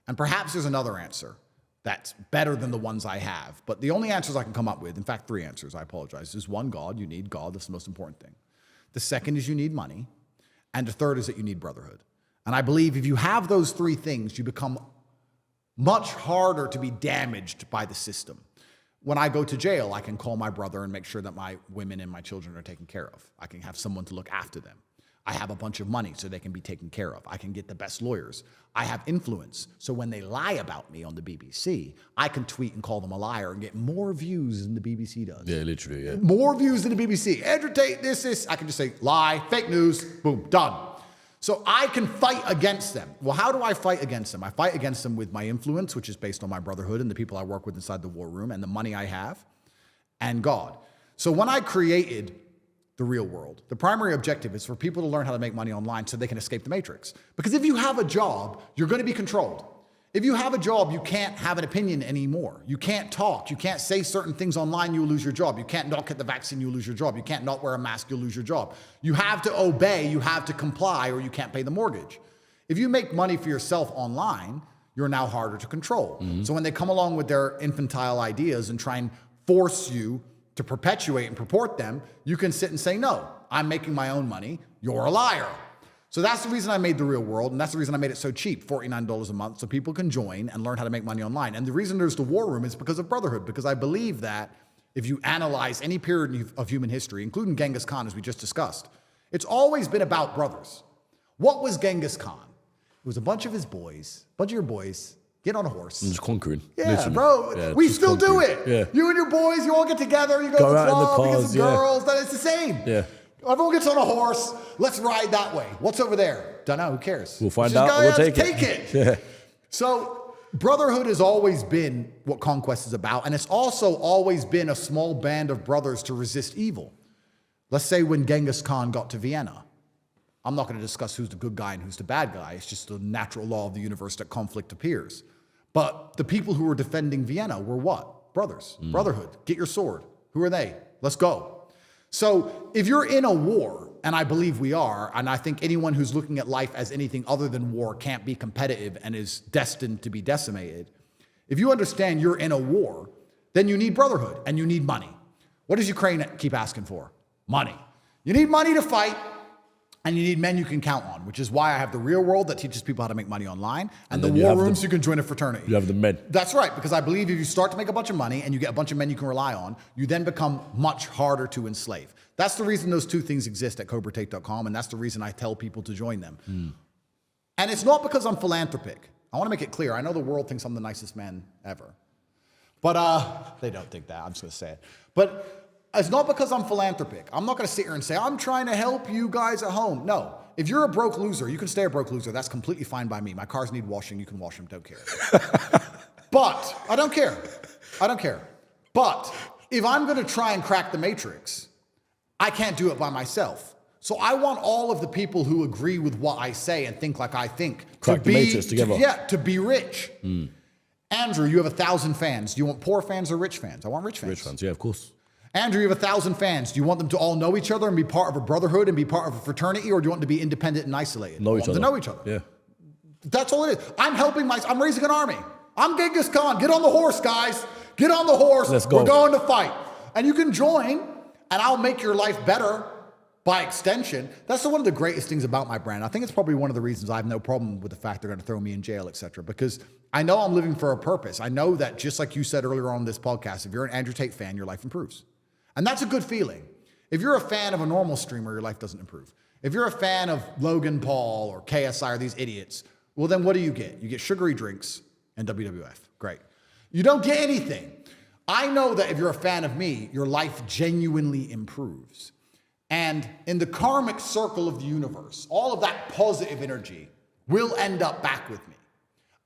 And perhaps there's another answer that's better than the ones I have. But the only answers I can come up with, in fact, 3 answers, I apologize. There's one, God. You need God. That's the most important thing. The second is you need money. And the third is that you need brotherhood. And I believe if you have those 3 things, you become much harder to be damaged by the system. When I go to jail, I can call my brother and make sure that my women and my children are taken care of. I can have someone to look after them. I have a bunch of money so they can be taken care of. I can get the best lawyers. I have influence. So when they lie about me on the BBC, I can tweet and call them a liar and get more views than the BBC does. Yeah, literally, yeah. More views than the BBC. Andrew Tate, this. I can just say, lie, fake news, boom, done. So I can fight against them. Well, how do I fight against them? I fight against them with my influence, which is based on my brotherhood and the people I work with inside the war room and the money I have, and God. So when I created the real world, the primary objective is for people to learn how to make money online so they can escape the matrix. Because if you have a job, you're going to be controlled. If you have a job, you can't have an opinion anymore. You can't talk. You can't say certain things online, you'll lose your job. You can't not get the vaccine, you'll lose your job. You can't not wear a mask, you'll lose your job. You have to obey, you have to comply, or you can't pay the mortgage. If you make money for yourself online, you're now harder to control. So when they come along with their infantile ideas and try and force you to perpetuate and purport them, you can sit and say, no, I'm making my own money, you're a liar. So that's the reason I made the real world, and that's the reason I made it so cheap, $49 a month, so people can join and learn how to make money online. And the reason there's the war room is because of brotherhood, because I believe that if you analyze any period of human history, including Genghis Khan, as we just discussed, it's always been about brothers. What was Genghis Khan? It was a bunch of his boys, a bunch of your boys, get on a horse. And just conquering. Yeah, literally. bro. Yeah, we just still do conquering. it. Yeah. You and your boys, you all get together, you go Go to the out in the club, you get cars, some yeah. girls. It's the same. Yeah. Everyone gets on a horse. Let's ride that way. What's over there? Don't know. Who cares? We'll find Just out. go, We'll yeah, take it. Yeah. So brotherhood has always been what conquest is about. And it's also always been a small band of brothers to resist evil. Let's say when Genghis Khan got to Vienna. I'm not going to discuss who's the good guy and who's the bad guy. It's just the natural law of the universe that conflict appears. But the people who were defending Vienna were what? Brothers. Brotherhood. Get your sword. Who are they? Let's go. So if you're in a war, and I believe we are, and I think anyone who's looking at life as anything other than war can't be competitive and is destined to be decimated. If you understand you're in a war, then you need brotherhood and you need money. What does Ukraine keep asking for? Money. You need money to fight. And you need men you can count on, which is why I have the real world that teaches people how to make money online, and the war rooms you can join a fraternity. You have the men. That's right, because I believe if you start to make a bunch of money and you get a bunch of men you can rely on, you then become much harder to enslave. That's the reason those 2 things exist at CobraTate.com, and that's the reason I tell people to join them. And it's not because I'm philanthropic. I want to make it clear. I know the world thinks I'm the nicest man ever. But they don't think that. I'm just going to say it. But it's not because I'm philanthropic. I'm not going to sit here and say, I'm trying to help you guys at home. No. If you're a broke loser, you can stay a broke loser. That's completely fine by me. My cars need washing. You can wash them. Don't care. But I don't care. I don't care. But if I'm going to try and crack the matrix, I can't do it by myself. So I want all of the people who agree with what I say and think like I think Crack the matrix together. To be rich. Andrew, you have 1,000 fans. Do you want poor fans or rich fans? I want rich fans. Rich fans, yeah, of course. Andrew, you have 1,000 fans. Do you want them to all know each other and be part of a brotherhood and be part of a fraternity, or do you want them to be independent and isolated? Know each other. To know each other. Yeah. That's all it is. I'm raising an army. I'm Genghis Khan. Get on the horse, guys. Get on the horse. Let's go. We're going to fight. And you can join, and I'll make your life better by extension. That's one of the greatest things about my brand. I think it's probably one of the reasons I have no problem with the fact they're going to throw me in jail, etc. Because I know I'm living for a purpose. I know that, just like you said earlier on this podcast, if you're an Andrew Tate fan, your life improves. And that's a good feeling. If you're a fan of a normal streamer, your life doesn't improve. If you're a fan of Logan Paul or KSI or these idiots, well, then what do you get? You get sugary drinks and WWF. Great. You don't get anything. I know that if you're a fan of me, your life genuinely improves. And in the karmic circle of the universe, all of that positive energy will end up back with me.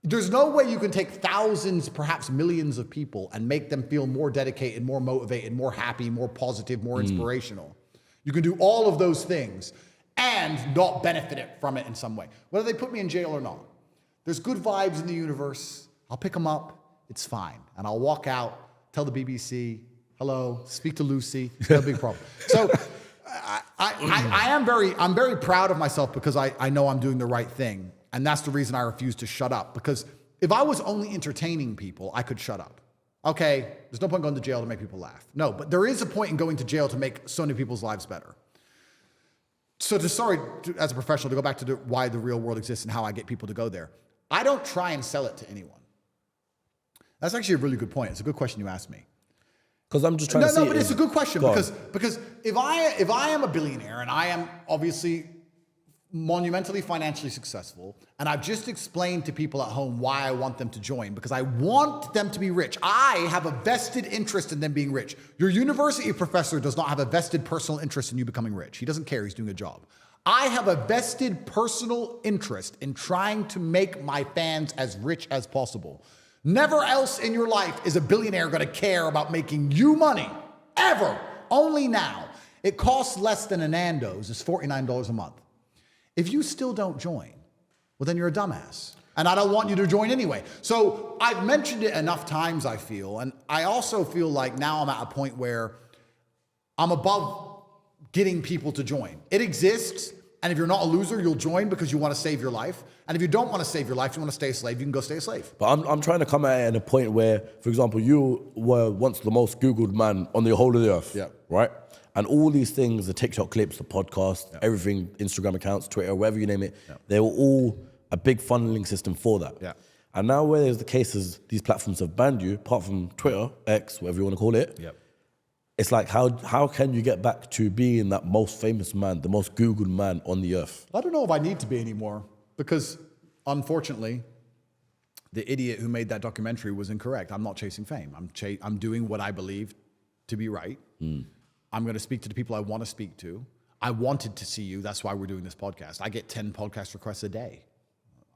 There's no way you can take thousands, perhaps millions of people and make them feel more dedicated, more motivated, more happy, more positive, more inspirational. You can do all of those things. and not benefit from it in some way. Whether they put me in jail or not. There's good vibes in the universe. I'll pick them up. It's fine. And I'll walk out, tell the BBC, hello, speak to Lucy. No big problem. So I'm very proud of myself because I know I'm doing the right thing. And that's the reason I refuse to shut up. Because if I was only entertaining people, I could shut up. Okay, there's no point going to jail to make people laugh. No, but there is a point in going to jail to make so many people's lives better. So as a professional, to go back to why the real world exists and how I get people to go there. I don't try and sell it to anyone. That's actually a really good point. It's a good question you asked me. Because I'm just trying to see. No, but it's a good question because if I am a billionaire and I am obviously monumentally financially successful, and I've just explained to people at home why I want them to join, because I want them to be rich. I have a vested interest in them being rich. Your university professor does not have a vested personal interest in you becoming rich. He doesn't care. He's doing a job. I have a vested personal interest in trying to make my fans as rich as possible. Never else in your life is a billionaire going to care about making you money, ever. Only now. It costs less than a Nando's. It's $49 a month. If you still don't join, well, then you're a dumbass. And I don't want you to join anyway. So I've mentioned it enough times, I feel. And I also feel like now I'm at a point where I'm above getting people to join. It exists. And if you're not a loser, you'll join because you want to save your life. And if you don't want to save your life, you want to stay a slave, you can go stay a slave. But I'm trying to come at it at a point where, for example, you were once the most Googled man on the whole of the earth. Yeah. Right? And all these things, the TikTok clips, the podcast, everything, Instagram accounts, Twitter, whatever you name it, they were all a big funneling system for that. Yeah. And now where there's the cases, these platforms have banned you, apart from Twitter, X, whatever you want to call it. Yeah. It's like, how can you get back to being that most famous man, the most Googled man on the earth? I don't know if I need to be anymore because, unfortunately, the idiot who made that documentary was incorrect. I'm not chasing fame. I'm doing what I believe to be right. I'm going to speak to the people I want to speak to. I wanted to see you. That's why we're doing this podcast. I get 10 podcast requests a day.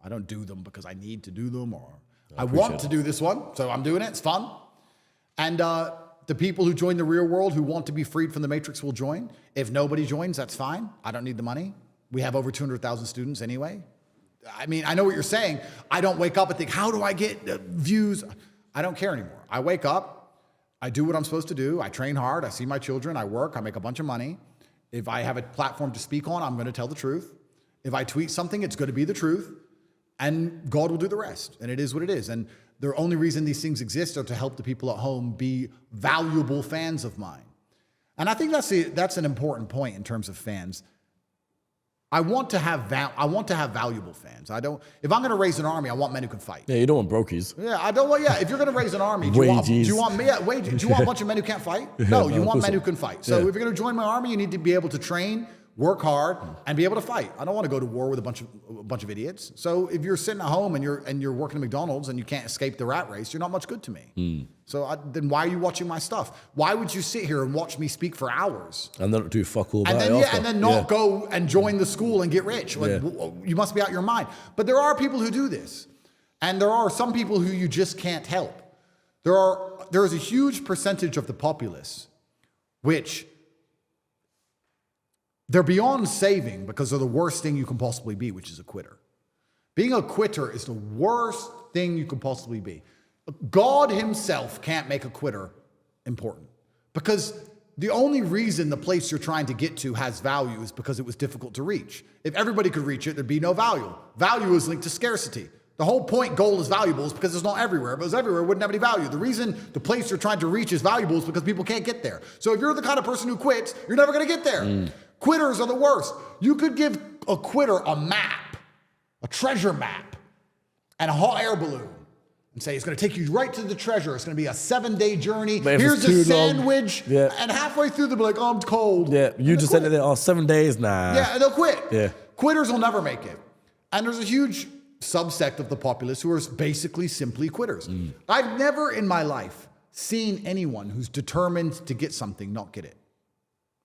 I don't do them because I need to do them or I want to do this one. So I'm doing it. It's fun. And the people who join the real world who want to be freed from the matrix will join. If nobody joins, that's fine. I don't need the money. We have over 200,000 students anyway. I mean, I know what you're saying. I don't wake up and think, how do I get views? I don't care anymore. I wake up. I do what I'm supposed to do. I train hard. I see my children. I work. I make a bunch of money. If I have a platform to speak on, I'm going to tell the truth. If I tweet something, it's going to be the truth. And God will do the rest. And it is what it is. And the only reason these things exist are to help the people at home be valuable fans of mine. And I think that's an important point in terms of fans. I want to have valuable fans. If I'm going to raise an army, I want men who can fight. Yeah, you don't want brokies. Yeah, I don't want. Yeah, if you're going to raise an army, do you want a bunch of men who can't fight? No, you want men who can fight. So if you're going to join my army, you need to be able to train, work hard, and be able to fight. I don't want to go to war with a bunch of idiots. So if you're sitting at home and you're working at McDonald's and you can't escape the rat race, you're not much good to me. So then why are you watching my stuff? Why would you sit here and watch me speak for hours? And then do fuck all about and then, it after. And then not go and join the school and get rich. Like, you must be out your mind. But there are people who do this. And there are some people who you just can't help. There is a huge percentage of the populace which they're beyond saving because they're the worst thing you can possibly be, which is a quitter. Being a quitter is the worst thing you can possibly be. God himself can't make a quitter important because the only reason the place you're trying to get to has value is because it was difficult to reach. If everybody could reach it, there'd be no value. Value is linked to scarcity. The whole point gold is valuable is because it's not everywhere. If it was everywhere, it wouldn't have any value. The reason the place you're trying to reach is valuable is because people can't get there. So if you're the kind of person who quits, you're never going to get there. Quitters are the worst. You could give a quitter a map, a treasure map, and a hot air balloon and say, it's going to take you right to the treasure. It's going to be a 7-day journey. Here's a sandwich. Yeah. And halfway through, they'll be like, oh, I'm cold. Yeah, you just said it, 7 days? Nah. Yeah, and they'll quit. Yeah. Quitters will never make it. And there's a huge subsect of the populace who are basically simply quitters. I've never in my life seen anyone who's determined to get something not get it.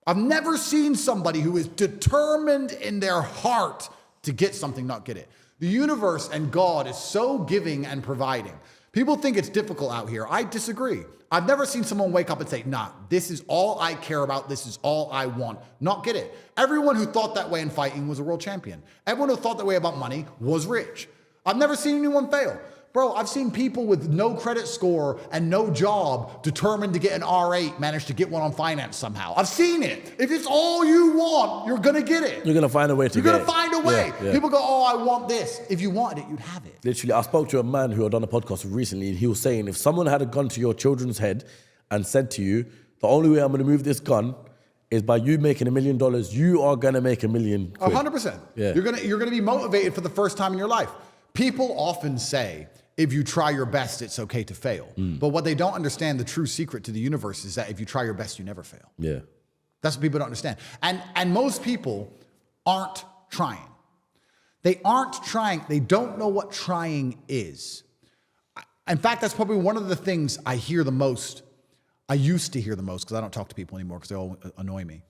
I've never seen somebody who is determined in their heart to get something, not get it. The universe and God is so giving and providing. People think it's difficult out here. I disagree. I've never seen someone wake up and say, nah, this is all I care about. This is all I want. Not get it. Everyone who thought that way in fighting was a world champion. Everyone who thought that way about money was rich. I've never seen anyone fail. Bro, I've seen people with no credit score and no job determined to get an R8 manage to get one on finance somehow. I've seen it. If it's all you want, you're going to get it. You're going to find a way to get it. You're going to find a way. Yeah. People go, oh, I want this. If you wanted it, you'd have it. Literally, I spoke to a man who had done a podcast with recently, and he was saying, if someone had a gun to your children's head and said to you, the only way I'm going to move this gun is by you making $1 million, you are going to make $1 million. 100%. Yeah. You're going to be motivated for the first time in your life. People often say, if you try your best, it's okay to fail. But what they don't understand, the true secret to the universe is that if you try your best, you never fail. Yeah. That's what people don't understand. And most people aren't trying. They aren't trying. They don't know what trying is. In fact, that's probably one of the things I hear the most. I used to hear the most because I don't talk to people anymore because they all annoy me.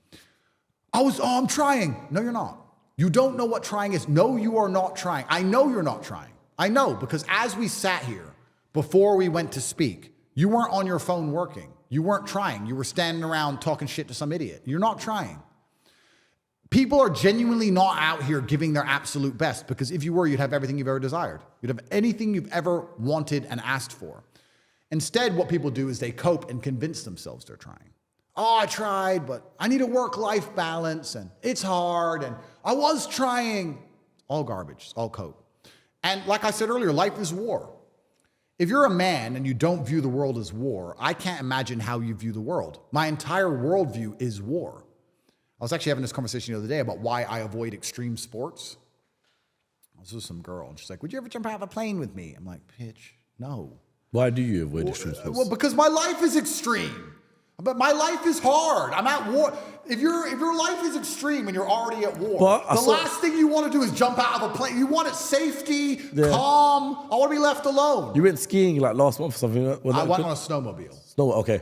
I'm trying. No, you're not. You don't know what trying is. No, you are not trying. I know you're not trying. I know, because as we sat here before we went to speak, you weren't on your phone working. You weren't trying. You were standing around talking shit to some idiot. You're not trying. People are genuinely not out here giving their absolute best, because if you were, you'd have everything you've ever desired. You'd have anything you've ever wanted and asked for. Instead, what people do is they cope and convince themselves they're trying. Oh, I tried, but I need a work-life balance, and it's hard, and I was trying. All garbage, all cope. And like I said earlier, life is war. If you're a man and you don't view the world as war, I can't imagine how you view the world. My entire worldview is war. I was actually having this conversation the other day about why I avoid extreme sports. I was with some girl, and she's like, would you ever jump out of a plane with me? I'm like, bitch, no. Why do you avoid extreme sports? Well, because my life is extreme. But my life is hard. I'm at war. If your life is extreme and you're already at war, the last thing you want to do is jump out of a plane. You want it safety, calm. I want to be left alone. You went skiing like last month or something? I went on a snowmobile. Okay.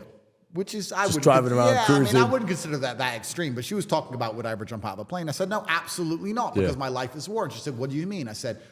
Which is, just driving around, cruising. I wouldn't consider that extreme, but she was talking about would I ever jump out of a plane. I said, no, absolutely not, because my life is war. And she said, what do you mean? I said,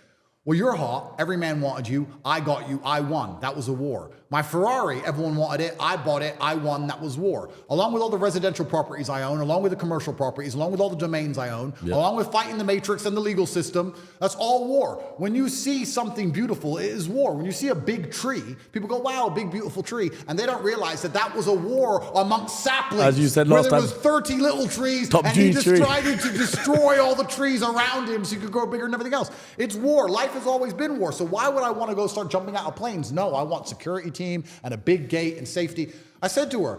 well, you're hot. Every man wanted you. I got you. I won. That was a war. My Ferrari, everyone wanted it. I bought it. I won. That was war. Along with all the residential properties I own, along with the commercial properties, along with all the domains I own, along with fighting the matrix and the legal system, that's all war. When you see something beautiful, it is war. When you see a big tree, people go, wow, big, beautiful tree. And they don't realize that that was a war amongst saplings. As you said last time. Where there was 30 little trees, and he just tried to destroy all the trees around him so he could grow bigger and everything else. It's war. Life has always been war. So why would I want to go start jumping out of planes? No, I want security team and a big gate and safety. I said to her,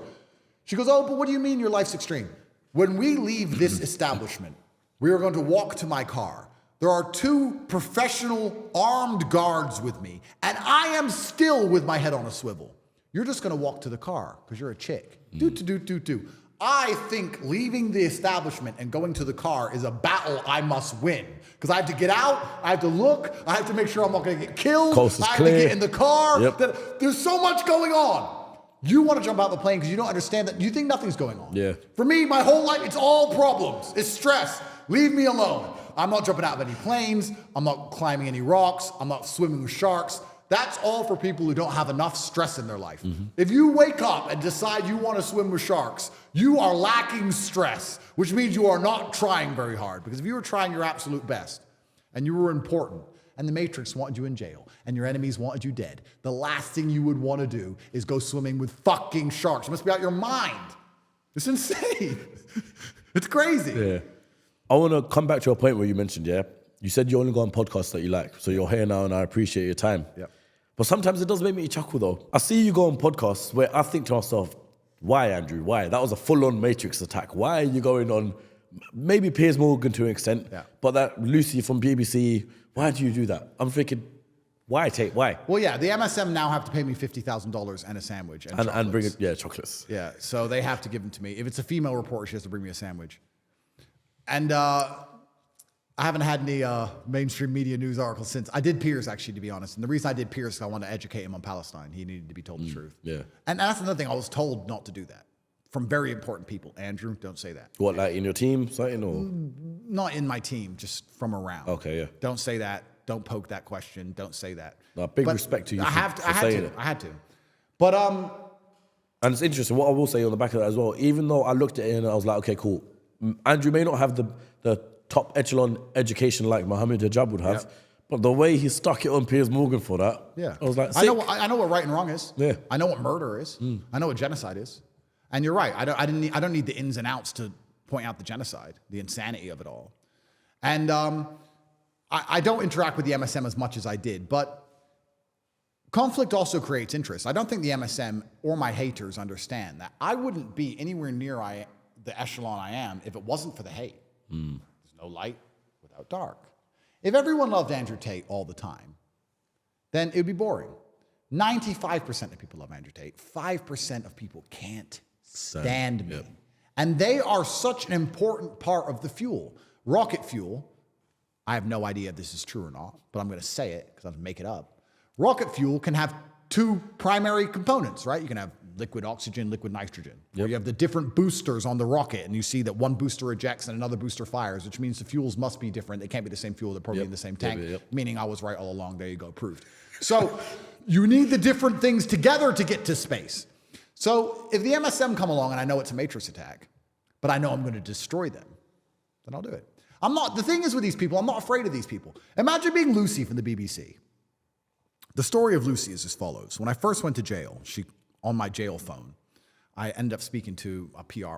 she goes, oh, but what do you mean your life's extreme? When we leave this establishment, we are going to walk to my car. There are 2 professional armed guards with me, and I am still with my head on a swivel. You're just going to walk to the car because you're a chick. Do. I think leaving the establishment and going to the car is a battle I must win. Because I have to get out, I have to look, I have to make sure I'm not going to get killed, Coast is I have clear. to get in the car. Yep. There's so much going on. You want to jump out the plane because you don't understand that. You think nothing's going on. Yeah. For me, my whole life, it's all problems. It's stress. Leave me alone. I'm not jumping out of any planes. I'm not climbing any rocks. I'm not swimming with sharks. That's all for people who don't have enough stress in their life. If you wake up and decide you want to swim with sharks, you are lacking stress, which means you are not trying very hard. Because if you were trying your absolute best and you were important and the Matrix wanted you in jail and your enemies wanted you dead, the last thing you would want to do is go swimming with fucking sharks. You must be out your mind. It's insane. It's crazy. Yeah. I want to come back to a point where you mentioned, you said you only go on podcasts that you like. So you're here now and I appreciate your time. Yeah. But sometimes it does make me chuckle though. I see you go on podcasts where I think to myself, why, Andrew? Why? That was a full-on Matrix attack. Why are you going on, maybe Piers Morgan to an extent, but that Lucy from BBC, why do you do that? I'm thinking, why, Tate? Why? Well, yeah, the MSM now have to pay me $50,000 and a sandwich. And bring it, chocolates. Yeah, so they have to give them to me. If it's a female reporter, she has to bring me a sandwich. And I haven't had any mainstream media news articles since. I did Piers, actually, to be honest. And the reason I did Piers is I wanted to educate him on Palestine. He needed to be told the truth. Yeah. And that's another thing. I was told not to do that from very important people. Andrew, don't say that. What, like in your team, something, or? Not in my team, just from around. Okay, yeah. Don't say that. don't poke that question, don't say that. No, big But respect to you I had to. But And it's interesting. What I will say on the back of that as well, even though I looked at it and I was like, okay, cool. Andrew may not have the top echelon education like Mohammed Hijab would have, but the way he stuck it on Piers Morgan for that, I was like, I know what right and wrong is. Yeah. I know what murder is. I know what genocide is. And you're right. I don't need the ins and outs to point out the genocide, the insanity of it all. And I don't interact with the MSM as much as I did, but conflict also creates interest. I don't think the MSM or my haters understand that I wouldn't be anywhere near the echelon I am if it wasn't for the hate. There's no light without dark. If everyone loved Andrew Tate all the time, then it would be boring. 95% of people love Andrew Tate. 5% of people can't stand me. And they are such an important part of the fuel. Rocket fuel, I have no idea if this is true or not, but I'm going to say it because I'll make it up. Rocket fuel can have two primary components, right? You can have liquid oxygen, liquid nitrogen. Or you have the different boosters on the rocket, and you see that one booster ejects and another booster fires, which means the fuels must be different. They can't be the same fuel. They're probably in the same tank, meaning I was right all along. There you go, proved. So you need the different things together to get to space. So if the MSM come along and I know it's a matrix attack, but I know I'm going to destroy them, then I'll do it. The thing is with these people, I'm not afraid of these people. Imagine being Lucy from the BBC. The story of Lucy is as follows. When I first went to jail, on my jail phone, I ended up speaking to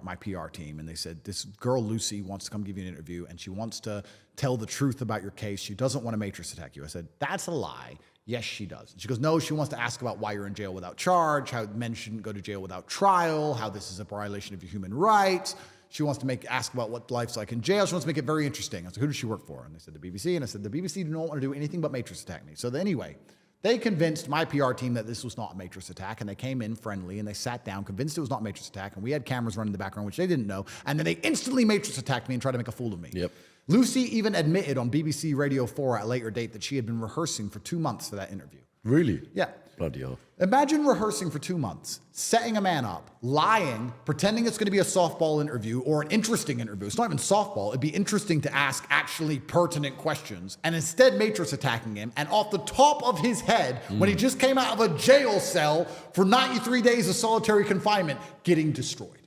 my PR team, and they said, this girl Lucy wants to come give you an interview, and she wants to tell the truth about your case. She doesn't want to matrix attack you. I said, that's a lie. Yes, she does. And she goes, no, she wants to ask about why you're in jail without charge, how men shouldn't go to jail without trial, how this is a violation of your human rights. She wants to ask about what life's like in jail. She wants to make it very interesting. I said, who does she work for? And they said, the BBC. And I said, the BBC do not want to do anything but matrix attack me. So anyway, they convinced my PR team that this was not a matrix attack, and they came in friendly, and they sat down, convinced it was not a matrix attack, and we had cameras running in the background, which they didn't know, and then they instantly matrix attacked me and tried to make a fool of me. Lucy even admitted on BBC Radio 4 at a later date that she had been rehearsing for 2 months for that interview. Really? Yeah. Bloody hell. Imagine rehearsing for 2 months, setting a man up, lying, pretending it's going to be a softball interview or an interesting interview. It's not even softball. It'd be interesting to ask actually pertinent questions, and instead matrix attacking him, and off the top of his head, when he just came out of a jail cell for 93 days of solitary confinement, getting destroyed.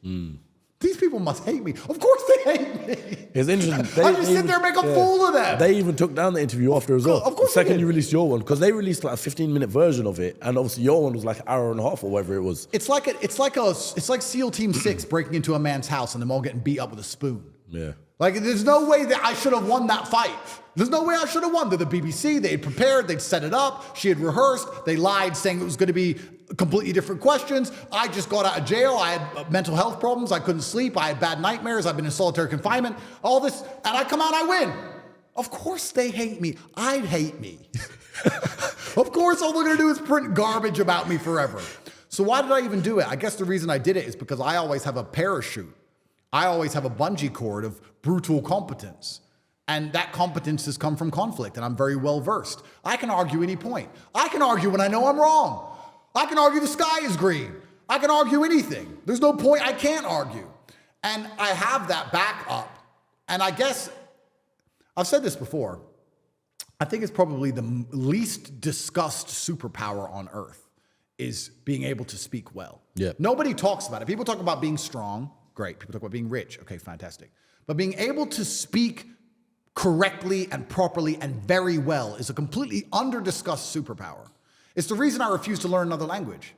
These people must hate me. Of course they hate me. It's interesting. I just sit there and make a fool of them. They even took down the interview after as well. Of course the second they did. you released your one, because they released like a 15-minute version of it, and obviously your one was like an hour and a half or whatever it was. It's like SEAL Team 6 breaking into a man's house and them all getting beat up with a spoon. Yeah. Like, there's no way that I should have won that fight. There's no way I should have won. They're the BBC. They had prepared. They'd set it up. She had rehearsed. They lied, saying it was going to be completely different questions. I just got out of jail. I had mental health problems. I couldn't sleep. I had bad nightmares. I've been in solitary confinement. All this. And I come out, I win. Of course they hate me. I'd hate me. Of course, all they're going to do is print garbage about me forever. So why did I even do it? I guess the reason I did it is because I always have a parachute. I always have a bungee cord of brutal competence. And that competence has come from conflict, and I'm very well versed. I can argue any point. I can argue when I know I'm wrong. I can argue the sky is green. I can argue anything. There's no point I can't argue. And I have that backup. And I guess, I've said this before, I think it's probably the least discussed superpower on earth is being able to speak well. Yeah. Nobody talks about it. People talk about being strong. Great. People talk about being rich. Okay, fantastic. But being able to speak correctly and properly and very well is a completely under-discussed superpower. It's the reason I refuse to learn another language.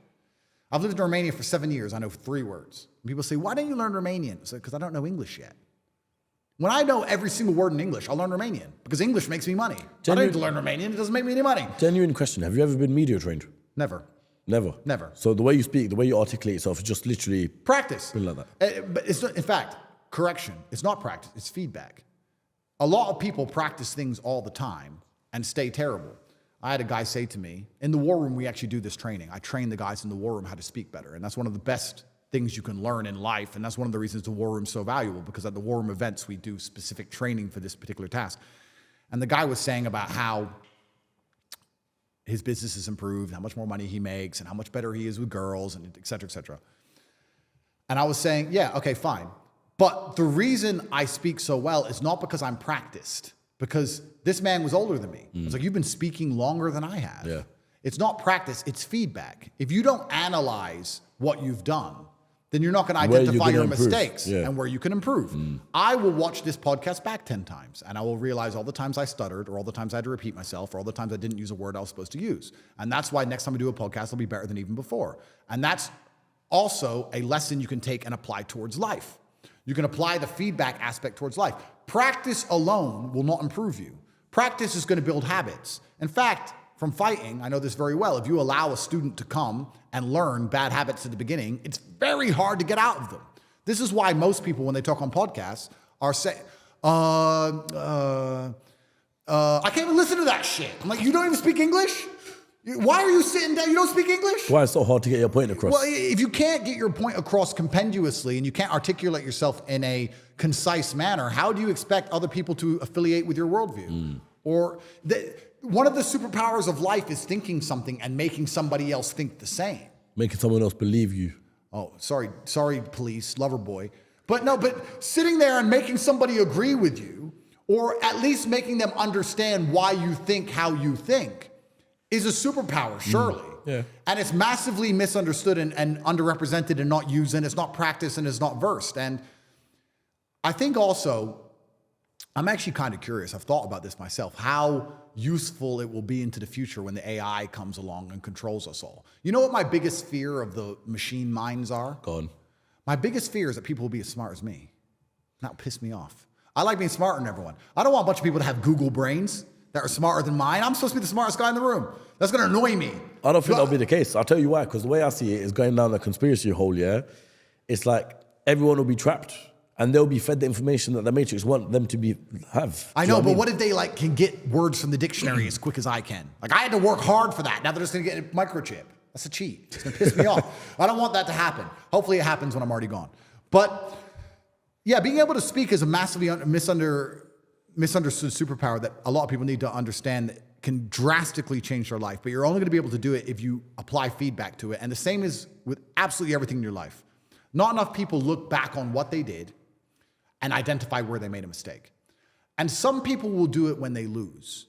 I've lived in Romania for 7 years. I know 3 words. And people say, why don't you learn Romanian? I say, because I don't know English yet. When I know every single word in English, I'll learn Romanian because English makes me money. I don't need to learn Romanian. It doesn't make me any money. Genuine question. Have you ever been media trained? Never. Never? Never. So the way you speak, the way you articulate yourself is just literally... Practice. Been like that. But it's not, in fact, correction. It's not practice. It's feedback. A lot of people practice things all the time and stay terrible. I had a guy say to me, in the war room, we actually do this training. I train the guys in the war room how to speak better. And that's one of the best things you can learn in life. And that's one of the reasons the war room is so valuable, because at the war room events, we do specific training for this particular task. And the guy was saying about how his business has improved, how much more money he makes, and how much better he is with girls, and et cetera, et cetera. And I was saying, yeah, okay, fine. But the reason I speak so well is not because I'm practiced. because this man was older than me. It's like, you've been speaking longer than I have. Yeah. It's not practice, it's feedback. If you don't analyze what you've done, then you're not going to identify your mistakes and where you can improve. I will watch this podcast back 10 times, and I will realize all the times I stuttered, or all the times I had to repeat myself, or all the times I didn't use a word I was supposed to use. And that's why next time I do a podcast, it'll be better than even before. And that's also a lesson you can take and apply towards life. You can apply the feedback aspect towards life. Practice alone will not improve you. Practice is going to build habits. In fact, from fighting, I know this very well. If you allow a student to come and learn bad habits at the beginning, it's very hard to get out of them. This is why most people, when they talk on podcasts, are saying, I can't even listen to that shit. I'm like, you don't even speak English? Why are you sitting down? You don't speak English? Why it's so hard to get your point across? Well, if you can't get your point across compendiously and you can't articulate yourself in a concise manner, how do you expect other people to affiliate with your worldview? Or one of the superpowers of life is thinking something and making somebody else think the same. Making someone else believe you. Oh, sorry, police, lover boy. But sitting there and making somebody agree with you, or at least making them understand why you think how you think, is a superpower, surely. Yeah. And it's massively misunderstood and underrepresented and not used, and it's not practiced and it's not versed. And I think also, I'm actually kind of curious, I've thought about this myself, how useful it will be into the future when the AI comes along and controls us all. You know what my biggest fear of the machine minds are? Go on. My biggest fear is that people will be as smart as me. That would piss me off. I like being smarter than everyone. I don't want a bunch of people to have Google brains that are smarter than mine. I'm supposed to be the smartest guy in the room. That's going to annoy me. I don't think that'll be the case. I'll tell you why. Because the way I see it is going down the conspiracy hole, yeah? It's like everyone will be trapped and they'll be fed the information that the Matrix want them to have. I know, but what if they can get words from the dictionary as quick as I can? Like, I had to work hard for that. Now they're just going to get a microchip. That's a cheat. It's going to piss me off. I don't want that to happen. Hopefully it happens when I'm already gone. But yeah, being able to speak is a massively misunderstood superpower that a lot of people need to understand that can drastically change their life. But you're only going to be able to do it if you apply feedback to it. And the same is with absolutely everything in your life. Not enough people look back on what they did and identify where they made a mistake. And some people will do it when they lose.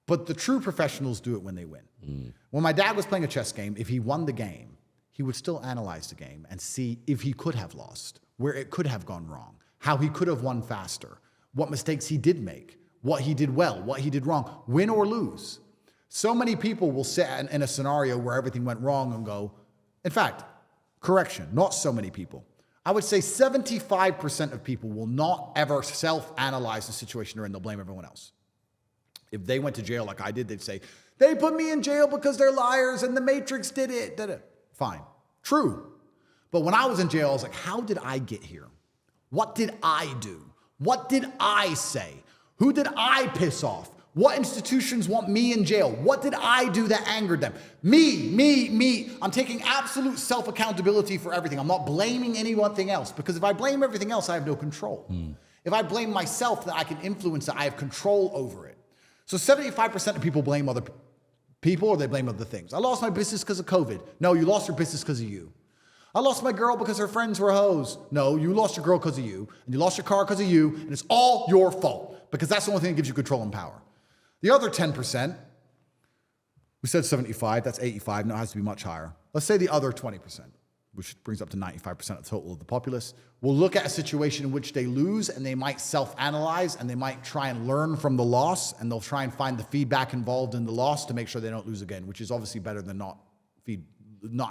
But the true professionals do it when they win. When my dad was playing a chess game, if he won the game, he would still analyze the game and see if he could have lost, where it could have gone wrong, how he could have won faster, what mistakes he did make, what he did well, what he did wrong, win or lose. So many people will sit in a scenario where everything went wrong and go, in fact, correction, not so many people. I would say 75% of people will not ever self-analyze the situation they're in. They'll blame everyone else. If they went to jail like I did, they'd say, they put me in jail because they're liars and the Matrix did it. Fine. True. But when I was in jail, I was like, how did I get here? What did I do? What did I say? Who did I piss off? What institutions want me in jail? What did I do that angered them? Me. I'm taking absolute self-accountability for everything. I'm not blaming anything else, because if I blame everything else, I have no control. If I blame myself, then I can influence it. I have control over it. So 75% of people blame other people, or they blame other things. I lost my business because of COVID. No, you lost your business because of you. I lost my girl because her friends were hoes. No, you lost your girl because of you, and you lost your car because of you, and it's all your fault, because that's the only thing that gives you control and power. The other 10%, we said 75, that's 85, no, it has to be much higher. Let's say the other 20%, which brings up to 95% of the total of the populace, will look at a situation in which they lose, and they might self-analyze, and they might try and learn from the loss, and they'll try and find the feedback involved in the loss to make sure they don't lose again, which is obviously better than not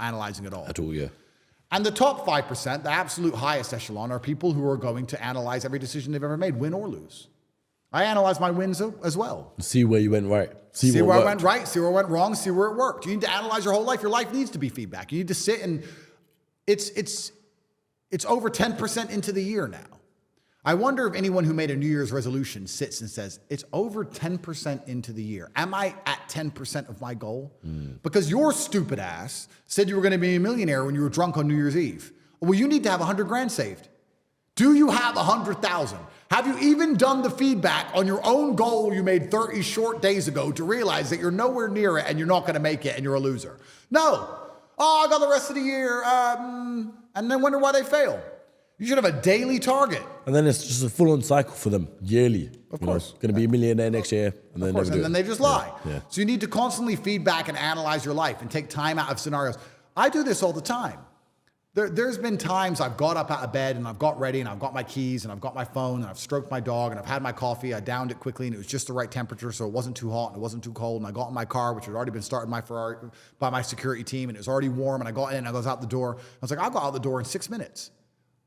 analyzing at all. At all, yeah. And the top 5%, the absolute highest echelon, are people who are going to analyze every decision they've ever made, win or lose. I analyze my wins as well. See where you went right. See where I went right, see where I went wrong, see where it worked. You need to analyze your whole life. Your life needs to be feedback. You need to sit and it's over 10% into the year now. I wonder if anyone who made a New Year's resolution sits and says, it's over 10% into the year. Am I at 10% of my goal? Because your stupid ass said you were going to be a millionaire when you were drunk on New Year's Eve. Well, you need to have 100 grand saved. Do you have 100,000? Have you even done the feedback on your own goal you made 30 short days ago to realize that you're nowhere near it and you're not going to make it and you're a loser? No. Oh, I got the rest of the year, and then wonder why they fail. You should have a daily target. And then it's just a full-on cycle for them yearly. Of course. Going to be a millionaire next year, and then Of course, and then they just lie. Yeah. So you need to constantly feed back and analyze your life and take time out of scenarios. I do this all the time. There's been times I've got up out of bed and I've got ready and I've got my keys and I've got my phone and I've stroked my dog and I've had my coffee. I downed it quickly and it was just the right temperature, so it wasn't too hot and it wasn't too cold. And I got in my car, which had already been started by my security team, and it was already warm. And I got in and I was out the door. I was like, I got out the door in 6 minutes.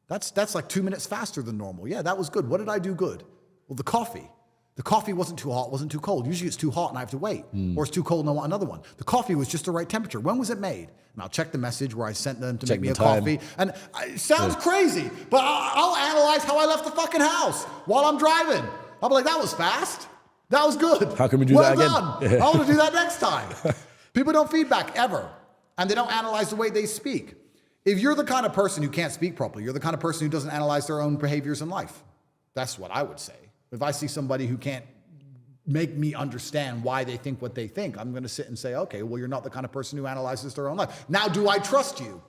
That's like 2 minutes faster than normal. Yeah, that was good. What did I do good? Well, the coffee. The coffee wasn't too hot, wasn't too cold. Usually it's too hot and I have to wait. Or it's too cold and I want another one. The coffee was just the right temperature. When was it made? And I'll check the message where I sent them to make me a coffee. And it sounds crazy, but I'll analyze how I left the fucking house while I'm driving. I'll be like, that was fast. That was good. How can we do that again? Well done. I want to do that next time. People don't feedback ever. And they don't analyze the way they speak. If you're the kind of person who can't speak properly, you're the kind of person who doesn't analyze their own behaviors in life. That's what I would say. If I see somebody who can't make me understand why they think what they think, I'm going to sit and say, okay, well, you're not the kind of person who analyzes their own life. Now, do I trust you?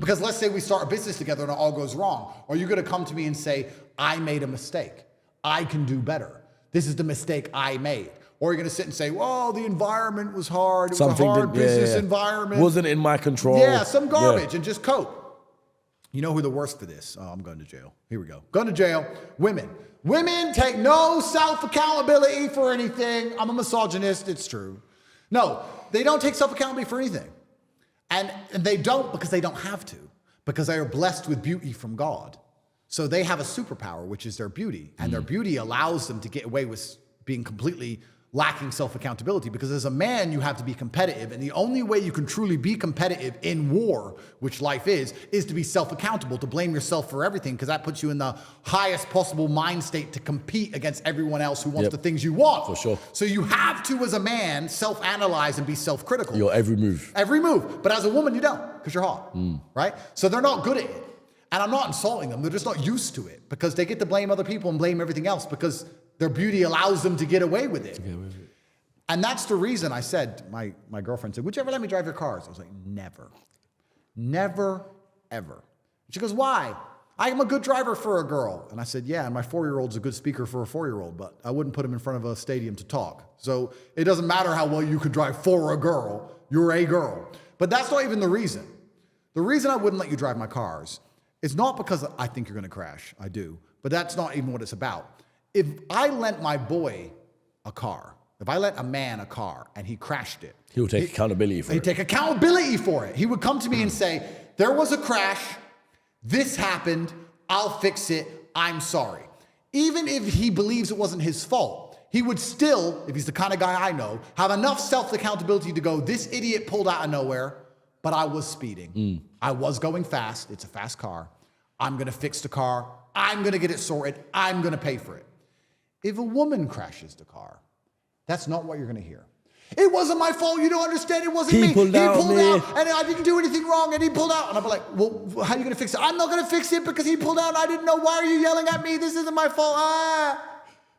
Because let's say we start a business together and it all goes wrong. Are you going to come to me and say, I made a mistake. I can do better. This is the mistake I made. Or you're going to sit and say, well, the environment was hard. It was a hard business environment. Wasn't in my control. Yeah, some garbage and just cope. You know who the worst for this? Oh, I'm going to jail. Here we go. Going to jail. Women. Women take no self-accountability for anything. I'm a misogynist. It's true. No, they don't take self-accountability for anything. And they don't because they don't have to. Because they are blessed with beauty from God. So they have a superpower, which is their beauty. And their beauty allows them to get away with being completely lacking self-accountability, because as a man, you have to be competitive. And the only way you can truly be competitive in war, which life is to be self-accountable, to blame yourself for everything, because that puts you in the highest possible mind state to compete against everyone else who wants the things you want. For sure. So you have to, as a man, self-analyze and be self-critical. Your every move. Every move. But as a woman, you don't, because you're hot, right? So they're not good at it. And I'm not insulting them. They're just not used to it, because they get to blame other people and blame everything else because their beauty allows them to get away with it. And that's the reason I said, my girlfriend said, would you ever let me drive your cars? I was like, never. Never, ever. She goes, why? I am a good driver for a girl. And I said, yeah, and my 4-year-old's a good speaker for a 4-year-old, but I wouldn't put him in front of a stadium to talk. So it doesn't matter how well you could drive for a girl. You're a girl. But that's not even the reason. The reason I wouldn't let you drive my cars is not because I think you're going to crash. I do. But that's not even what it's about. If I lent my boy a car, if I lent a man a car and he crashed it, He will take accountability for it. He'd take accountability for it. He would come to me and say, there was a crash, this happened, I'll fix it, I'm sorry. Even if he believes it wasn't his fault, he would still, if he's the kind of guy I know, have enough self-accountability to go, this idiot pulled out of nowhere, but I was speeding. I was going fast, it's a fast car. I'm gonna fix the car, I'm gonna get it sorted, I'm gonna pay for it. If a woman crashes the car, that's not what you're gonna hear. It wasn't my fault, you don't understand, it wasn't me. He pulled out, and I didn't do anything wrong, and he pulled out. And I'll be like, well, how are you gonna fix it? I'm not gonna fix it because he pulled out and I didn't know. Why are you yelling at me? This isn't my fault.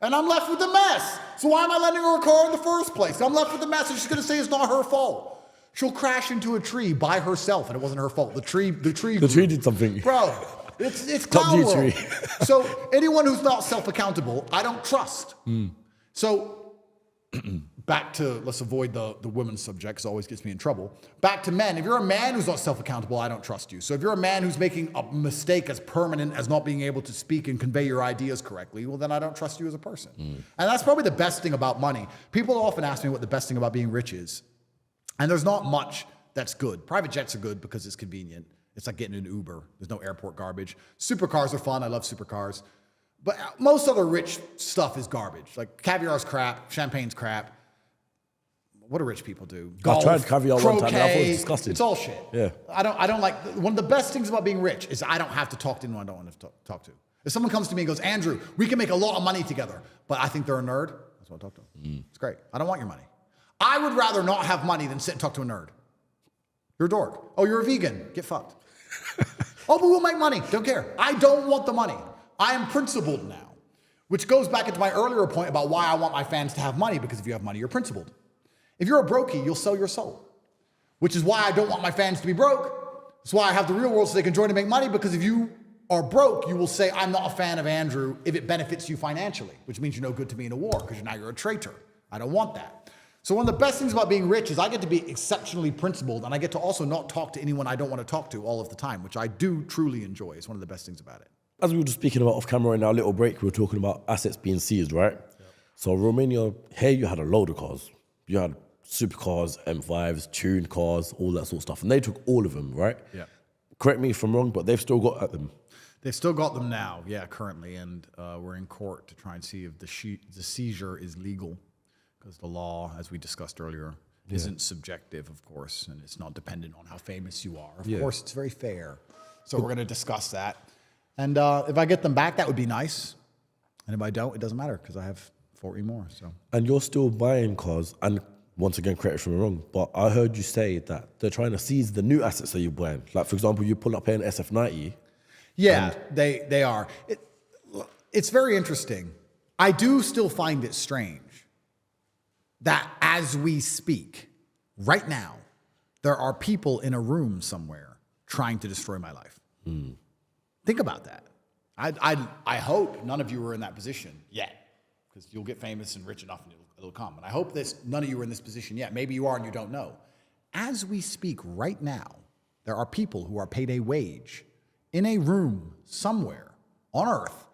And I'm left with the mess. So why am I lending her a car in the first place? I'm left with the mess, and she's gonna say it's not her fault. She'll crash into a tree by herself, and it wasn't her fault. The tree did something. Bro, it's Top clown G world. tree. So anyone who's not self-accountable, I don't trust. So back to, let's avoid the women's subject, because it always gets me in trouble. Back to men. If you're a man who's not self-accountable, I don't trust you. So if you're a man who's making a mistake as permanent as not being able to speak and convey your ideas correctly, well, then I don't trust you as a person. And that's probably the best thing about money. People often ask me what the best thing about being rich is. And there's not much that's good. Private jets are good because it's convenient. It's like getting an Uber. There's no airport garbage. Supercars are fun. I love supercars. But most other rich stuff is garbage. Like caviar's crap, champagne's crap. What do rich people do? Golf, I tried caviar one time, and I thought it was croquet. disgusting. It's all shit. Yeah. I don't like, one of the best things about being rich is I don't have to talk to anyone I don't want to talk to. If someone comes to me and goes, Andrew, we can make a lot of money together, but I think they're a nerd, that's what I talk to them. It's great. I don't want your money. I would rather not have money than sit and talk to a nerd. You're a dork. Oh, you're a vegan. Get fucked. Oh, but we'll make money. Don't care. I don't want the money. I am principled now, which goes back into my earlier point about why I want my fans to have money, because if you have money, you're principled. If you're a brokey, you'll sell your soul, which is why I don't want my fans to be broke. That's why I have the real world so they can join and make money, because if you are broke, you will say, I'm not a fan of Andrew if it benefits you financially, which means you're no good to me in a war because now you're a traitor. I don't want that. So one of the best things about being rich is I get to be exceptionally principled, and I get to also not talk to anyone I don't want to talk to all of the time, which I do truly enjoy. It's one of the best things about it. As we were just speaking about off camera in our little break, we were talking about assets being seized, right? Yeah. So Romania, here you had a load of cars. You had supercars, M5s, tuned cars, all that sort of stuff. And they took all of them, right? Yeah. Correct me if I'm wrong, but they've still got at them. They've still got them now, yeah, currently. And we're in court to try and see if the seizure is legal. Because the law, as we discussed earlier, isn't subjective, of course, and it's not dependent on how famous you are. Of course, it's very fair. So we're going to discuss that. And if I get them back, that would be nice. And if I don't, it doesn't matter because I have 40 more. So. And you're still buying cars, and once again, correct me if I'm wrong, but I heard you say that they're trying to seize the new assets that you're buying. Like, for example, you pull up an SF90. Yeah, they are. It's very interesting. I do still find it strange that as we speak, right now, there are people in a room somewhere trying to destroy my life. Think about that. I hope none of you are in that position yet, because you'll get famous and rich enough and it'll come. And I hope none of you are in this position yet. Maybe you are and you don't know. As we speak right now, there are people who are paid a wage in a room somewhere on Earth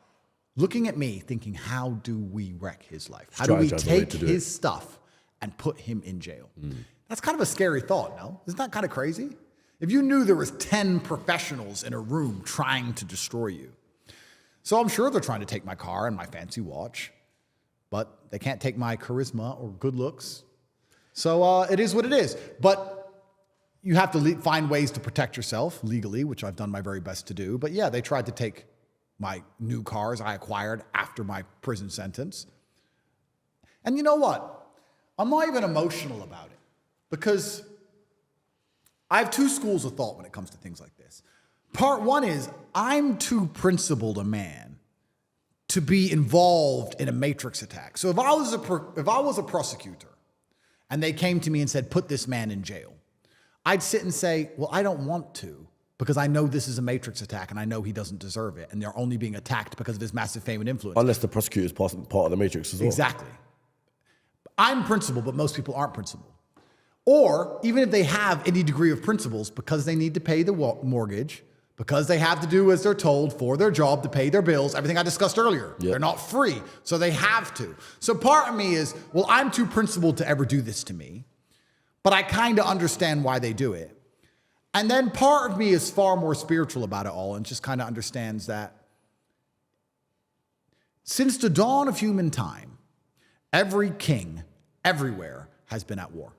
looking at me thinking, how do we wreck his life? How do we take his stuff and put him in jail? That's kind of a scary thought, no? Isn't that kind of crazy? If you knew there was 10 professionals in a room trying to destroy you. So I'm sure they're trying to take my car and my fancy watch, but they can't take my charisma or good looks. So it is what it is. But you have to find ways to protect yourself legally, which I've done my very best to do. But yeah, they tried to take my new cars I acquired after my prison sentence. And you know what? I'm not even emotional about it because I have two schools of thought when it comes to things like this. Part one is I'm too principled a man to be involved in a matrix attack. So if I was a prosecutor and they came to me and said, put this man in jail, I'd sit and say, well, I don't want to because I know this is a matrix attack and I know he doesn't deserve it and they're only being attacked because of his massive fame and influence. Unless the prosecutor is part of the matrix as well. Exactly. I'm principled, but most people aren't principled. Or even if they have any degree of principles, because they need to pay the mortgage, because they have to do as they're told for their job to pay their bills, everything I discussed earlier. Yep. They're not free, so they have to. So part of me is, well, I'm too principled to ever do this to me, but I kind of understand why they do it. And then part of me is far more spiritual about it all and just kind of understands that since the dawn of human time, every king everywhere has been at war.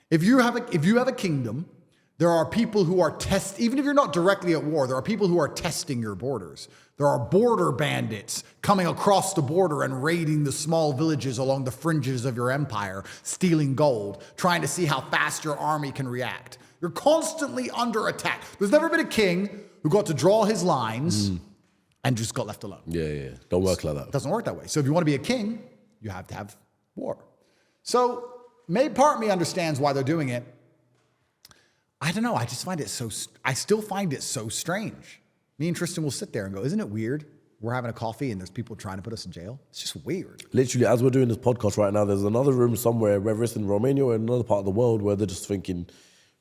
If you have a kingdom, there are people who are even if you're not directly at war, there are people who are testing your borders. There are border bandits coming across the border and raiding the small villages along the fringes of your empire, stealing gold, trying to see how fast your army can react. You're constantly under attack. There's never been a king who got to draw his lines and just got left alone. Yeah. Don't work like that. It doesn't work that way. So if you want to be a king, you have to have war. So part of me understands why they're doing it. I don't know. I still find it so strange. Me and Tristan will sit there and go, isn't it weird? We're having a coffee and there's people trying to put us in jail. It's just weird. Literally, as we're doing this podcast right now, there's another room somewhere, whether it's in Romania or another part of the world, where they're just thinking,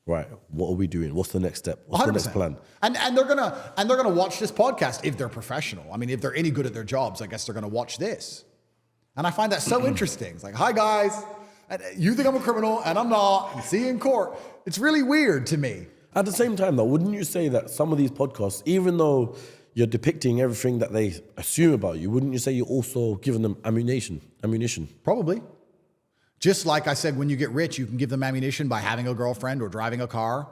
right, what are we doing? What's the next step? What's 100%. The next plan? And they're gonna watch this podcast if they're professional. I mean, if they're any good at their jobs, I guess they're gonna watch this. And I find that so interesting. It's like, hi guys. And you think I'm a criminal, and I'm not, and see you in court. It's really weird to me. At the same time, though, wouldn't you say that some of these podcasts, even though you're depicting everything that they assume about you, wouldn't you say you're also giving them ammunition? Probably. Just like I said, when you get rich, you can give them ammunition by having a girlfriend or driving a car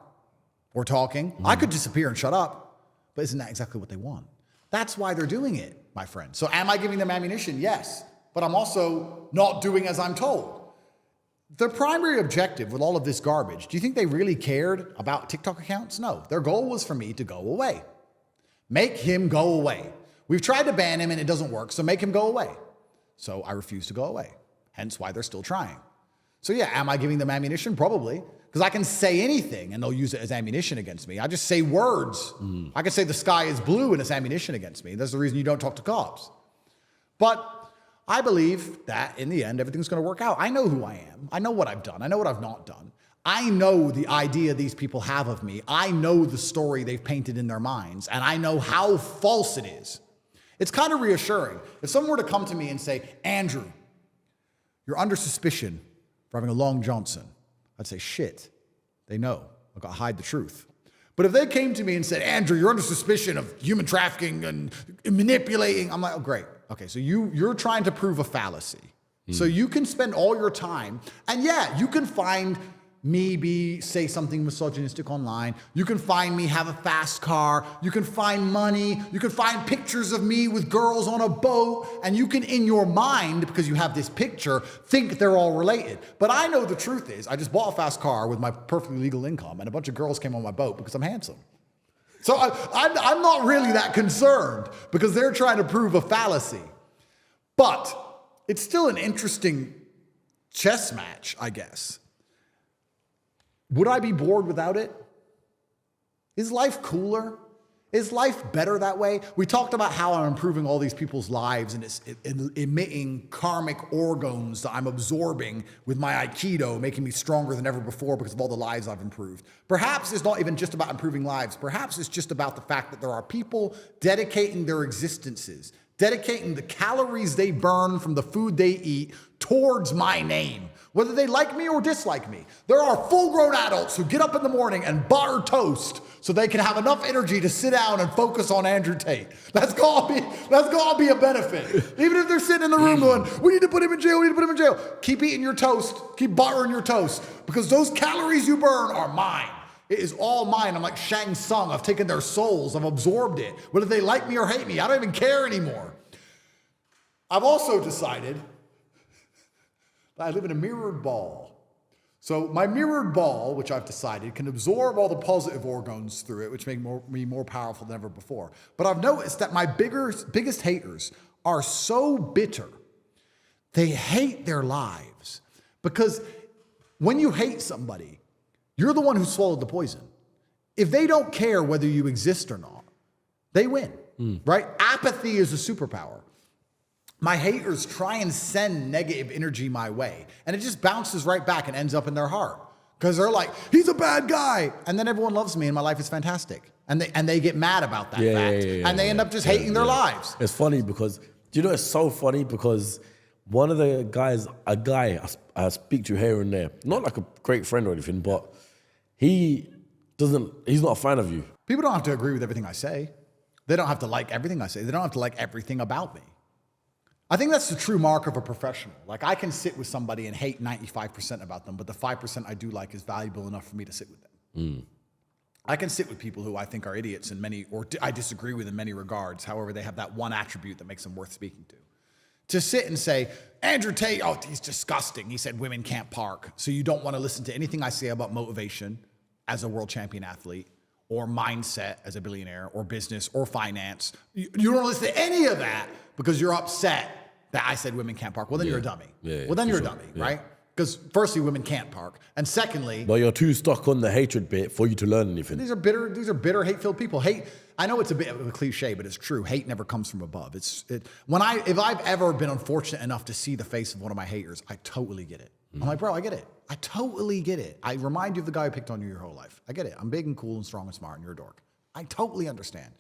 or talking. I could disappear and shut up, but isn't that exactly what they want? That's why they're doing it, my friend. So am I giving them ammunition? Yes, but I'm also not doing as I'm told. Their primary objective with all of this garbage, do you think they really cared about TikTok accounts? No. Their goal was for me to go away. Make him go away. We've tried to ban him and it doesn't work, so make him go away. So I refuse to go away. Hence why they're still trying. So yeah, am I giving them ammunition? Probably. Because I can say anything and they'll use it as ammunition against me. I just say words. I can say the sky is blue and it's ammunition against me. That's the reason you don't talk to cops. But I believe that in the end, everything's going to work out. I know who I am. I know what I've done. I know what I've not done. I know the idea these people have of me. I know the story they've painted in their minds, and I know how false it is. It's kind of reassuring. If someone were to come to me and say, Andrew, you're under suspicion for having a Long Johnson, I'd say, shit, they know. I've got to hide the truth. But if they came to me and said, Andrew, you're under suspicion of human trafficking and manipulating, I'm like, oh, great. Okay, so you're trying to prove a fallacy. So you can spend all your time, and yeah, you can find me say something misogynistic online. You can find me have a fast car. You can find money. You can find pictures of me with girls on a boat. And you can, in your mind, because you have this picture, think they're all related. But I know the truth is, I just bought a fast car with my perfectly legal income, and a bunch of girls came on my boat because I'm handsome. So I'm not really that concerned because they're trying to prove a fallacy. But it's still an interesting chess match, I guess. Would I be bored without it? Is life cooler? Is life better that way? We talked about how I'm improving all these people's lives and it's emitting karmic orgons that I'm absorbing with my Aikido, making me stronger than ever before because of all the lives I've improved. Perhaps it's not even just about improving lives. Perhaps it's just about the fact that there are people dedicating their existences, dedicating the calories they burn from the food they eat towards my name, whether they like me or dislike me. There are full-grown adults who get up in the morning and butter toast so they can have enough energy to sit down and focus on Andrew Tate. That's gotta be a benefit. Even if they're sitting in the room going, we need to put him in jail, we need to put him in jail. Keep eating your toast, keep buttering your toast, because those calories you burn are mine. It is all mine. I'm like Shang Tsung. I've taken their souls, I've absorbed it. Whether they like me or hate me, I don't even care anymore. I've also decided I live in a mirrored ball. So my mirrored ball, which I've decided, can absorb all the positive orgons through it, which make me more powerful than ever before. But I've noticed that my biggest haters are so bitter. They hate their lives. Because when you hate somebody, you're the one who swallowed the poison. If they don't care whether you exist or not, they win, right? Apathy is a superpower. My haters try and send negative energy my way, and it just bounces right back and ends up in their heart because they're like, he's a bad guy. And then everyone loves me and my life is fantastic. And they get mad about that fact. And they end up just hating their lives. It's funny because, do you know, it's so funny because one of the guys, a guy I speak to here and there, not like a great friend or anything, but he's not a fan of you. People don't have to agree with everything I say. They don't have to like everything I say. They don't have to like everything about me. I think that's the true mark of a professional. Like, I can sit with somebody and hate 95% about them, but the 5% I do like is valuable enough for me to sit with them. I can sit with people who I think are idiots in many, or I disagree with in many regards. However, they have that one attribute that makes them worth speaking to. To sit and say, Andrew Tate, oh, he's disgusting. He said women can't park. So you don't want to listen to anything I say about motivation as a world champion athlete, or mindset as a billionaire, or business, or finance. You don't want to listen to any of that because you're upset that I said women can't park. Well, then you're a dummy. Well, then you're a dummy, right? Because firstly, women can't park. And secondly... But you're too stuck on the hatred bit for you to learn anything. These are bitter, hate-filled people. Hate, I know it's a bit of a cliche, but it's true. Hate never comes from above. If I've ever been unfortunate enough to see the face of one of my haters, I totally get it. I'm like, bro, I get it. I totally get it. I remind you of the guy who picked on you your whole life. I get it. I'm big and cool and strong and smart, and you're a dork. I totally understand.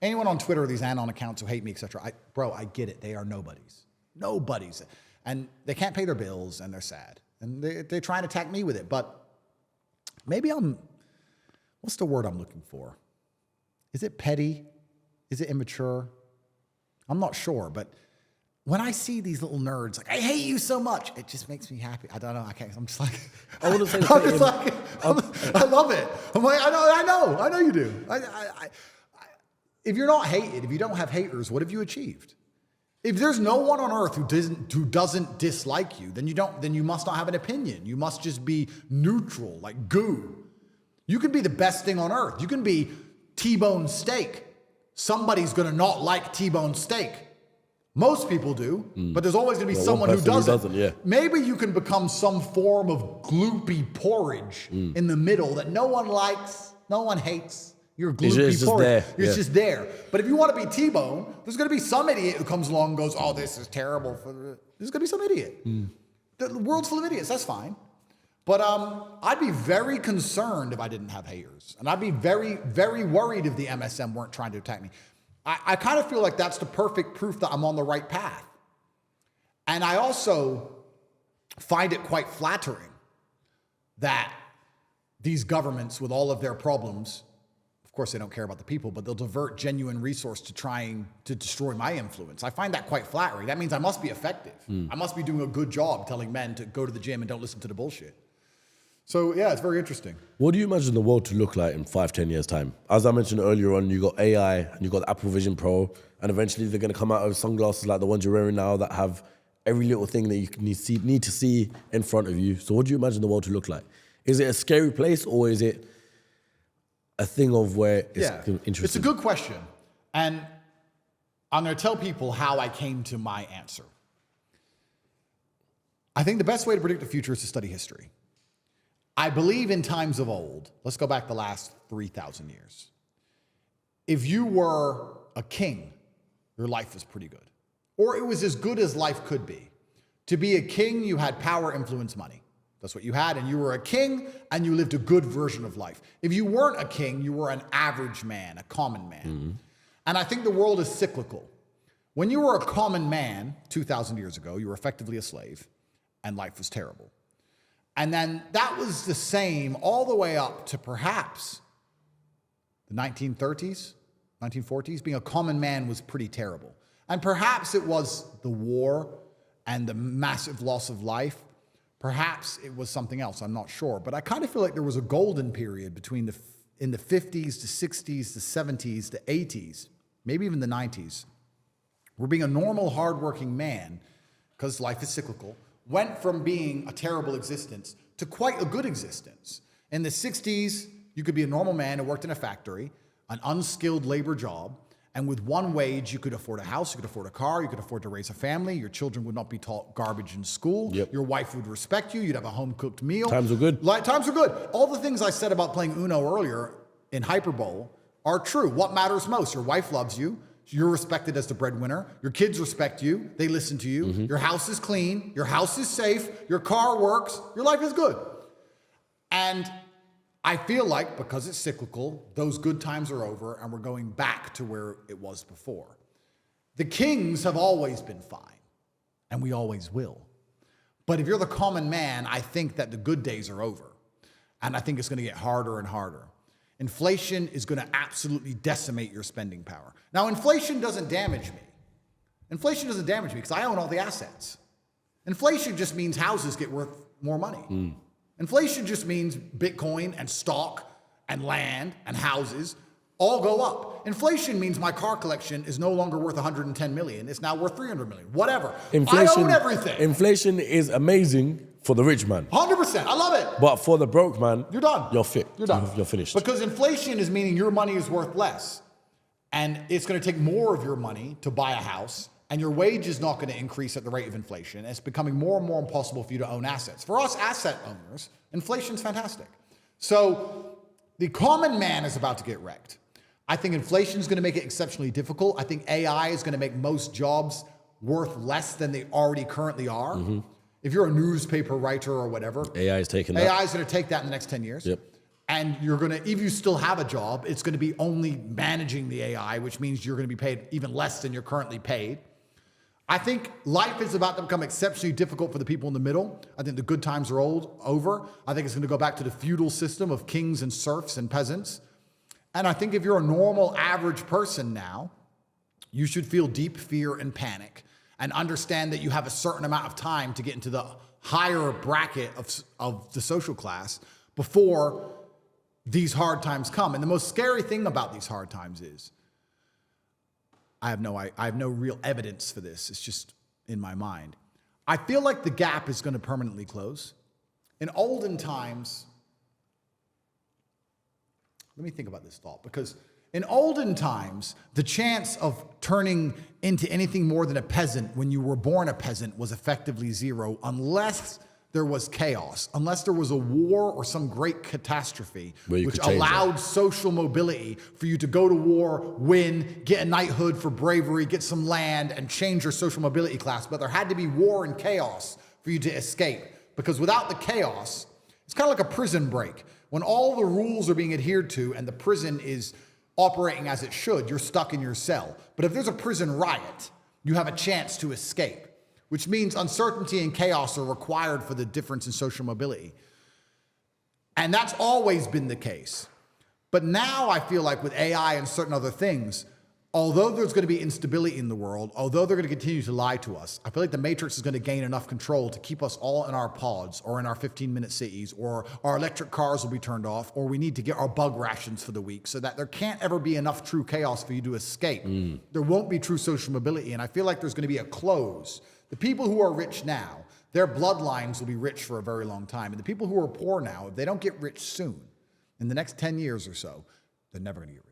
Anyone on Twitter or these anon accounts who hate me, etc., bro, I get it. They are nobodies. Nobodies. And they can't pay their bills, and they're sad. And they try and attack me with it. But maybe what's the word I'm looking for? Is it petty? Is it immature? I'm not sure, but when I see these little nerds, like, I hate you so much, it just makes me happy. I don't know. I can't. I'm just like, I want to say, I love it. I'm like, I know you do. If you're not hated, if you don't have haters, what have you achieved? If there's no one on earth who doesn't dislike you, then you must not have an opinion. You must just be neutral, like goo. You can be the best thing on earth. You can be T-bone steak. Somebody's gonna not like T-bone steak. Most people do, but there's always going to be Well, someone one who person who doesn't. doesn't, yeah. Maybe you can become some form of gloopy porridge in the middle that no one likes, no one hates. You're gloopy just porridge. there, You're yeah. just there. But if you want to be T-Bone, there's going to be some idiot who comes along and goes, oh, this is terrible. There's going to be some idiot. The world's full of idiots. That's fine. But I'd be very concerned if I didn't have haters. And I'd be very, very worried if the MSM weren't trying to attack me. I kind of feel like that's the perfect proof that I'm on the right path. And I also find it quite flattering that these governments, with all of their problems, of course they don't care about the people, but they'll divert genuine resource to trying to destroy my influence. I find that quite flattering. That means I must be effective. I must be doing a good job telling men to go to the gym and don't listen to the bullshit. So yeah, it's very interesting. What do you imagine the world to look like in 5-10 years time? As I mentioned earlier on, you got AI and you got the Apple Vision Pro, and eventually they're going to come out with sunglasses like the ones you're wearing now that have every little thing that you need to see in front of you. So what do you imagine the world to look like? Is it a scary place, or is it a thing of where it's interesting? It's a good question. And I'm going to tell people how I came to my answer. I think the best way to predict the future is to study history. I believe in times of old, let's go back the last 3,000 years. If you were a king, your life was pretty good. Or it was as good as life could be. To be a king, you had power, influence, money. That's what you had, and you were a king, and you lived a good version of life. If you weren't a king, you were an average man, a common man. And I think the world is cyclical. When you were a common man 2,000 years ago, you were effectively a slave, and life was terrible. And then that was the same all the way up to perhaps the 1930s, 1940s. Being a common man was pretty terrible. And perhaps it was the war and the massive loss of life. Perhaps it was something else, I'm not sure. But I kind of feel like there was a golden period between in the 50s to 60s to 70s to 80s, maybe even the 90s, where being a normal, hardworking man, because life is cyclical, went from being a terrible existence to quite a good existence. In the 60s, you could be a normal man who worked in a factory, an unskilled labor job, and with one wage, you could afford a house, you could afford a car, you could afford to raise a family, your children would not be taught garbage in school, your wife would respect you, you'd have a home-cooked meal. Times were good. Times were good. All the things I said about playing Uno earlier in hyperbole are true. What matters most? Your wife loves you, you're respected as the breadwinner, your kids respect you, they listen to you, your house is clean, your house is safe, your car works, your life is good. And I feel like, because it's cyclical, those good times are over and we're going back to where it was before. The kings have always been fine, and we always will. But if you're the common man, I think that the good days are over. And I think it's going to get harder and harder. Inflation is going to absolutely decimate your spending power. Now, inflation doesn't damage me. Inflation doesn't damage me because I own all the assets. Inflation just means houses get worth more money. Inflation just means Bitcoin and stock and land and houses all go up. Inflation means my car collection is no longer worth 110 million. It's now worth 300 million. Whatever. I own everything. Inflation is amazing for the rich man. 100%. I love it. But for the broke man, you're done. You're fit. You're done. You're finished. Because inflation is meaning your money is worth less. And it's going to take more of your money to buy a house. And your wage is not going to increase at the rate of inflation. It's becoming more and more impossible for you to own assets. For us asset owners, inflation's fantastic. So the common man is about to get wrecked. I think inflation is going to make it exceptionally difficult. I think AI is going to make most jobs worth less than they already currently are. If you're a newspaper writer or whatever, AI is taking that. AI is going to take that in the next 10 years. And you're going to, if you still have a job, it's going to be only managing the AI, which means you're going to be paid even less than you're currently paid. I think life is about to become exceptionally difficult for the people in the middle. I think the good times are over. I think it's going to go back to the feudal system of kings and serfs and peasants. And I think if you're a normal, average person now, you should feel deep fear and panic and understand that you have a certain amount of time to get into the higher bracket of the social class before these hard times come. And the most scary thing about these hard times is, I have no real evidence for this. It's just in my mind. I feel like the gap is going to permanently close. In olden times, let me think about this thought, because In olden times, the chance of turning into anything more than a peasant when you were born a peasant was effectively zero, unless there was chaos, unless there was a war or some great catastrophe, which allowed social mobility for you to go to war, win, get a knighthood for bravery, get some land, and change your social mobility class. But there had to be war and chaos for you to escape, because without the chaos, it's kind of like a prison break. When all the rules are being adhered to and the prison is operating as it should, you're stuck in your cell. But if there's a prison riot, you have a chance to escape, which means uncertainty and chaos are required for the difference in social mobility. And that's always been the case. But now I feel like with AI and certain other things, although there's going to be instability in the world, although they're going to continue to lie to us, I feel like the Matrix is going to gain enough control to keep us all in our pods or in our 15-minute cities, or our electric cars will be turned off, or we need to get our bug rations for the week, so that there can't ever be enough true chaos for you to escape. There won't be true social mobility, and I feel like there's going to be a close. The people who are rich now, their bloodlines will be rich for a very long time. And the people who are poor now, if they don't get rich soon, in the next 10 years or so, they're never going to get rich.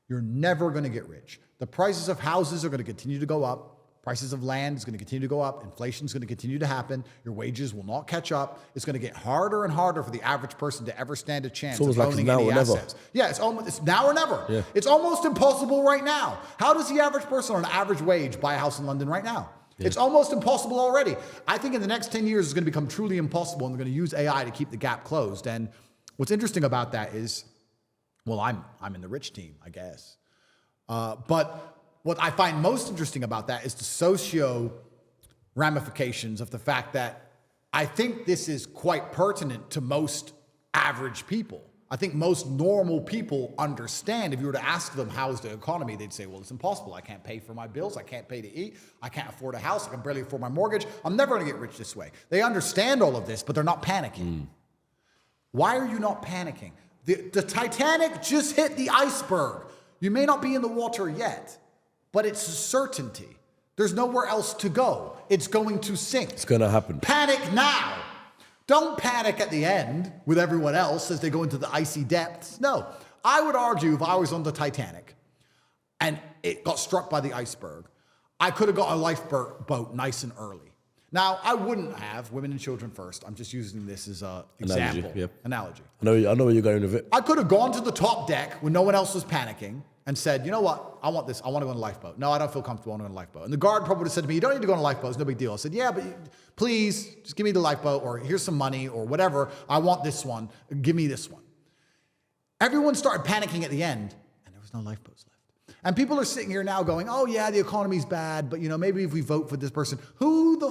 You're never going to get rich. The prices of houses are going to continue to go up. Prices of land is going to continue to go up. Inflation is going to continue to happen. Your wages will not catch up. It's going to get harder and harder for the average person to ever stand a chance of owning any assets. Yeah, it's now or never. Yeah. It's almost impossible right now. How does the average person on an average wage buy a house in London right now? Yeah. It's almost impossible already. I think in the next 10 years, it's going to become truly impossible, and they're going to use AI to keep the gap closed. And what's interesting about that is, well, I'm in the rich team, I guess. But what I find most interesting about that is the socio ramifications of the fact that I think this is quite pertinent to most average people. I think most normal people understand. If you were to ask them, how's the economy? They'd say, well, it's impossible. I can't pay for my bills. I can't pay to eat. I can't afford a house. I can barely afford my mortgage. I'm never going to get rich this way. They understand all of this, but they're not panicking. Why are you not panicking? The Titanic just hit the iceberg. You may not be in the water yet, but it's a certainty. There's nowhere else to go. It's going to sink. It's going to happen. Panic now. Don't panic at the end with everyone else as they go into the icy depths. No, I would argue if I was on the Titanic and it got struck by the iceberg, I could have got a lifeboat nice and early. Now, I wouldn't have women and children first. I'm just using this as an example. Analogy. I know where you're going with it. I could have gone to the top deck when no one else was panicking and said, you know what, I want this. I want to go on a lifeboat. No, I don't feel comfortable. I want to go on a lifeboat. And the guard probably would have said to me, you don't need to go on a lifeboat. It's no big deal. I said, yeah, but please, just give me the lifeboat, or here's some money or whatever. I want this one. Give me this one. Everyone started panicking at the end, and there was no lifeboats left. And people are sitting here now going, oh, yeah, the economy's bad, but, maybe if we vote for this person, don't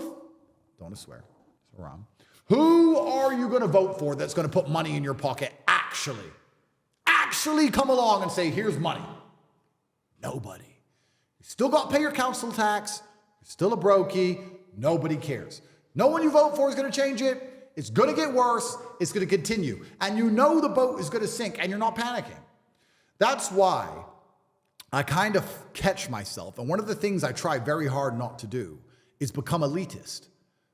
want to swear. It's haram. Who are you going to vote for that's going to put money in your pocket actually come along and say, here's money? Nobody. You still got to pay your council tax. You're still a brokey. Nobody cares. No one you vote for is going to change it. It's going to get worse. It's going to continue. And you know the boat is going to sink, and you're not panicking. That's why I kind of catch myself. And one of the things I try very hard not to do is become elitist.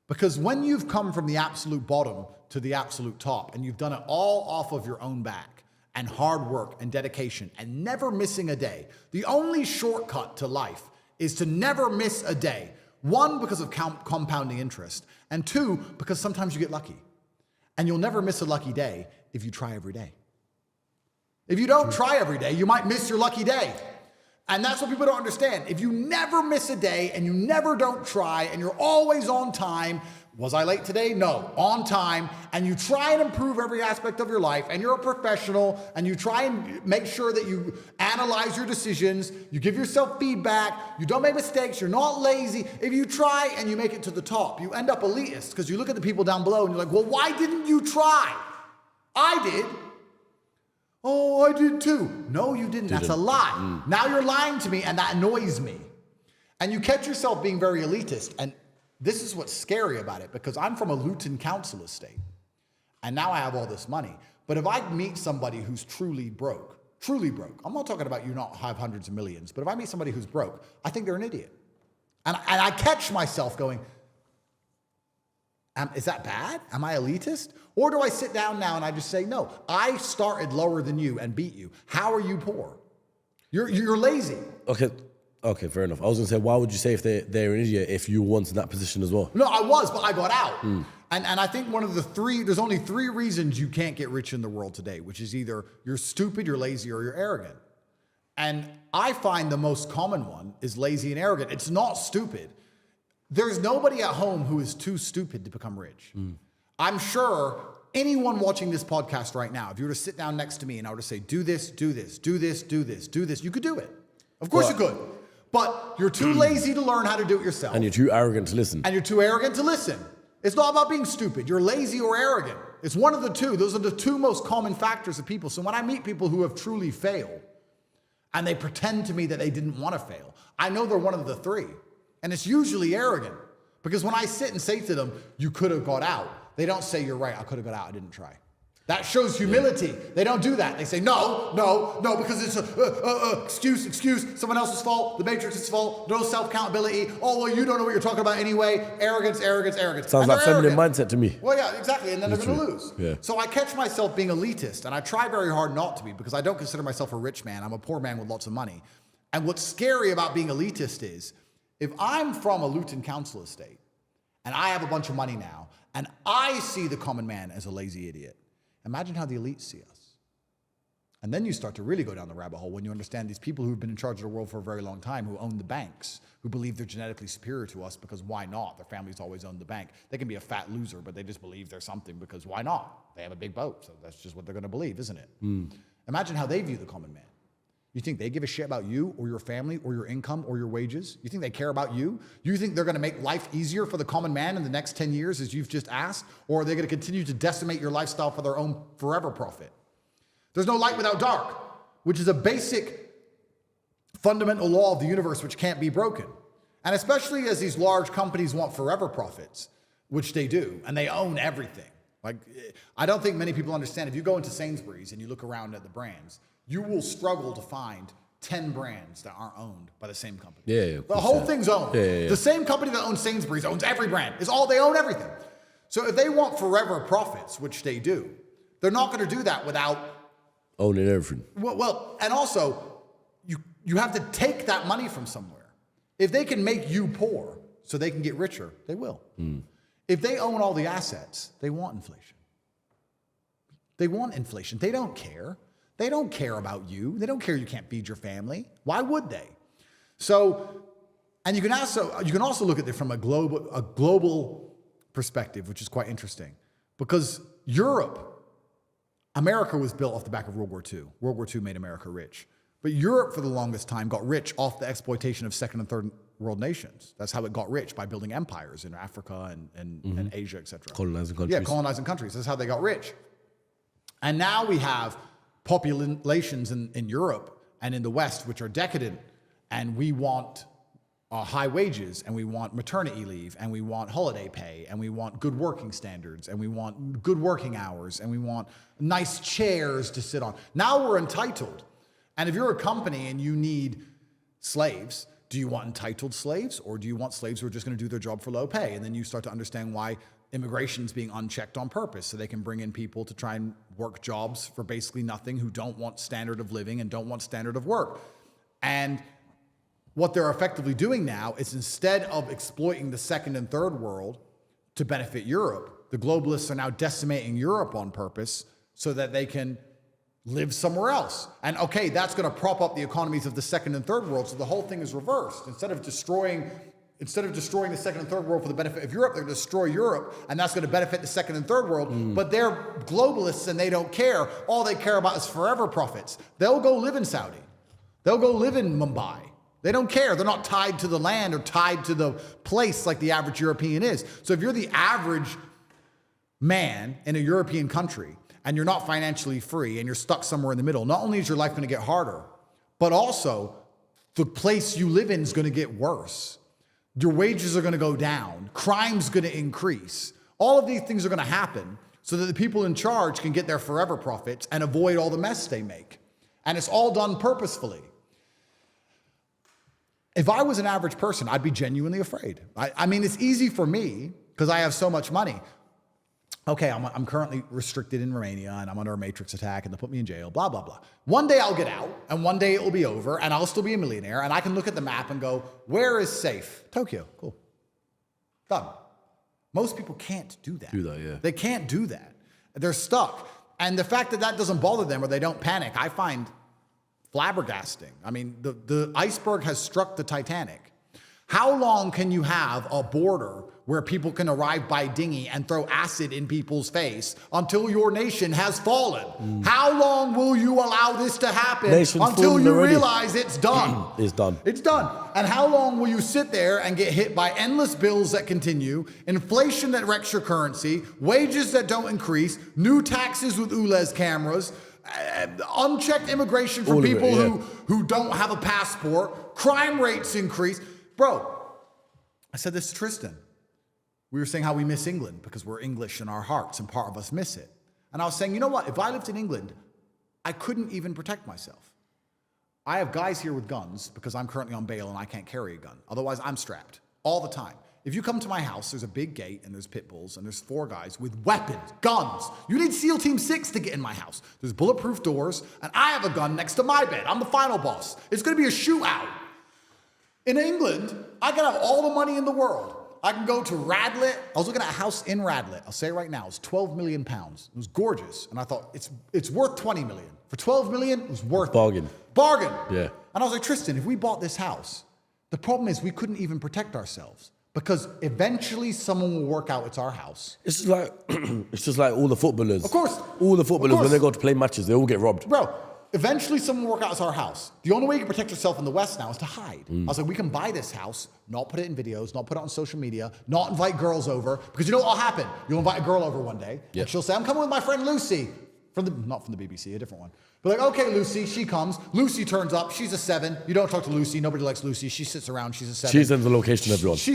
Because when you've come from the absolute bottom to the absolute top, and you've done it all off of your own back, and hard work and dedication and never missing a day, the only shortcut to life is to never miss a day. One, because of compounding interest, and two, because sometimes you get lucky. And you'll never miss a lucky day if you try every day. If you don't try every day, you might miss your lucky day. And that's what people don't understand. If you never miss a day and you never don't try and you're always on time, was I late today? No, on time, and you try and improve every aspect of your life, and you're a professional, and you try and make sure that you analyze your decisions, you give yourself feedback, you don't make mistakes, you're not lazy. If you try and you make it to the top, you end up elitist, because you look at the people down below and you're like, well, why didn't you try? I did. Oh, I did too. No, you didn't. That's a lie. Now you're lying to me, and that annoys me. And you catch yourself being very elitist, and this is what's scary about it, because I'm from a Luton council estate, and now I have all this money. But if I meet somebody who's truly broke, I'm not talking about you not have hundreds of millions, but if I meet somebody who's broke, I think they're an idiot. And I catch myself going, is that bad? Am I elitist? Or do I sit down now and I just say, no, I started lower than you and beat you. How are you poor? You're lazy. Okay, fair enough. I was gonna say, why would you say if they're an idiot if you were once in that position as well? No, I was, but I got out. And I think there's only 3 reasons you can't get rich in the world today, which is either you're stupid, you're lazy, or you're arrogant. And I find the most common one is lazy and arrogant. It's not stupid. There's nobody at home who is too stupid to become rich. I'm sure anyone watching this podcast right now, if you were to sit down next to me and I were to say, do this, do this, do this, do this, do this, you could do it. Of course you could. But you're too lazy to learn how to do it yourself. And you're too arrogant to listen. And you're too arrogant to listen. It's not about being stupid. You're lazy or arrogant. It's one of the two. Those are the 2 most common factors of people. So when I meet people who have truly failed and they pretend to me that they didn't want to fail, I know they're one of the 3. And it's usually arrogant. Because when I sit and say to them, you could have got out, they don't say, you're right, I could have got out, I didn't try. That shows humility. They don't do that. They say, no, because it's excuse, someone else's fault, the Matrix's fault, no self-accountability. Oh, well, you don't know what you're talking about anyway. Arrogance. Sounds like feminine mindset to me. Well, yeah, exactly. And then they're going to lose. Yeah. So I catch myself being elitist, and I try very hard not to be because I don't consider myself a rich man. I'm a poor man with lots of money. And what's scary about being elitist is if I'm from a Luton Council estate and I have a bunch of money now and I see the common man as a lazy idiot, imagine how the elites see us. And then you start to really go down the rabbit hole when you understand these people who've been in charge of the world for a very long time, who own the banks, who believe they're genetically superior to us because why not? Their families always owned the bank. They can be a fat loser, but they just believe they're something because why not? They have a big boat, so that's just what they're going to believe, isn't it? Imagine how they view the common man. You think they give a shit about you or your family or your income or your wages? You think they care about you? You think they're going to make life easier for the common man in the next 10 years as you've just asked? Or are they going to continue to decimate your lifestyle for their own forever profit? There's no light without dark, which is a basic fundamental law of the universe which can't be broken. And especially as these large companies want forever profits, which they do, and they own everything. Like, I don't think many people understand. If you go into Sainsbury's and you look around at the brands, you will struggle to find 10 brands that aren't owned by the same company. Yeah, the whole thing's owned. Yeah. The same company that owns Sainsbury's owns every brand. They own everything. So if they want forever profits, which they do, they're not going to do that without owning everything. Well, and also you have to take that money from somewhere. If they can make you poor so they can get richer, they will. If they own all the assets, they want inflation. They want inflation. They don't care. They don't care about you. They don't care you can't feed your family. Why would they? So, and you can also look at it from a global perspective, which is quite interesting, because America was built off the back of World War II. World War II made America rich, but Europe for the longest time got rich off the exploitation of second and third world nations. That's how it got rich, by building empires in Africa and Asia, etc. Colonizing countries. Yeah, colonizing countries. That's how they got rich. And now we have populations in Europe and in the West, which are decadent, and we want high wages, and we want maternity leave, and we want holiday pay, and we want good working standards, and we want good working hours, and we want nice chairs to sit on. Now we're entitled. And if you're a company and you need slaves, do you want entitled slaves, or do you want slaves who are just going to do their job for low pay? And then you start to understand why immigration is being unchecked on purpose, so they can bring in people to try and work jobs for basically nothing, who don't want standard of living and don't want standard of work. And what they're effectively doing now is, instead of exploiting the second and third world to benefit Europe, the globalists are now decimating Europe on purpose so that they can live somewhere else. And okay, that's going to prop up the economies of the second and third world, so the whole thing is reversed. Instead of destroying the second and third world for the benefit of Europe, they're going to destroy Europe, and that's going to benefit the second and third world. But they're globalists and they don't care. All they care about is forever profits. They'll go live in Saudi. They'll go live in Mumbai. They don't care. They're not tied to the land or tied to the place like the average European is. So if you're the average man in a European country and you're not financially free and you're stuck somewhere in the middle, not only is your life going to get harder, but also the place you live in is going to get worse. Your wages are going to go down. Crime's going to increase. All of these things are going to happen so that the people in charge can get their forever profits and avoid all the mess they make. And it's all done purposefully. If I was an average person, I'd be genuinely afraid. I mean, it's easy for me because I have so much money. okay, I'm currently restricted in Romania and I'm under a matrix attack and they'll put me in jail, blah, blah, blah. One day I'll get out and one day it will be over and I'll still be a millionaire and I can look at the map and go, where is safe? Tokyo, cool. Done. Most people can't do that. Yeah. They can't do that. They're stuck. And the fact that that doesn't bother them or they don't panic, I find flabbergasting. I mean, the iceberg has struck the Titanic. How long can you have a border where people can arrive by dinghy and throw acid in people's face until your nation has fallen? How long will you allow this to happen until you realize it's done? It's done. It's done. And how long will you sit there and get hit by endless bills that continue, inflation that wrecks your currency, wages that don't increase, new taxes with ULEZ cameras, unchecked immigration for people who don't have a passport, crime rates increase? Bro, I said this to Tristan. We were saying how we miss England because we're English in our hearts and part of us miss it. And I was saying, you know what? If I lived in England, I couldn't even protect myself. I have guys here with guns because I'm currently on bail and I can't carry a gun. Otherwise, I'm strapped all the time. If you come to my house, there's a big gate and there's pit bulls and there's 4 guys with weapons, guns. You need SEAL Team 6 to get in my house. There's bulletproof doors and I have a gun next to my bed. I'm the final boss. It's going to be a shootout. In England, I can have all the money in the world. I can go to Radlett. I was looking at a house in Radlett. I'll say it right now. It's 12 million pounds. It was gorgeous. And I thought, it's worth 20 million. For 12 million, it was worth Bargain. it. Bargain. Yeah. And I was like, Tristan, if we bought this house, the problem is we couldn't even protect ourselves because eventually someone will work out it's our house. It's just like, all the footballers. Of course. All the footballers, Of course. when they go to play matches, they all get robbed. Bro, eventually someone will work out it's our house. The only way you can protect yourself in the West now is to hide. I was like, we can buy this house, not put it in videos, not put it on social media, not invite girls over, because you know what will happen? You'll invite a girl over one day, and she'll say, I'm coming with my friend Lucy. Not from the BBC, a different one. But like, okay, Lucy, she comes. Lucy turns up. She's a 7. You don't talk to Lucy. Nobody likes Lucy. She sits around. She's a 7. She sends the location to everyone. She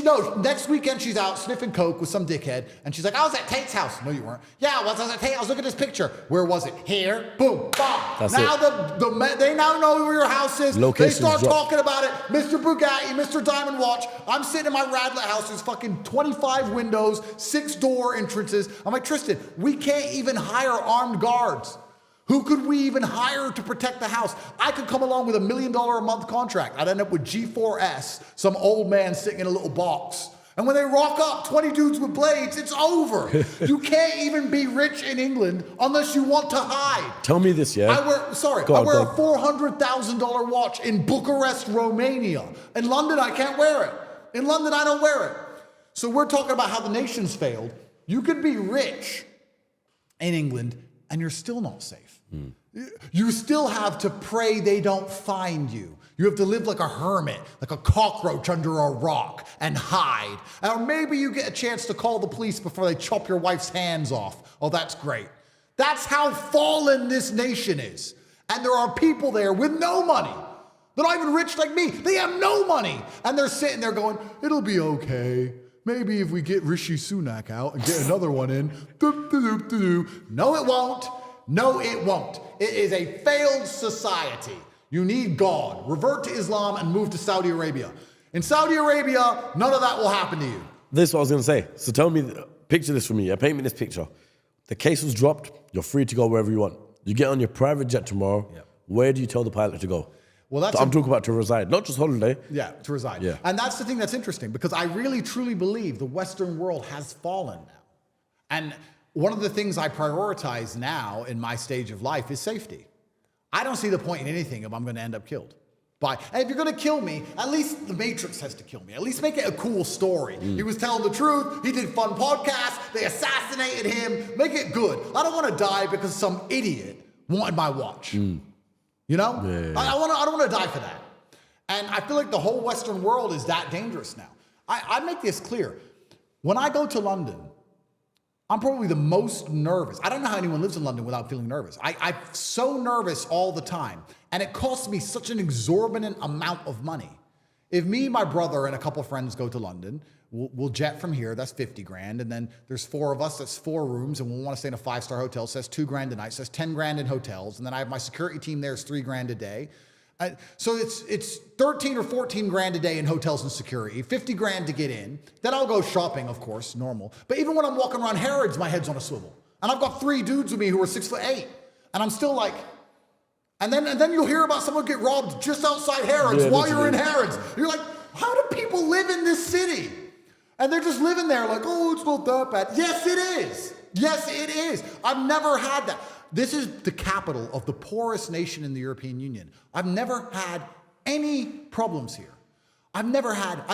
knows. Next weekend, she's out sniffing coke with some dickhead. And she's like, I was at Tate's house. No, you weren't. Yeah, I was at Tate. I was looking at this picture. Where was it? Here. Boom. Bam. That's now it. they now know where your house is. Location's they start dropped. talking about it. Mr. Bugatti, Mr. Diamond Watch. I'm sitting in my Radlett house. There's fucking 25 windows, 6 door entrances. I'm like, Tristan, we can't even hire armed guards. Who could we even hire to protect the house? I could come along with $1 million a month contract. I'd end up with G4S, some old man sitting in a little box. And when they rock up, 20 dudes with blades, it's over. You can't even be rich in England unless you want to hide. Tell me this, yeah? I wear a $400,000 watch in Bucharest, Romania. In London, I can't wear it. In London, I don't wear it. So we're talking about how the nation's failed. You could be rich in England and you're still not safe. You still have to pray they don't find you. You have to live like a hermit, like a cockroach under a rock and hide. Or maybe you get a chance to call the police before they chop your wife's hands off. Oh, that's great. That's how fallen this nation is. And there are people there with no money. They're not even rich like me. They have no money. And they're sitting there going, it'll be okay. Maybe if we get Rishi Sunak out and get another one in. No, it won't. No, it won't. It is a failed society. You need God. Revert to Islam and move to Saudi Arabia. In Saudi Arabia, none of that will happen to you. This is what I was going to say. So tell me, picture this for me. Paint me this picture. The case was dropped. You're free to go wherever you want. You get on your private jet tomorrow. Yep. Where do you tell the pilot to go? Well, I'm talking about to reside, not just holiday. Yeah, to reside. Yeah. And that's the thing that's interesting because I really, truly believe the Western world has fallen now. And one of the things I prioritize now in my stage of life is safety. I don't see the point in anything if I'm going to end up killed. And if you're going to kill me, at least the Matrix has to kill me. At least make it a cool story. He was telling the truth. He did fun podcasts. They assassinated him. Make it good. I don't want to die because some idiot wanted my watch. You know? Yeah. I don't want to die for that. And I feel like the whole Western world is that dangerous now. I make this clear. When I go to London, I'm probably the most nervous. I don't know how anyone lives in London without feeling nervous. I'm so nervous all the time. And it costs me such an exorbitant amount of money. If me, my brother, and a couple friends go to London, we'll jet from here, that's 50 grand. And then there's 4 of us, that's 4 rooms, and we'll want to stay in a 5-star hotel, so that's 2 grand a night, so that's 10 grand in hotels. And then I have my security team there, it's 3 grand a day. So it's 13 or 14 grand a day in hotels and security, 50 grand to get in. Then I'll go shopping, of course, normal. But even when I'm walking around Harrods, my head's on a swivel. And I've got 3 dudes with me who are 6'8". And I'm still like, and then you'll hear about someone get robbed just outside Harrods while you're in Harrods. You're like, how do people live in this city? And they're just living there like, oh, it's not that bad. Yes, it is. Yes, it is. I've never had that. This is the capital of the poorest nation in the European Union. I've never had any problems here. I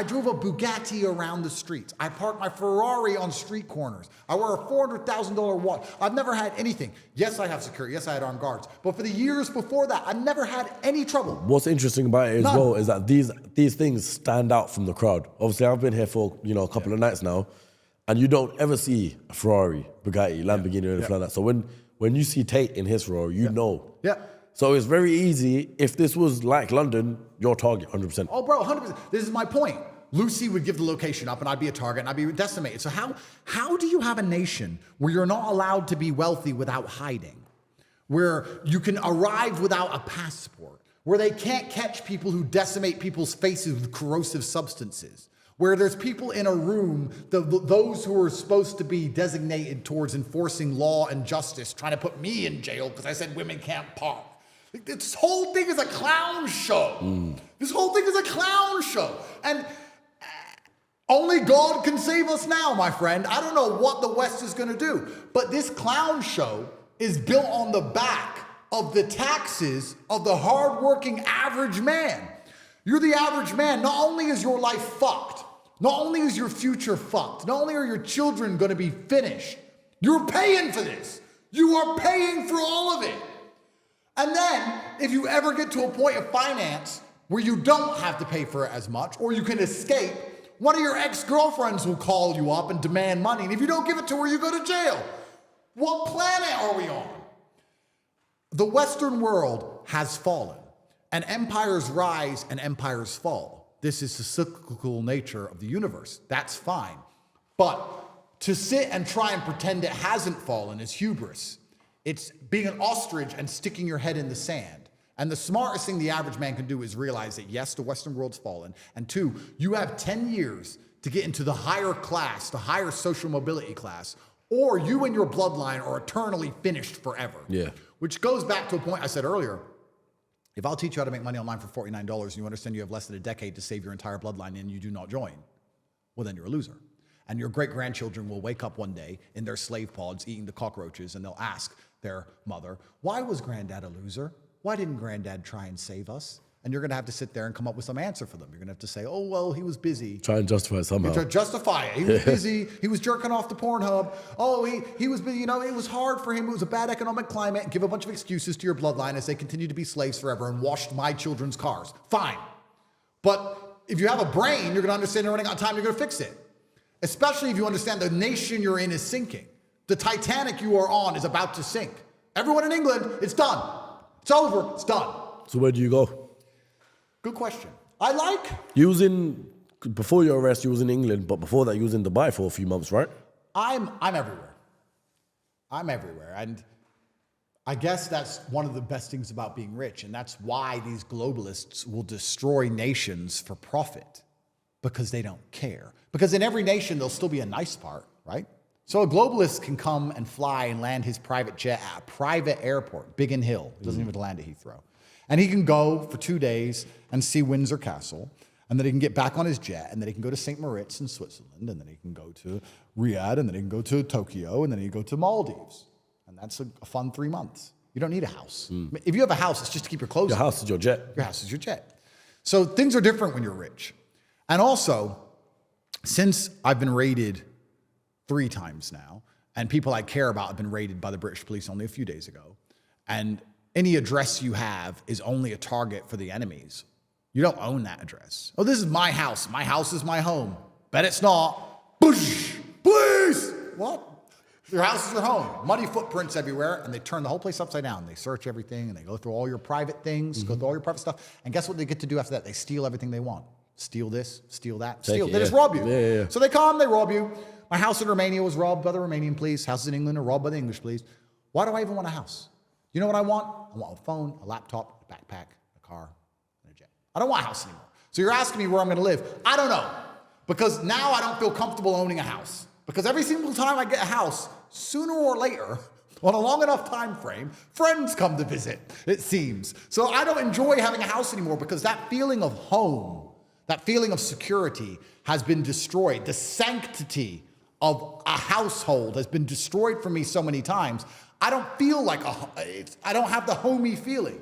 drove a Bugatti around the streets. I parked my Ferrari on street corners. I wear a $400,000 watch. I've never had anything. Yes, I have security. Yes, I had armed guards. But for the years before that, I've never had any trouble. What's interesting about it as well is that these things stand out from the crowd. Obviously, I've been here for a couple of nights now, and you don't ever see a Ferrari, Bugatti, Lamborghini, or anything like that. So when you see Tate in his Ferrari, you know. Yeah. So it's very easy. If this was like London, your target, 100%. Oh, bro, 100%. This is my point. Lucy would give the location up and I'd be a target and I'd be decimated. So how do you have a nation where you're not allowed to be wealthy without hiding? Where you can arrive without a passport? Where they can't catch people who decimate people's faces with corrosive substances? Where there's people in a room, those who are supposed to be designated towards enforcing law and justice, trying to put me in jail because I said women can't park. This whole thing is a clown show. This whole thing is a clown show. And only God can save us now, my friend. I don't know what the West is going to do. But this clown show is built on the back of the taxes of the hardworking average man. You're the average man. Not only is your life fucked, not only is your future fucked, not only are your children going to be finished, you're paying for this. You are paying for all of it. And then, if you ever get to a point of finance where you don't have to pay for it as much, or you can escape, one of your ex-girlfriends will call you up and demand money. And if you don't give it to her, you go to jail. What planet are we on? The Western world has fallen. And empires rise and empires fall. This is the cyclical nature of the universe. That's fine. But to sit and try and pretend it hasn't fallen is hubris. It's being an ostrich and sticking your head in the sand. And the smartest thing the average man can do is realize that yes, the Western world's fallen. And 2, you have 10 years to get into the higher class, the higher social mobility class, or you and your bloodline are eternally finished forever. Yeah. Which goes back to a point I said earlier. If I'll teach you how to make money online for $49 and you understand you have less than a decade to save your entire bloodline and you do not join, well, then you're a loser. And your great-grandchildren will wake up one day in their slave pods eating the cockroaches and they'll ask their mother, why was granddad a loser? Why didn't granddad try and save us? And you're going to have to sit there and come up with some answer for them. You're going to have to say, oh, well, he was busy. Try and justify it somehow. Justify it. He was busy. He was jerking off the Pornhub. Oh, he was busy. It was hard for him. It was a bad economic climate. And give a bunch of excuses to your bloodline as they continue to be slaves forever and washed my children's cars. Fine. But if you have a brain, you're going to understand you're running out of time. You're going to fix it. Especially if you understand the nation you're in is sinking. The Titanic you are on is about to sink. Everyone in England, it's done. It's over. It's done. So where do you go? Good question. I like... Before your arrest, you was in England, but before that, you was in Dubai for a few months, right? I'm everywhere. I'm everywhere. And I guess that's one of the best things about being rich. And that's why these globalists will destroy nations for profit. Because they don't care. Because in every nation, there'll still be a nice part, right? So a globalist can come and fly and land his private jet at a private airport, Biggin Hill. He doesn't even land at Heathrow. And he can go for 2 days and see Windsor Castle, and then he can get back on his jet, and then he can go to St. Moritz in Switzerland, and then he can go to Riyadh, and then he can go to Tokyo, and then he can go to Maldives. And that's a fun 3 months. You don't need a house. If you have a house, it's just to keep your clothes on. Your house is your jet. Your house is your jet. So things are different when you're rich. And also, since I've been raided 3 times now, and people I care about have been raided by the British police only a few days ago, and any address you have is only a target for the enemies. You don't own that address. Oh, this is my house. My house is my home. Bet it's not. Boosh! Please! What? Your house is your home. Muddy footprints everywhere, and they turn the whole place upside down. They search everything, and they go through all your private things, go through all your private stuff, and guess what they get to do after that? They steal everything they want. Steal this, steal that, steal. They just rob you. Yeah. So they come, they rob you. My house in Romania was robbed by the Romanian police. Houses in England are robbed by the English police. Why do I even want a house? You know what I want? I want a phone, a laptop, a backpack, a car. I don't want a house anymore. So you're asking me where I'm going to live. I don't know. Because now I don't feel comfortable owning a house. Because every single time I get a house, sooner or later, on a long enough time frame, friends come to visit, it seems. So I don't enjoy having a house anymore because that feeling of home, that feeling of security has been destroyed. The sanctity of a household has been destroyed for me so many times. I don't feel like I don't have the homey feeling.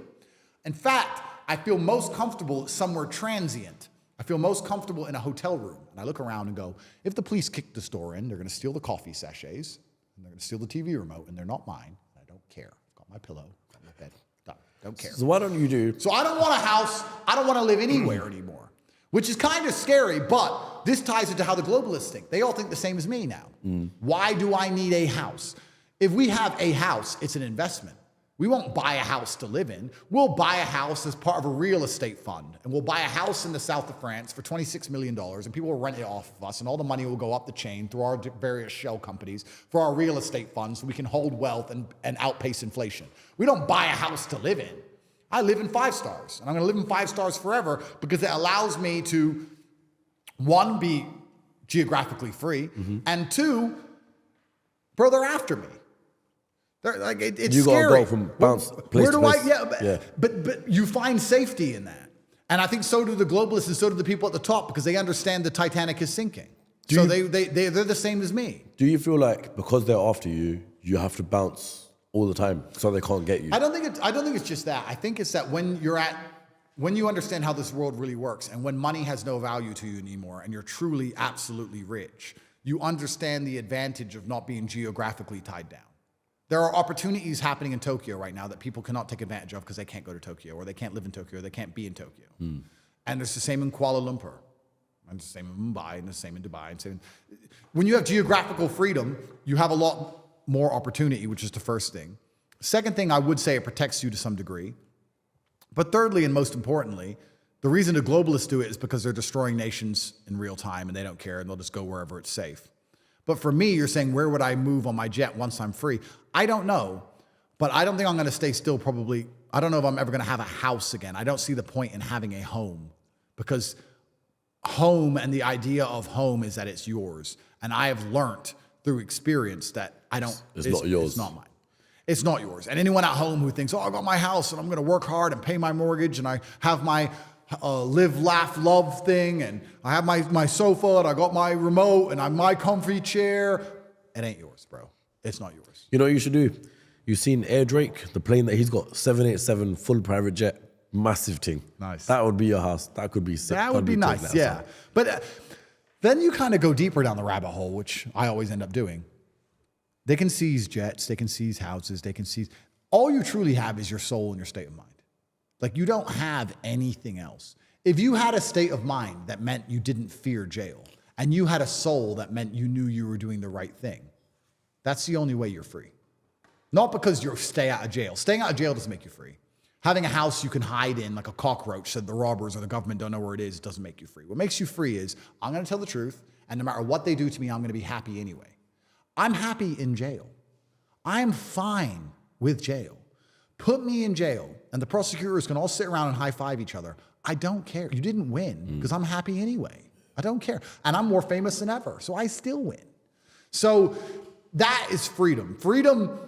In fact, I feel most comfortable somewhere transient. I feel most comfortable in a hotel room. And I look around and go, if the police kick this door in, they're going to steal the coffee sachets, and they're going to steal the TV remote, and they're not mine. And I don't care. I've got my pillow, got my bed. Don't care. So why don't you do? So I don't want a house. I don't want to live anywhere anymore, which is kind of scary, but this ties into how the globalists think. They all think the same as me now. Why do I need a house? If we have a house, it's an investment. We won't buy a house to live in. We'll buy a house as part of a real estate fund. And we'll buy a house in the south of France for $26 million, and people will rent it off of us, and all the money will go up the chain through our various shell companies for our real estate funds so we can hold wealth and outpace inflation. We don't buy a house to live in. I live in 5 stars, and I'm going to live in 5 stars forever because it allows me to, 1, be geographically free, and 2, bro, they're after me. It's you scary. gotta go from bounce place Where to do place. But you find safety in that, and I think so do the globalists, and so do the people at the top because they understand the Titanic is sinking. They're the same as me. Do you feel like because they're after you, you have to bounce all the time so they can't get you? I don't think it's just that. I think it's that when you understand how this world really works, and when money has no value to you anymore, and you're truly absolutely rich, you understand the advantage of not being geographically tied down. There are opportunities happening in Tokyo right now that people cannot take advantage of because they can't go to Tokyo, or they can't live in Tokyo, or they can't be in Tokyo. And it's the same in Kuala Lumpur, and it's the same in Mumbai, and the same in Dubai. When you have geographical freedom, you have a lot more opportunity, which is the first thing. Second thing, I would say it protects you to some degree. But thirdly, and most importantly, the reason the globalists do it is because they're destroying nations in real time, and they don't care, and they'll just go wherever it's safe. But for me, you're saying, where would I move on my jet once I'm free? I don't know, but I don't think I'm going to stay still probably. I don't know if I'm ever going to have a house again. I don't see the point in having a home, because home and the idea of home is that it's yours. And I have learned through experience that it's not yours. It's not mine. It's not yours. And anyone at home who thinks, oh, I got my house and I'm going to work hard and pay my mortgage and I have my live, laugh, love thing, and I have my sofa, and I got my remote, and I have my comfy chair. It ain't yours, bro. It's not yours. You know what you should do? You've seen Air Drake, the plane that he's got, 787, full private jet, massive thing. Nice. That would be your house. That could be sick. That would be nice, yeah. But then you kind of go deeper down the rabbit hole, which I always end up doing. They can seize jets, they can seize houses, they can seize. All you truly have is your soul and your state of mind. Like, you don't have anything else. If you had a state of mind that meant you didn't fear jail, and you had a soul that meant you knew you were doing the right thing, that's the only way you're free. Not because you stay out of jail. Staying out of jail doesn't make you free. Having a house you can hide in like a cockroach so the robbers or the government don't know where it is doesn't make you free. What makes you free is, I'm going to tell the truth, and no matter what they do to me, I'm going to be happy anyway. I'm happy in jail. I'm fine with jail. Put me in jail, and the prosecutors can all sit around and high-five each other. I don't care. You didn't win, because I'm happy anyway. I don't care. And I'm more famous than ever, so I still win. So that is freedom. Freedom,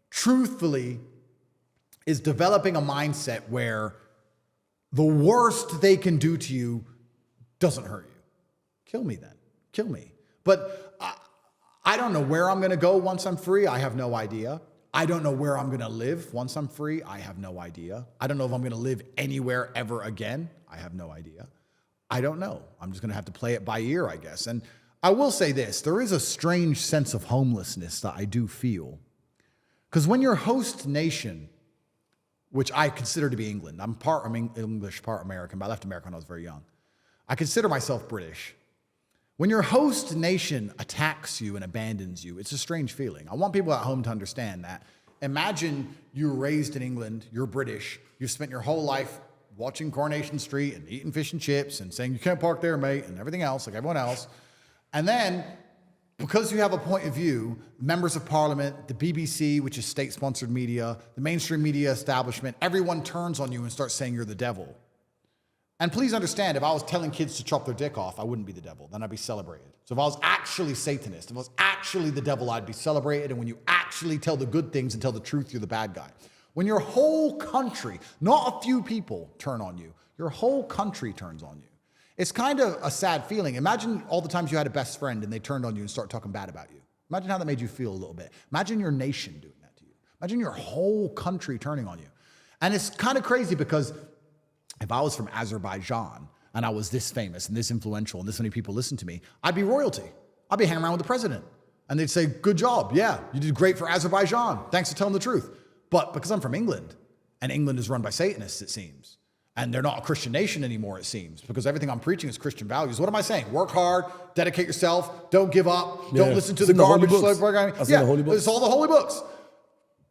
truthfully, is developing a mindset where the worst they can do to you doesn't hurt you. Kill me then. Kill me. But I don't know where I'm going to go once I'm free. I have no idea. I don't know where I'm going to live once I'm free. I have no idea. I don't know if I'm going to live anywhere ever again. I have no idea. I don't know. I'm just going to have to play it by ear, I guess. And I will say this. There is a strange sense of homelessness that I do feel. Because when your host nation, which I consider to be England, I'm part English, part American, but I left America when I was very young. I consider myself British. When your host nation attacks you and abandons you, it's a strange feeling. I want people at home to understand that. Imagine you were raised in England, you're British, you spent your whole life watching Coronation Street and eating fish and chips and saying, you can't park there, mate, and everything else, like everyone else. And then, because you have a point of view, members of parliament, the BBC, which is state-sponsored media, the mainstream media establishment, everyone turns on you and starts saying you're the devil. And please understand, if I was telling kids to chop their dick off, I wouldn't be the devil. Then I'd be celebrated. So if I was actually Satanist, if I was actually the devil, I'd be celebrated. And when you actually tell the good things and tell the truth, you're the bad guy. When your whole country, not a few people, turn on you, your whole country turns on you. It's kind of a sad feeling. Imagine all the times you had a best friend and they turned on you and started talking bad about you. Imagine how that made you feel a little bit. Imagine your nation doing that to you. Imagine your whole country turning on you. And it's kind of crazy because if I was from Azerbaijan and I was this famous and this influential and this many people listened to me, I'd be royalty. I'd be hanging around with the president. And they'd say, good job. Yeah, you did great for Azerbaijan. Thanks for telling the truth. But because I'm from England, and England is run by Satanists, it seems, and they're not a Christian nation anymore, it seems, because everything I'm preaching is Christian values. What am I saying? Work hard, dedicate yourself, don't give up, don't listen to the garbage slave program. Yeah, it's all the holy books.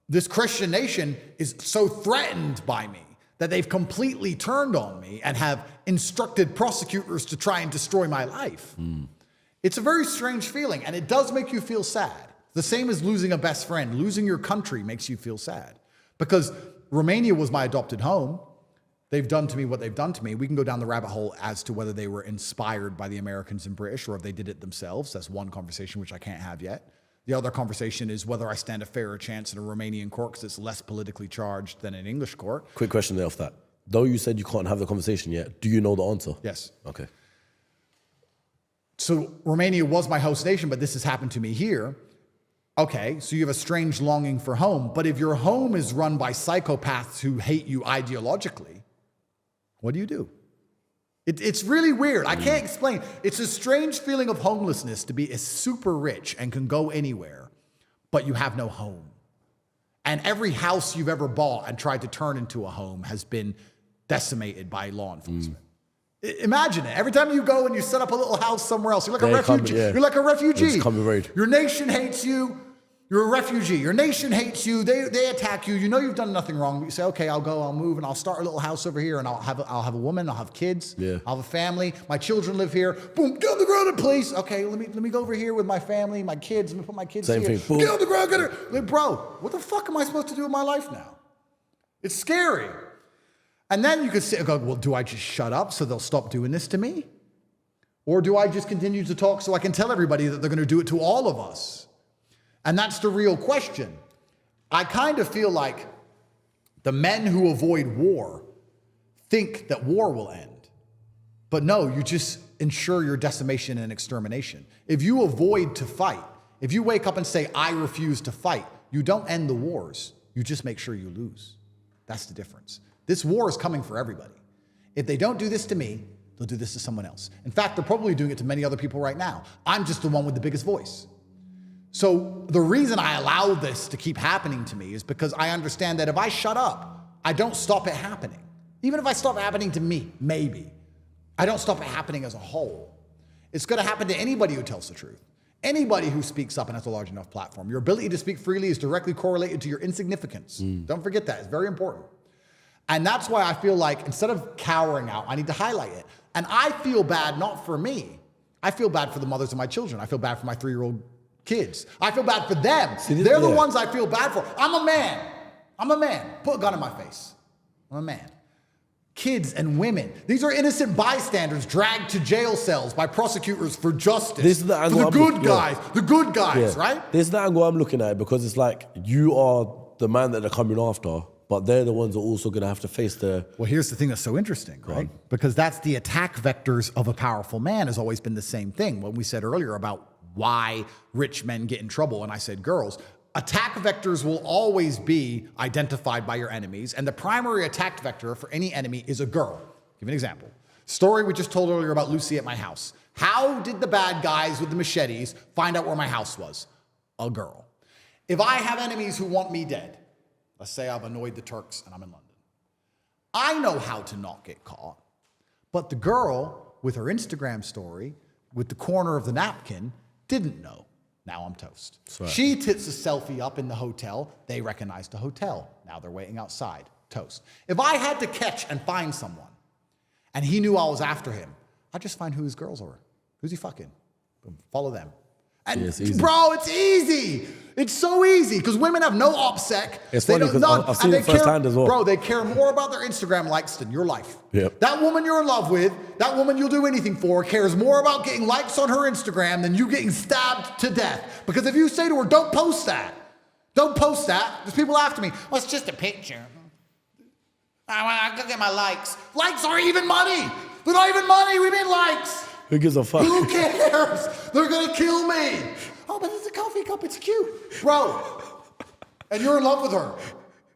This Christian nation is so threatened by me that they've completely turned on me and have instructed prosecutors to try and destroy my life. It's a very strange feeling, and it does make you feel sad. The same as losing a best friend. Losing your country makes you feel sad. Because Romania was my adopted home. They've done to me what they've done to me. We can go down the rabbit hole as to whether they were inspired by the Americans and British or if they did it themselves. That's one conversation which I can't have yet. The other conversation is whether I stand a fairer chance in a Romanian court because it's less politically charged than an English court. Quick question there off that. Though you said you can't have the conversation yet, do you know the answer? Yes. Okay. So Romania was my host nation, but this has happened to me here. Okay, so you have a strange longing for home, but if your home is run by psychopaths who hate you ideologically, what do? It's really weird. I can't explain. It's a strange feeling of homelessness to be super rich and can go anywhere, but you have no home. And every house you've ever bought and tried to turn into a home has been decimated by law enforcement. Imagine it. Every time you go and you set up a little house somewhere else, you're like a refugee. You're like a refugee. Your nation hates you. You're a refugee. Your nation hates you. They attack you. You know you've done nothing wrong. But you say, okay, I'll go, I'll move, and I'll start a little house over here, and I'll have a woman, I'll have kids, I'll have a family. My children live here. Boom, get on the ground and please. Okay, let me go over here with my family, my kids. Let me put my kids here. Same thing. Get on the ground, get it. Like, bro, what the fuck am I supposed to do with my life now? It's scary. And then you could sit and go, well, do I just shut up so they'll stop doing this to me? Or do I just continue to talk so I can tell everybody that they're going to do it to all of us? And that's the real question. I kind of feel like the men who avoid war think that war will end. But no, you just ensure your decimation and extermination. If you avoid to fight, if you wake up and say, I refuse to fight, you don't end the wars. You just make sure you lose. That's the difference. This war is coming for everybody. If they don't do this to me, they'll do this to someone else. In fact, they're probably doing it to many other people right now. I'm just the one with the biggest voice. So the reason I allow this to keep happening to me is because I understand that if I shut up, I don't stop it happening. Even if I stop it happening to me, maybe. I don't stop it happening as a whole. It's going to happen to anybody who tells the truth. Anybody who speaks up and has a large enough platform. Your ability to speak freely is directly correlated to your insignificance. Don't forget that. It's very important. And that's why I feel like instead of cowering out, I need to highlight it. And I feel bad not for me. I feel bad for the mothers of my children. I feel bad for my 3-year-old kids. I feel bad for them. They're the ones I feel bad for. I'm a man. Put a gun in my face. I'm a man. Kids and women. These are innocent bystanders dragged to jail cells by prosecutors for justice. This is the angle for the good guys. The good guys, right? This is the angle I'm looking at because it's like you are the man that they're coming after, but they're the ones that are also going to have to face the... Well, here's the thing that's so interesting, right? Because that's the attack vectors of a powerful man has always been the same thing. When we said earlier about why rich men get in trouble, and I said girls, attack vectors will always be identified by your enemies, and the primary attack vector for any enemy is a girl. Give an example. Story we just told earlier about Lucy at my house. How did the bad guys with the machetes find out where my house was? A girl. If I have enemies who want me dead, let's say I've annoyed the Turks and I'm in London, I know how to not get caught, but the girl with her Instagram story, with the corner of the napkin, didn't know. Now I'm toast. Right. She tits a selfie up in the hotel. They recognize the hotel. Now they're waiting outside. Toast. If I had to catch and find someone, and he knew I was after him, I'd just find who his girls are. Who's he fucking? Boom. Follow them. And Yeah, it's easy. bro, it's easy. It's so easy because women have no OPSEC. It's They funny don't- 'cause none, I've seen and it they firsthand as well. Bro, they care more about their Instagram likes than your life. Yep. That woman you're in love with, that woman you'll do anything for, cares more about getting likes on her Instagram than you getting stabbed to death. Because if you say to her, don't post that, there's people after me, well, it's just a picture. I gotta get my likes. Likes aren't even money. They're not even money, we mean likes. Who gives a fuck? Who cares? They're gonna kill me. Oh, but it's a coffee cup, it's cute. Bro, and you're in love with her.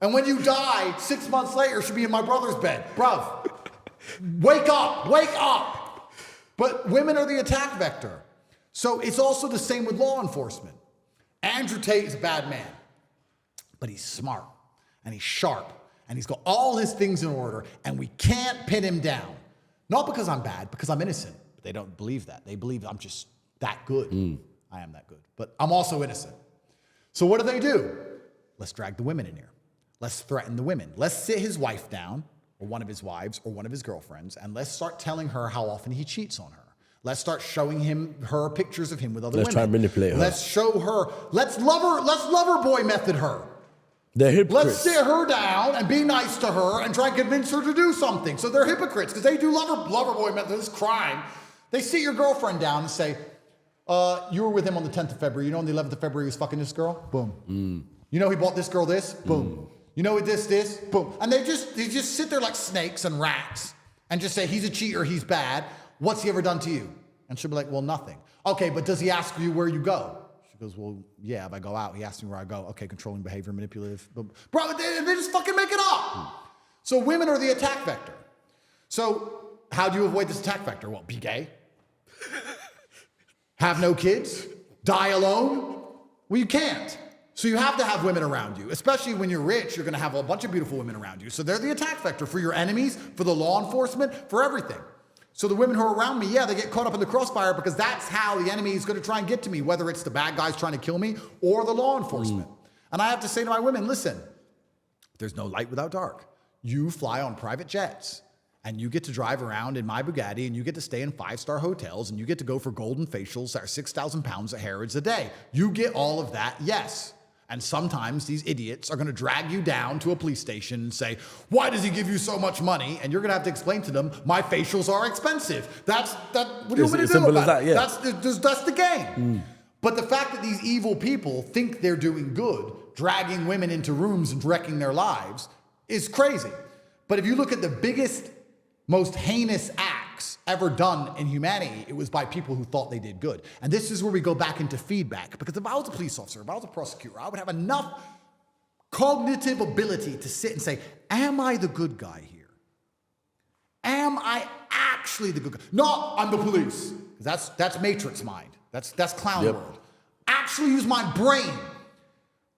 And when you die, 6 months later, she'll be in my brother's bed. Bruv, wake up. But women are the attack vector. So it's also the same with law enforcement. Andrew Tate is a bad man, but he's smart and he's sharp and he's got all his things in order and we can't pin him down. Not because I'm bad, because I'm innocent. But they don't believe that. They believe I'm just that good. I am that good, but I'm also innocent. So what do? Let's drag the women in here. Let's threaten the women. Let's sit his wife down, or one of his wives, or one of his girlfriends, and let's start telling her how often he cheats on her. Let's start showing her pictures of him with other women. Let's try and manipulate her. Let's show her, let's lover boy method her. They're hypocrites. Let's sit her down and be nice to her and try and convince her to do something. So they're hypocrites because they do lover boy method, this crime. They sit your girlfriend down and say, you were with him on the 10th of February. You know on the 11th of February he was fucking this girl? Boom. You know he bought this girl this? Boom. You know this? Boom. And they just sit there like snakes and rats and just say, he's a cheater, he's bad. What's he ever done to you? And she'll be like, well, nothing. Okay, but does he ask you where you go? She goes, well, yeah, if I go out, he asks me where I go. Okay, controlling behavior, manipulative. Bro, they just fucking make it up. So women are the attack vector. So how do you avoid this attack vector? Well, be gay. Have no kids? Die alone? Well, you can't. So you have to have women around you. Especially when you're rich, you're going to have a bunch of beautiful women around you. So they're the attack vector for your enemies, for the law enforcement, for everything. So the women who are around me, yeah, they get caught up in the crossfire because that's how the enemy is going to try and get to me, whether it's the bad guys trying to kill me or the law enforcement. And I have to say to my women, listen, there's no light without dark. You fly on private jets. And you get to drive around in my Bugatti and you get to stay in 5-star hotels and you get to go for golden facials that are 6,000 pounds at Harrods a day. You get all of that, yes. And sometimes these idiots are gonna drag you down to a police station and say, why does he give you so much money? And you're gonna have to explain to them, my facials are expensive. What do you want me to do about it? Yeah. That's the game. But the fact that these evil people think they're doing good, dragging women into rooms and wrecking their lives, is crazy. But if you look at the biggest, most heinous acts ever done in humanity, it was by people who thought they did good. And this is where we go back into feedback. Because if I was a police officer, if I was a prosecutor, I would have enough cognitive ability to sit and say, am I the good guy here? Am I actually the good guy? No, I'm the police. That's Matrix mind. That's clown world. Actually use my brain.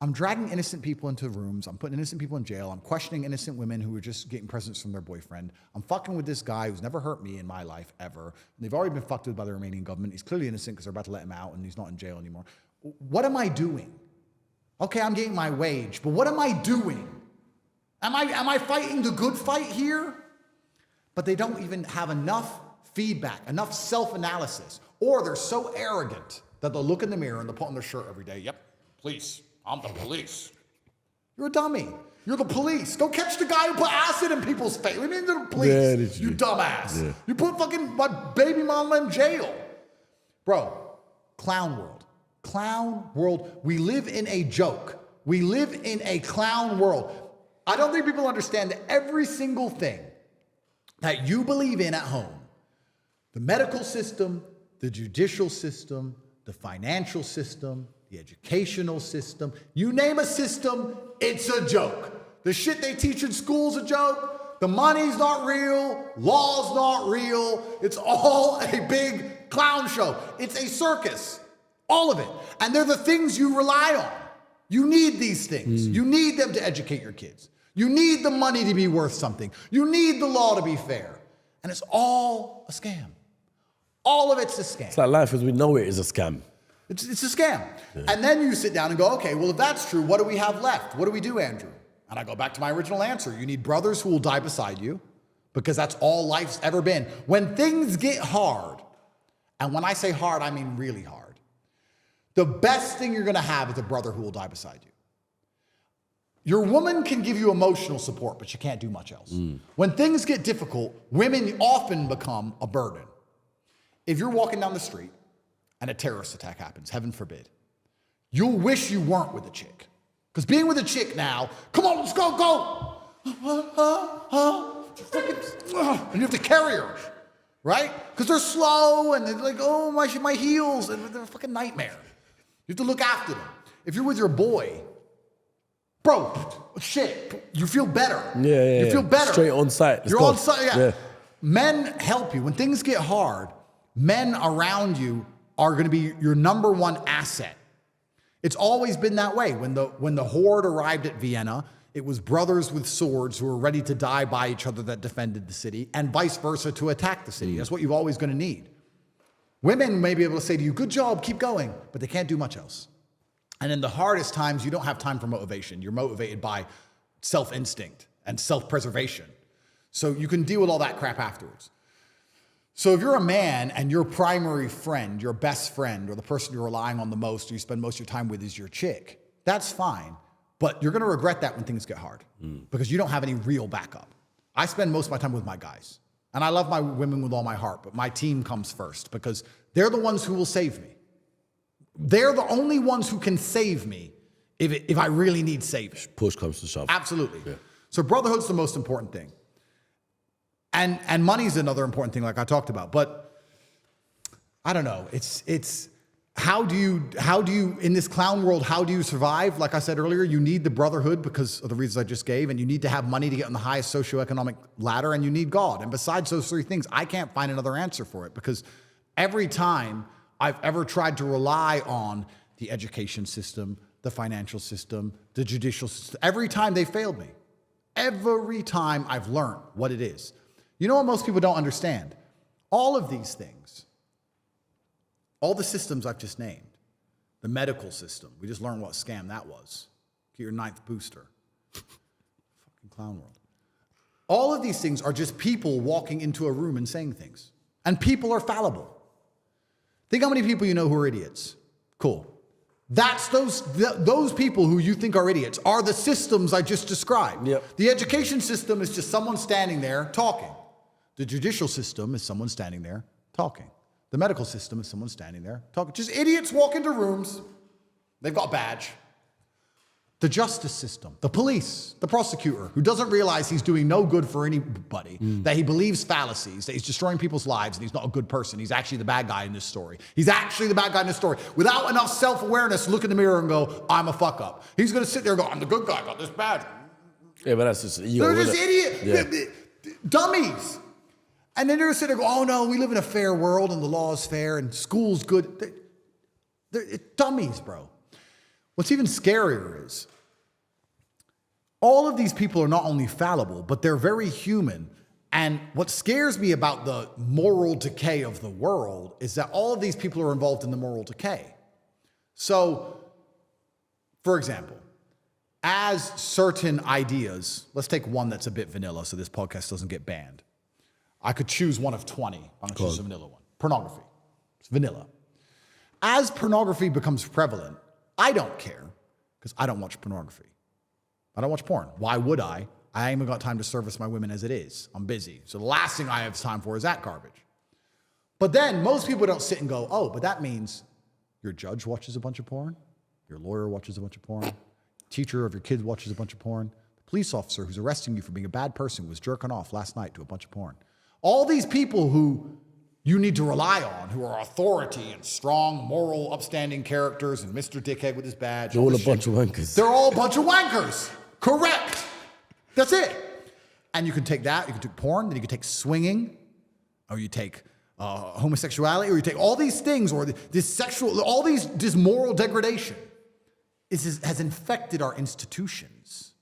I'm dragging innocent people into rooms. I'm putting innocent people in jail. I'm questioning innocent women who are just getting presents from their boyfriend. I'm fucking with this guy who's never hurt me in my life ever. And they've already been fucked with by the Romanian government. He's clearly innocent because they're about to let him out and he's not in jail anymore. What am I doing? Okay, I'm getting my wage, but what am I doing? Am I fighting the good fight here? But they don't even have enough feedback, enough self-analysis, or they're so arrogant that they'll look in the mirror and they'll put on their shirt every day. Yep, police. I'm the police. You're a dummy. You're the police. Go catch the guy who put acid in people's face. What do you mean they're the police? You dumbass. Yeah. You put fucking my baby mama in jail. Bro, clown world. Clown world. We live in a joke. We live in a clown world. I don't think people understand that every single thing that you believe in at home, the medical system, the judicial system, the financial system, the educational system, you name a system, it's a joke. The shit they teach in school's a joke. The money's not real. Law's not real. It's all a big clown show. It's a circus. All of it. And they're the things you rely on. You need these things. You need them to educate your kids. You need the money to be worth something. You need the law to be fair. And it's all a scam. All of it's a scam. It's like life as we know it is a scam. It's a scam. Yeah. And then you sit down and go, okay, well, if that's true, what do we have left? What do we do, Andrew? And I go back to my original answer. You need brothers who will die beside you because that's all life's ever been. When things get hard, and when I say hard, I mean really hard, The best thing you're going to have is a brother who will die beside you. Your woman can give you emotional support, but she can't do much else. When things get difficult, women often become a burden. If you're walking down the street and a terrorist attack happens, heaven forbid, you'll wish you weren't with a chick. Because being with a chick now, come on, let's go. And you have to carry her, right? Because they're slow and they're like, oh, my heels, and they're a fucking nightmare. You have to look after them. If you're with your boy, bro, shit, you feel better. Yeah. You feel better. Straight on site. You're on site, yeah. Men help you. When things get hard, men around you are going to be your number one asset. It's always been that way. When the horde arrived at Vienna, it was brothers with swords who were ready to die by each other that defended the city, and vice versa to attack the city. That's what you're always going to need. Women may be able to say to you, good job, keep going, but they can't do much else. And in the hardest times, you don't have time for motivation. You're motivated by self-instinct and self-preservation. So you can deal with all that crap afterwards. So if you're a man and your primary friend, your best friend, or the person you're relying on the most, or you spend most of your time with is your chick, that's fine. But you're going to regret that when things get hard because you don't have any real backup. I spend most of my time with my guys. And I love my women with all my heart, but my team comes first because they're the ones who will save me. They're the only ones who can save me if I really need saving. Push comes to shove. Absolutely. Yeah. So brotherhood's the most important thing. And money's another important thing like I talked about. But I don't know. It's how do you in this clown world, how do you survive? Like I said earlier, you need the brotherhood because of the reasons I just gave, and you need to have money to get on the highest socioeconomic ladder, and you need God. And besides those three things, I can't find another answer for it because every time I've ever tried to rely on the education system, the financial system, the judicial system, every time they failed me. Every time I've learned what it is. You know what most people don't understand? All of these things, all the systems I've just named, the medical system, we just learned what a scam that was. Get your 9th booster. Fucking clown world. All of these things are just people walking into a room and saying things. And people are fallible. Think how many people you know who are idiots. Cool. That's those people who you think are idiots are the systems I just described. Yep. The education system is just someone standing there talking. The judicial system is someone standing there talking. The medical system is someone standing there talking. Just idiots walk into rooms. They've got a badge. The justice system, the police, the prosecutor, who doesn't realize he's doing no good for anybody, that he believes fallacies, that he's destroying people's lives, and he's not a good person. He's actually the bad guy in this story. He's actually the bad guy in this story. Without enough self-awareness, look in the mirror and go, I'm a fuck up. He's going to sit there and go, I'm the good guy, I got this badge. Yeah, but that's just ego. They're just idiots, dummies. And then they're going to sit there and go, oh no, we live in a fair world and the law is fair and school's good. They're dummies, bro. What's even scarier is all of these people are not only fallible, but they're very human. And what scares me about the moral decay of the world is that all of these people are involved in the moral decay. So, for example, as certain ideas, let's take one that's a bit vanilla so this podcast doesn't get banned. I could choose one of 20. I'm going to choose a vanilla one. Pornography. It's vanilla. As pornography becomes prevalent, I don't care because I don't watch pornography. I don't watch porn. Why would I? I ain't even got time to service my women as it is. I'm busy. So the last thing I have time for is that garbage. But then most people don't sit and go, oh, but that means your judge watches a bunch of porn. Your lawyer watches a bunch of porn. Teacher of your kids watches a bunch of porn. The police officer who's arresting you for being a bad person was jerking off last night to a bunch of porn. All these people who you need to rely on, who are authority and strong, moral, upstanding characters, and Mr. Dickhead with his badge. They're all a bunch of wankers. They're all a bunch of wankers. Correct. That's it. And you can take that, you can take porn, then you can take swinging, or you take homosexuality, or you take all these things, or this sexual, all this moral degradation has infected our institutions,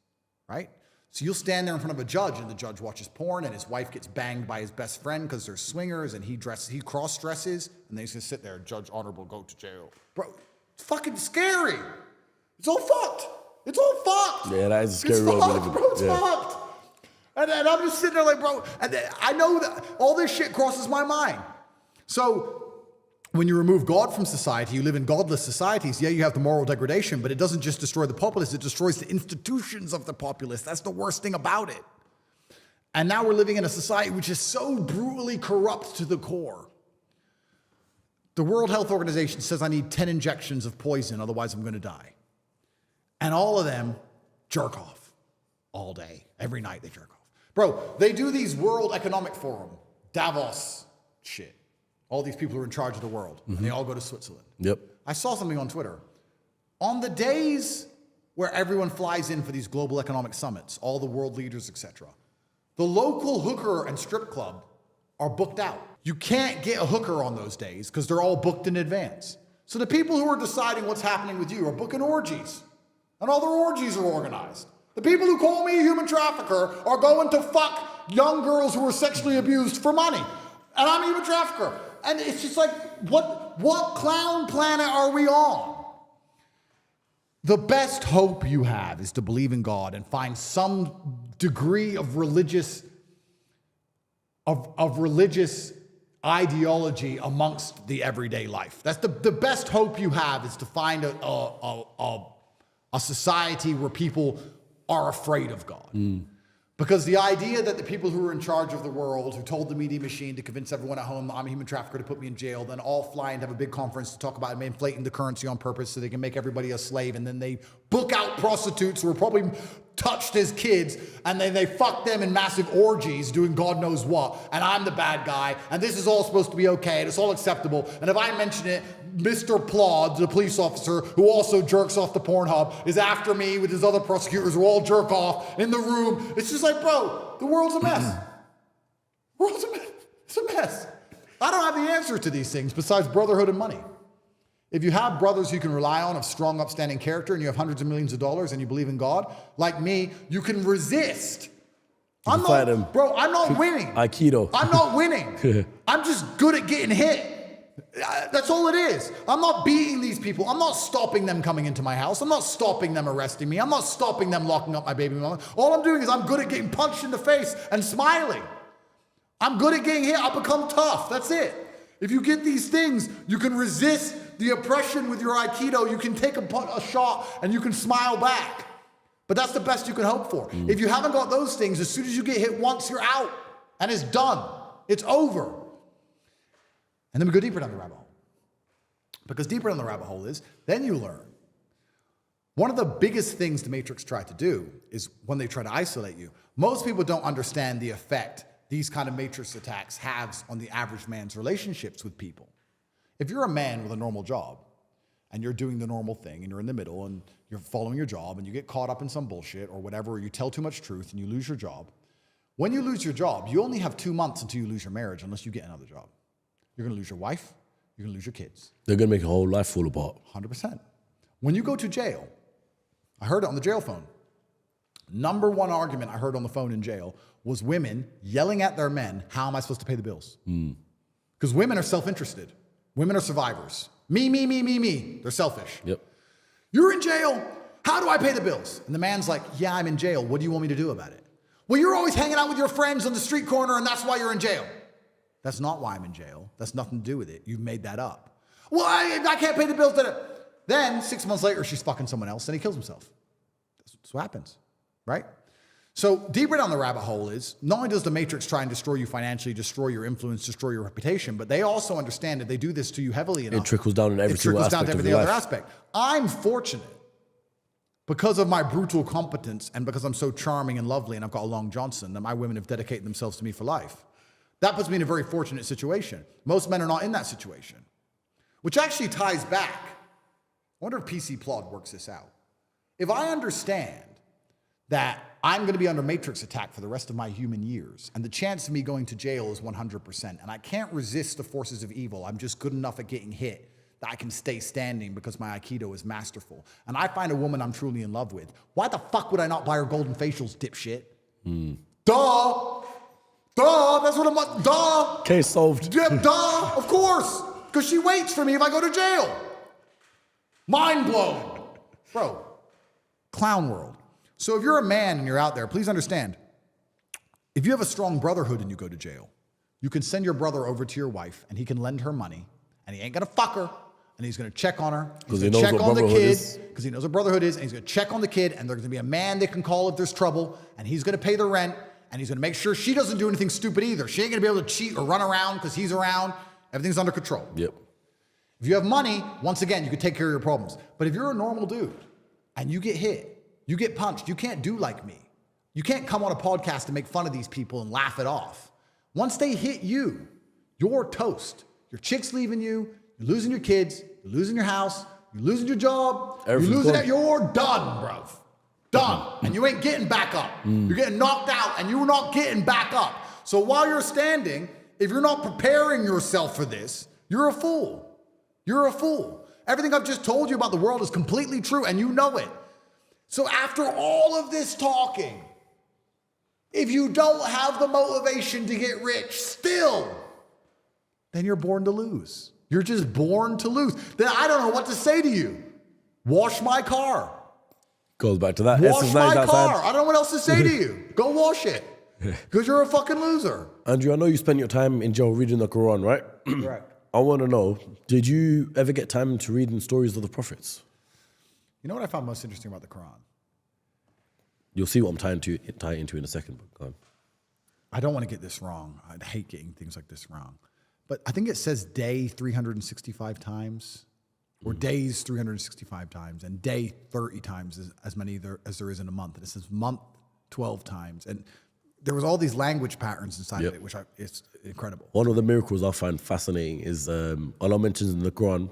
right? So you'll stand there in front of a judge, and the judge watches porn, and his wife gets banged by his best friend because they're swingers, and he cross-dresses, and they just sit there, Judge Honorable, go to jail. Bro, it's fucking scary. It's all fucked. It's all fucked. Yeah, that is a scary world. It's fucked, bro. It's fucked. And I'm just sitting there like, bro, and I know that all this shit crosses my mind. So when you remove God from society, you live in godless societies. Yeah, you have the moral degradation, but it doesn't just destroy the populace, it destroys the institutions of the populace. That's the worst thing about it. And now we're living in a society which is so brutally corrupt to the core. The World Health Organization says I need 10 injections of poison, otherwise I'm going to die. And all of them jerk off all day. Every night they jerk off. Bro, they do these World Economic Forum, Davos shit. All these people who are in charge of the world, and they all go to Switzerland. Yep. I saw something on Twitter. On the days where everyone flies in for these global economic summits, all the world leaders, etc., the local hooker and strip club are booked out. You can't get a hooker on those days because they're all booked in advance. So the people who are deciding what's happening with you are booking orgies, and all their orgies are organized. The people who call me a human trafficker are going to fuck young girls who are sexually abused for money, and I'm a human trafficker. And it's just like, what clown planet are we on? The best hope you have is to believe in God and find some degree of religious ideology amongst the everyday life. That's the best hope you have, is to find a society where people are afraid of God. Because the idea that the people who are in charge of the world, who told the media machine to convince everyone at home I'm a human trafficker to put me in jail, then all fly and have a big conference to talk about inflating the currency on purpose so they can make everybody a slave, and then they book out prostitutes who were probably touched as kids, and then they fuck them in massive orgies doing God knows what, and I'm the bad guy, and this is all supposed to be okay, and it's all acceptable, and if I mention it, Mr. Plod, the police officer, who also jerks off the Pornhub, is after me with his other prosecutors who all jerk off in the room. It's just like, bro, the world's a mess. The world's a mess. It's a mess. I don't have the answer to these things besides brotherhood and money. If you have brothers you can rely on of strong, upstanding character, and you have hundreds of millions of dollars and you believe in God, like me, you can resist. I'm not, bro, I'm not winning. Aikido. I'm not winning. I'm just good at getting hit. That's all it is. I'm not beating these people. I'm not stopping them coming into my house. I'm not stopping them arresting me. I'm not stopping them locking up my baby mama. All I'm doing is I'm good at getting punched in the face and smiling. I'm good at getting hit. I become tough. That's it. If you get these things, you can resist the oppression with your Aikido. You can take a shot and you can smile back. But that's the best you can hope for. If you haven't got those things, as soon as you get hit once, you're out. And it's done. It's over. And then we go deeper down the rabbit hole. Because deeper down the rabbit hole is, then you learn. One of the biggest things the Matrix tried to do is when they try to isolate you, most people don't understand the effect these kind of Matrix attacks have on the average man's relationships with people. If you're a man with a normal job, and you're doing the normal thing, and you're in the middle, and you're following your job, and you get caught up in some bullshit or whatever, or you tell too much truth and you lose your job, when you lose your job, you only have 2 months until you lose your marriage unless you get another job. You're going to lose your wife. You're going to lose your kids. They're going to make your whole life fall apart. 100%. When you go to jail, I heard it on the jail phone. Number one argument I heard on the phone in jail was women yelling at their men, how am I supposed to pay the bills? Because women are self-interested. Women are survivors. Me. They're selfish. Yep. You're in jail. How do I pay the bills? And the man's like, yeah, I'm in jail. What do you want me to do about it? Well, you're always hanging out with your friends on the street corner, and that's why you're in jail. That's not why I'm in jail. That's nothing to do with it. You've made that up. Well, I can't pay the bills. Then 6 months later, she's fucking someone else, and he kills himself. That's what happens, right? So deeper down the rabbit hole is, not only does the Matrix try and destroy you financially, destroy your influence, destroy your reputation, but they also understand that they do this to you heavily enough. It trickles down in every single aspect of your life. Aspect. I'm fortunate because of my brutal competence and because I'm so charming and lovely and I've got a long Johnson that my women have dedicated themselves to me for life. That puts me in a very fortunate situation. Most men are not in that situation, which actually ties back. I wonder if PC Plod works this out. If I understand that I'm going to be under Matrix attack for the rest of my human years, and the chance of me going to jail is 100%, and I can't resist the forces of evil, I'm just good enough at getting hit that I can stay standing because my Aikido is masterful, and I find a woman I'm truly in love with, why the fuck would I not buy her golden facials, dipshit? Duh! That's what I'm, duh! Case solved. Yeah, duh, of course! Because she waits for me if I go to jail. Mind blown. Bro, clown world. So if you're a man and you're out there, please understand, if you have a strong brotherhood and you go to jail, you can send your brother over to your wife and he can lend her money and he ain't gonna fuck her, and he's gonna check on her. He's 'Cause he gonna knows check what on the brotherhood kid, is. because he knows what brotherhood is, and he's gonna check on the kid, and there's gonna be a man they can call if there's trouble, and he's gonna pay the rent, and he's gonna make sure she doesn't do anything stupid either. She ain't gonna be able to cheat or run around because he's around. Everything's under control. Yep. If you have money, once again, you can take care of your problems. But if you're a normal dude and you get hit, you get punched, you can't do like me. You can't come on a podcast and make fun of these people and laugh it off. Once they hit you, you're toast. Your chick's leaving you, you're losing your kids, you're losing your house, you're losing your job, you're losing it, you're done, bro. Done. And you ain't getting back up. You're getting knocked out and you're not getting back up. So while you're standing, if you're not preparing yourself for this, you're a fool. You're a fool. Everything I've just told you about the world is completely true, and you know it. So after all of this talking, if you don't have the motivation to get rich still, then you're born to lose. You're just born to lose. Then I don't know what to say to you. Wash my car. Goes back to that. Wash my outside. car. I don't know what else to say to you. Go wash it. Because you're a fucking loser. Andrew, I know you spent your time in jail reading the Quran, right? Right. I want to know, did you ever get time to read in stories of the prophets? You know what I found most interesting about the Quran? You'll see what I'm tying into in a second. But go on. I don't want to get this wrong. I hate getting things like this wrong. But I think it says day 365 times, or days 365 times, and day 30 times as many as there is in a month. And it says month 12 times. And there was all these language patterns inside of it, which it's incredible. One of the miracles I find fascinating is Allah mentions in the Quran,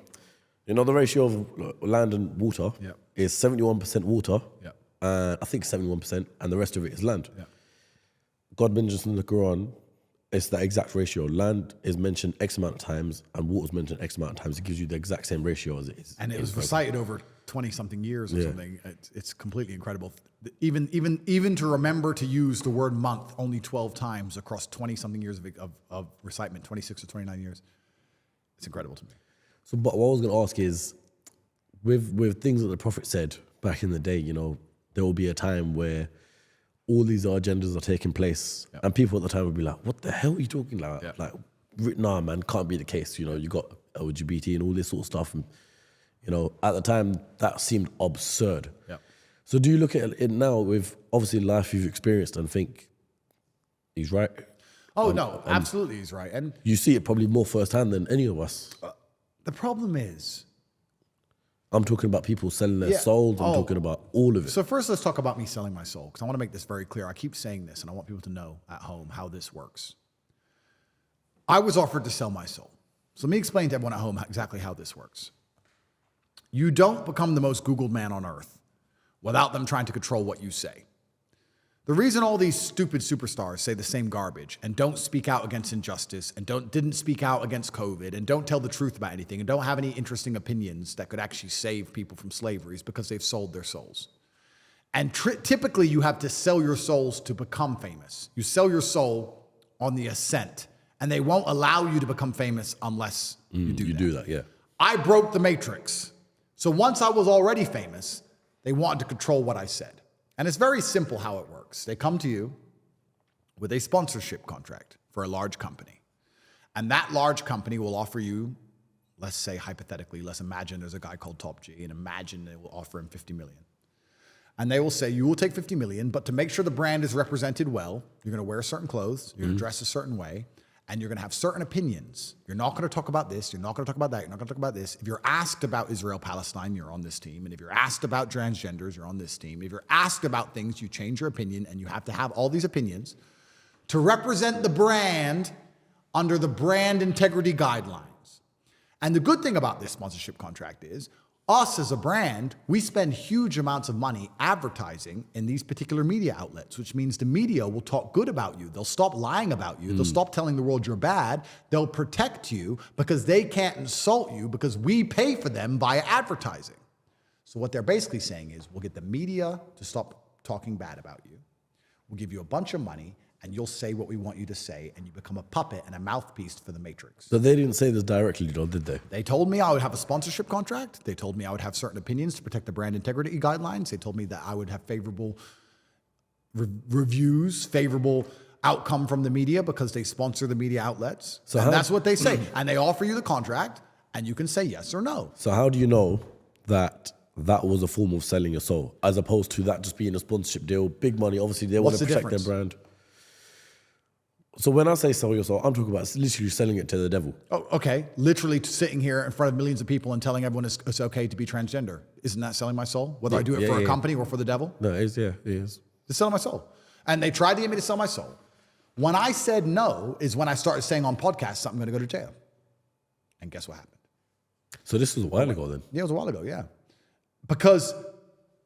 you know, the ratio of land and water is 71% water, and I think 71%, and the rest of it is land. God mentions in the Quran, it's that exact ratio. Land is mentioned X amount of times, and water is mentioned X amount of times. It gives you the exact same ratio as it is. And it was recited over 20-something years or something. It's completely incredible. Even to remember to use the word month only 12 times across 20-something years of recitement, 26 or 29 years, it's incredible to me. So, but what I was going to ask is, with things that the Prophet said back in the day, you know, there will be a time where all these agendas are taking place, and people at the time would be like, "What the hell are you talking about?" Like, nah, man, can't be the case. You know, you got LGBT and all this sort of stuff, and you know, at the time that seemed absurd. So, do you look at it now with obviously life you've experienced and think he's right? Oh no, absolutely, he's right. And you see it probably more firsthand than any of us. the problem is, I'm talking about people selling their souls. I'm talking about all of it. So first, let's talk about me selling my soul, because I want to make this very clear. I keep saying this, and I want people to know at home how this works. I was offered to sell my soul. So let me explain to everyone at home exactly how this works. You don't become the most Googled man on earth without them trying to control what you say. The reason all these stupid superstars say the same garbage and don't speak out against injustice and didn't speak out against COVID and don't tell the truth about anything and don't have any interesting opinions that could actually save people from slavery is because they've sold their souls. And typically you have to sell your souls to become famous. You sell your soul on the ascent, and they won't allow you to become famous unless you do that. Yeah. I broke the matrix. So once I was already famous, they wanted to control what I said. And it's very simple how it works. They come to you with a sponsorship contract for a large company. And that large company will offer you, let's say hypothetically, let's imagine there's a guy called Top G, and imagine they will offer him 50 million. And they will say, you will take 50 million, but to make sure the brand is represented well, you're gonna wear certain clothes, you're gonna dress a certain way, and you're gonna have certain opinions. You're not gonna talk about this, you're not gonna talk about that, you're not gonna talk about this. If you're asked about Israel-Palestine, you're on this team. And if you're asked about transgenders, you're on this team. If you're asked about things, you change your opinion, and you have to have all these opinions to represent the brand under the brand integrity guidelines. And the good thing about this sponsorship contract is, us as a brand, we spend huge amounts of money advertising in these particular media outlets, which means the media will talk good about you. They'll stop lying about you. They'll stop telling the world you're bad. They'll protect you because they can't insult you because we pay for them via advertising. So what they're basically saying is, we'll get the media to stop talking bad about you. We'll give you a bunch of money, and you'll say what we want you to say, and you become a puppet and a mouthpiece for the Matrix. But they didn't say this directly, though, did they? They told me I would have a sponsorship contract. They told me I would have certain opinions to protect the brand integrity guidelines. They told me that I would have favorable reviews, favorable outcome from the media because they sponsor the media outlets. So that's what they say. And they offer you the contract, And you can say yes or no. So how do you know that that was a form of selling your soul, as opposed to that just being a sponsorship deal, big money? Obviously, they want What's to the protect their difference? brand. So when I say sell your soul, I'm talking about literally selling it to the devil. Oh, okay. Literally sitting here in front of millions of people and telling everyone it's okay to be transgender. Isn't that selling my soul? Whether I do it for a company or for the devil? No, it is, yeah, it is. It's selling my soul. And they tried to get me to sell my soul. When I said no is when I started saying on podcasts, I'm going to go to jail. And guess what happened? So this was a while ago then? Yeah, it was a while ago, yeah. Because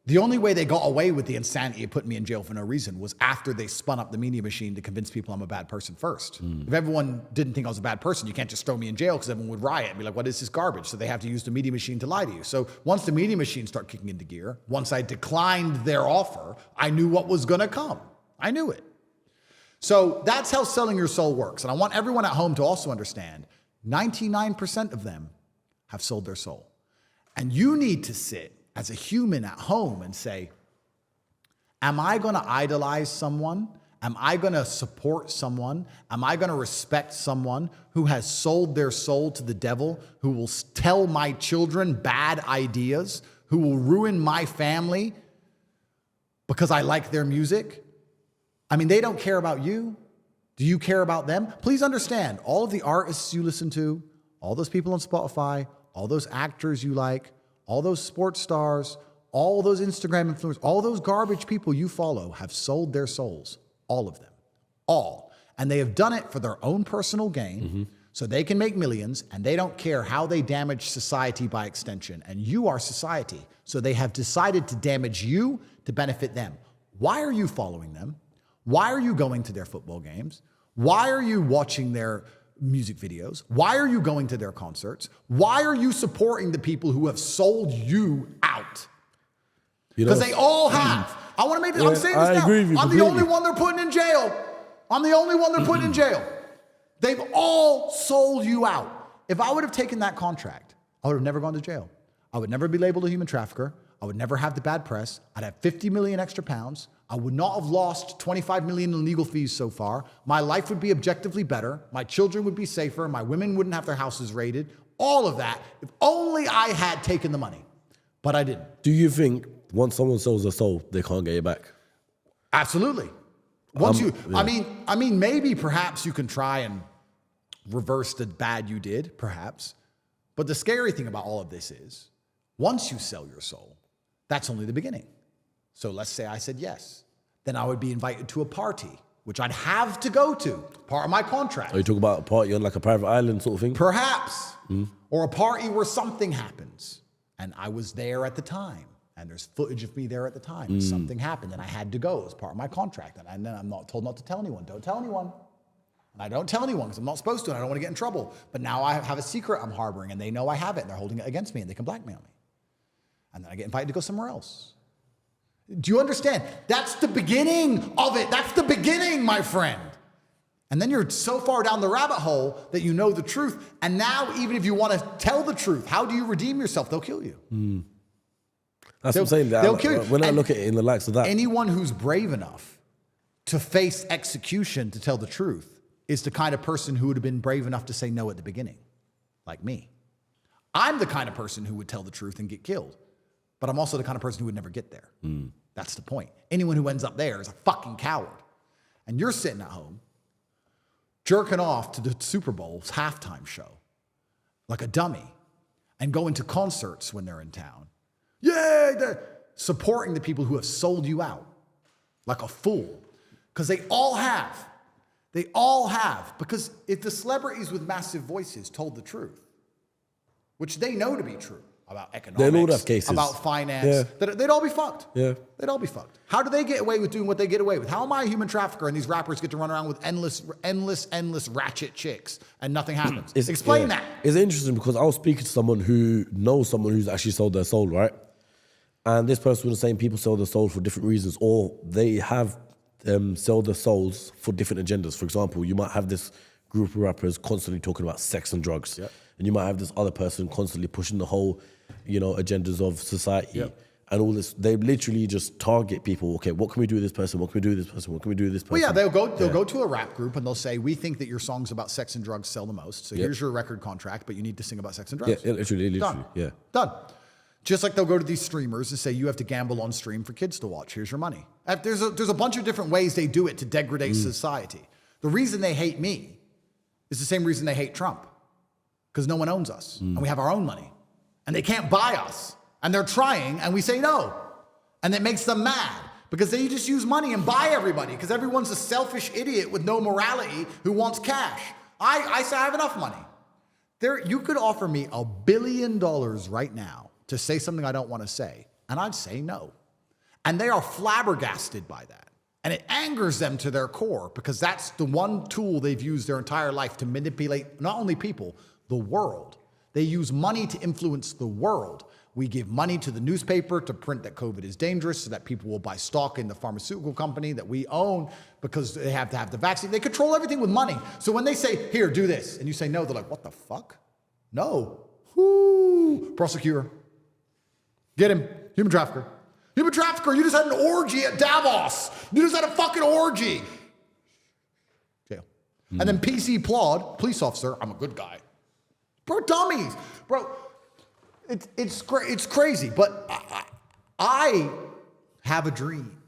the only way they got away with the insanity of putting me in jail for no reason was after they spun up the media machine to convince people I'm a bad person first. If everyone didn't think I was a bad person, you can't just throw me in jail because everyone would riot and be like, what is this garbage? So they have to use the media machine to lie to you. So once the media machine started kicking into gear, once I declined their offer, I knew what was going to come. I knew it. So that's how selling your soul works. And I want everyone at home to also understand 99% of them have sold their soul. And you need to sit as a human at home and say, am I going to idolize someone? Am I going to support someone? Am I going to respect someone who has sold their soul to the devil, who will tell my children bad ideas, who will ruin my family because I like their music? I mean, they don't care about you. Do you care about them? Please understand, all of the artists you listen to, all those people on Spotify, all those actors you like, all those sports stars, all those Instagram influencers, all those garbage people you follow have sold their souls. All of them. All. And they have done it for their own personal gain, so they can make millions, and they don't care how they damage society by extension. And you are society. So they have decided to damage you to benefit them. Why are you following them? Why are you going to their football games? Why are you watching their music videos? Why are you going to their concerts? Why are you supporting the people who have sold you out? Because they all have. I want to make this, I'm saying this I now. agree with you I'm the completely. only one they're putting in jail. I'm the only one they're putting in jail. They've all sold you out. If I would have taken that contract, I would have never gone to jail. I would never be labeled a human trafficker. I would never have the bad press. I'd have 50 million extra pounds. I would not have lost 25 million in legal fees so far. My life would be objectively better. My children would be safer. My women wouldn't have their houses raided. All of that, if only I had taken the money. But I didn't. Do you think once someone sells their soul, they can't get it back? Absolutely. Once I mean, maybe perhaps you can try and reverse the bad you did, perhaps. But the scary thing about all of this is, once you sell your soul, that's only the beginning. So let's say I said yes. Then I would be invited to a party, which I'd have to go to, part of my contract. Are you talking about a party on like a private island sort of thing? Perhaps. Or a party where something happens. And I was there at the time. And there's footage of me there at the time. Something happened and I had to go as part of my contract. And then I'm not told not to tell anyone. Don't tell anyone. And I don't tell anyone because I'm not supposed to and I don't want to get in trouble. But now I have a secret I'm harboring and they know I have it and they're holding it against me and they can blackmail me. And then I get invited to go somewhere else. Do you understand? That's the beginning of it. That's the beginning, my friend. And then you're so far down the rabbit hole that you know the truth. And now, even if you want to tell the truth, how do you redeem yourself? They'll kill you. That's what I'm saying. They'll kill you. When I look at it in the likes of that. Anyone who's brave enough to face execution to tell the truth is the kind of person who would have been brave enough to say no at the beginning, like me. I'm the kind of person who would tell the truth and get killed. But I'm also the kind of person who would never get there. That's the point. Anyone who ends up there is a fucking coward. And you're sitting at home, jerking off to the Super Bowl's halftime show, like a dummy, and going to concerts when they're in town. Yeah, they're supporting the people who have sold you out, like a fool. Because they all have. They all have. Because if the celebrities with massive voices told the truth, which they know to be true, about economics, They'll all have cases. about finance, they'd all be fucked. Yeah. They'd all be fucked. How do they get away with doing what they get away with? How am I a human trafficker and these rappers get to run around with endless ratchet chicks and nothing happens? Explain that. It's interesting because I was speaking to someone who knows someone who's actually sold their soul, right? And this person was saying people sell their soul for different reasons, or they have sold their souls for different agendas. For example, you might have this group of rappers constantly talking about sex and drugs. Yep. And you might have this other person constantly pushing the whole, agendas of society. Yep. and all this. They literally just target people. Okay, what can we do with this person? What can we do with this person? What can we do with this person? Well, yeah, they'll go to a rap group and they'll say, we think that your songs about sex and drugs sell the most. So here's your record contract, but you need to sing about sex and drugs. Yeah, literally, Done. yeah. Done. Just like they'll go to these streamers and say, you have to gamble on stream for kids to watch. Here's your money. There's a bunch of different ways they do it to degrade society. The reason they hate me is the same reason they hate Trump. Because no one owns us. And we have our own money. And they can't buy us. And they're trying, and we say no. And it makes them mad. Because they just use money and buy everybody. Because everyone's a selfish idiot with no morality who wants cash. I say I have enough money. You could offer me $1 billion right now to say something I don't want to say, and I'd say no. And they are flabbergasted by that. And it angers them to their core because that's the one tool they've used their entire life to manipulate not only people, the world. They use money to influence the world. We give money to the newspaper to print that COVID is dangerous so that people will buy stock in the pharmaceutical company that we own because they have to have the vaccine. They control everything with money. So when they say, here, do this, and you say no, they're like, what the fuck? No. Whoo. Prosecutor. Get him. Human trafficker. Human trafficker, you just had an orgy at Davos. You just had a fucking orgy. Jail. And then PC Plod, police officer, I'm a good guy. Bro, dummies. Bro, it's crazy. But I have a dream.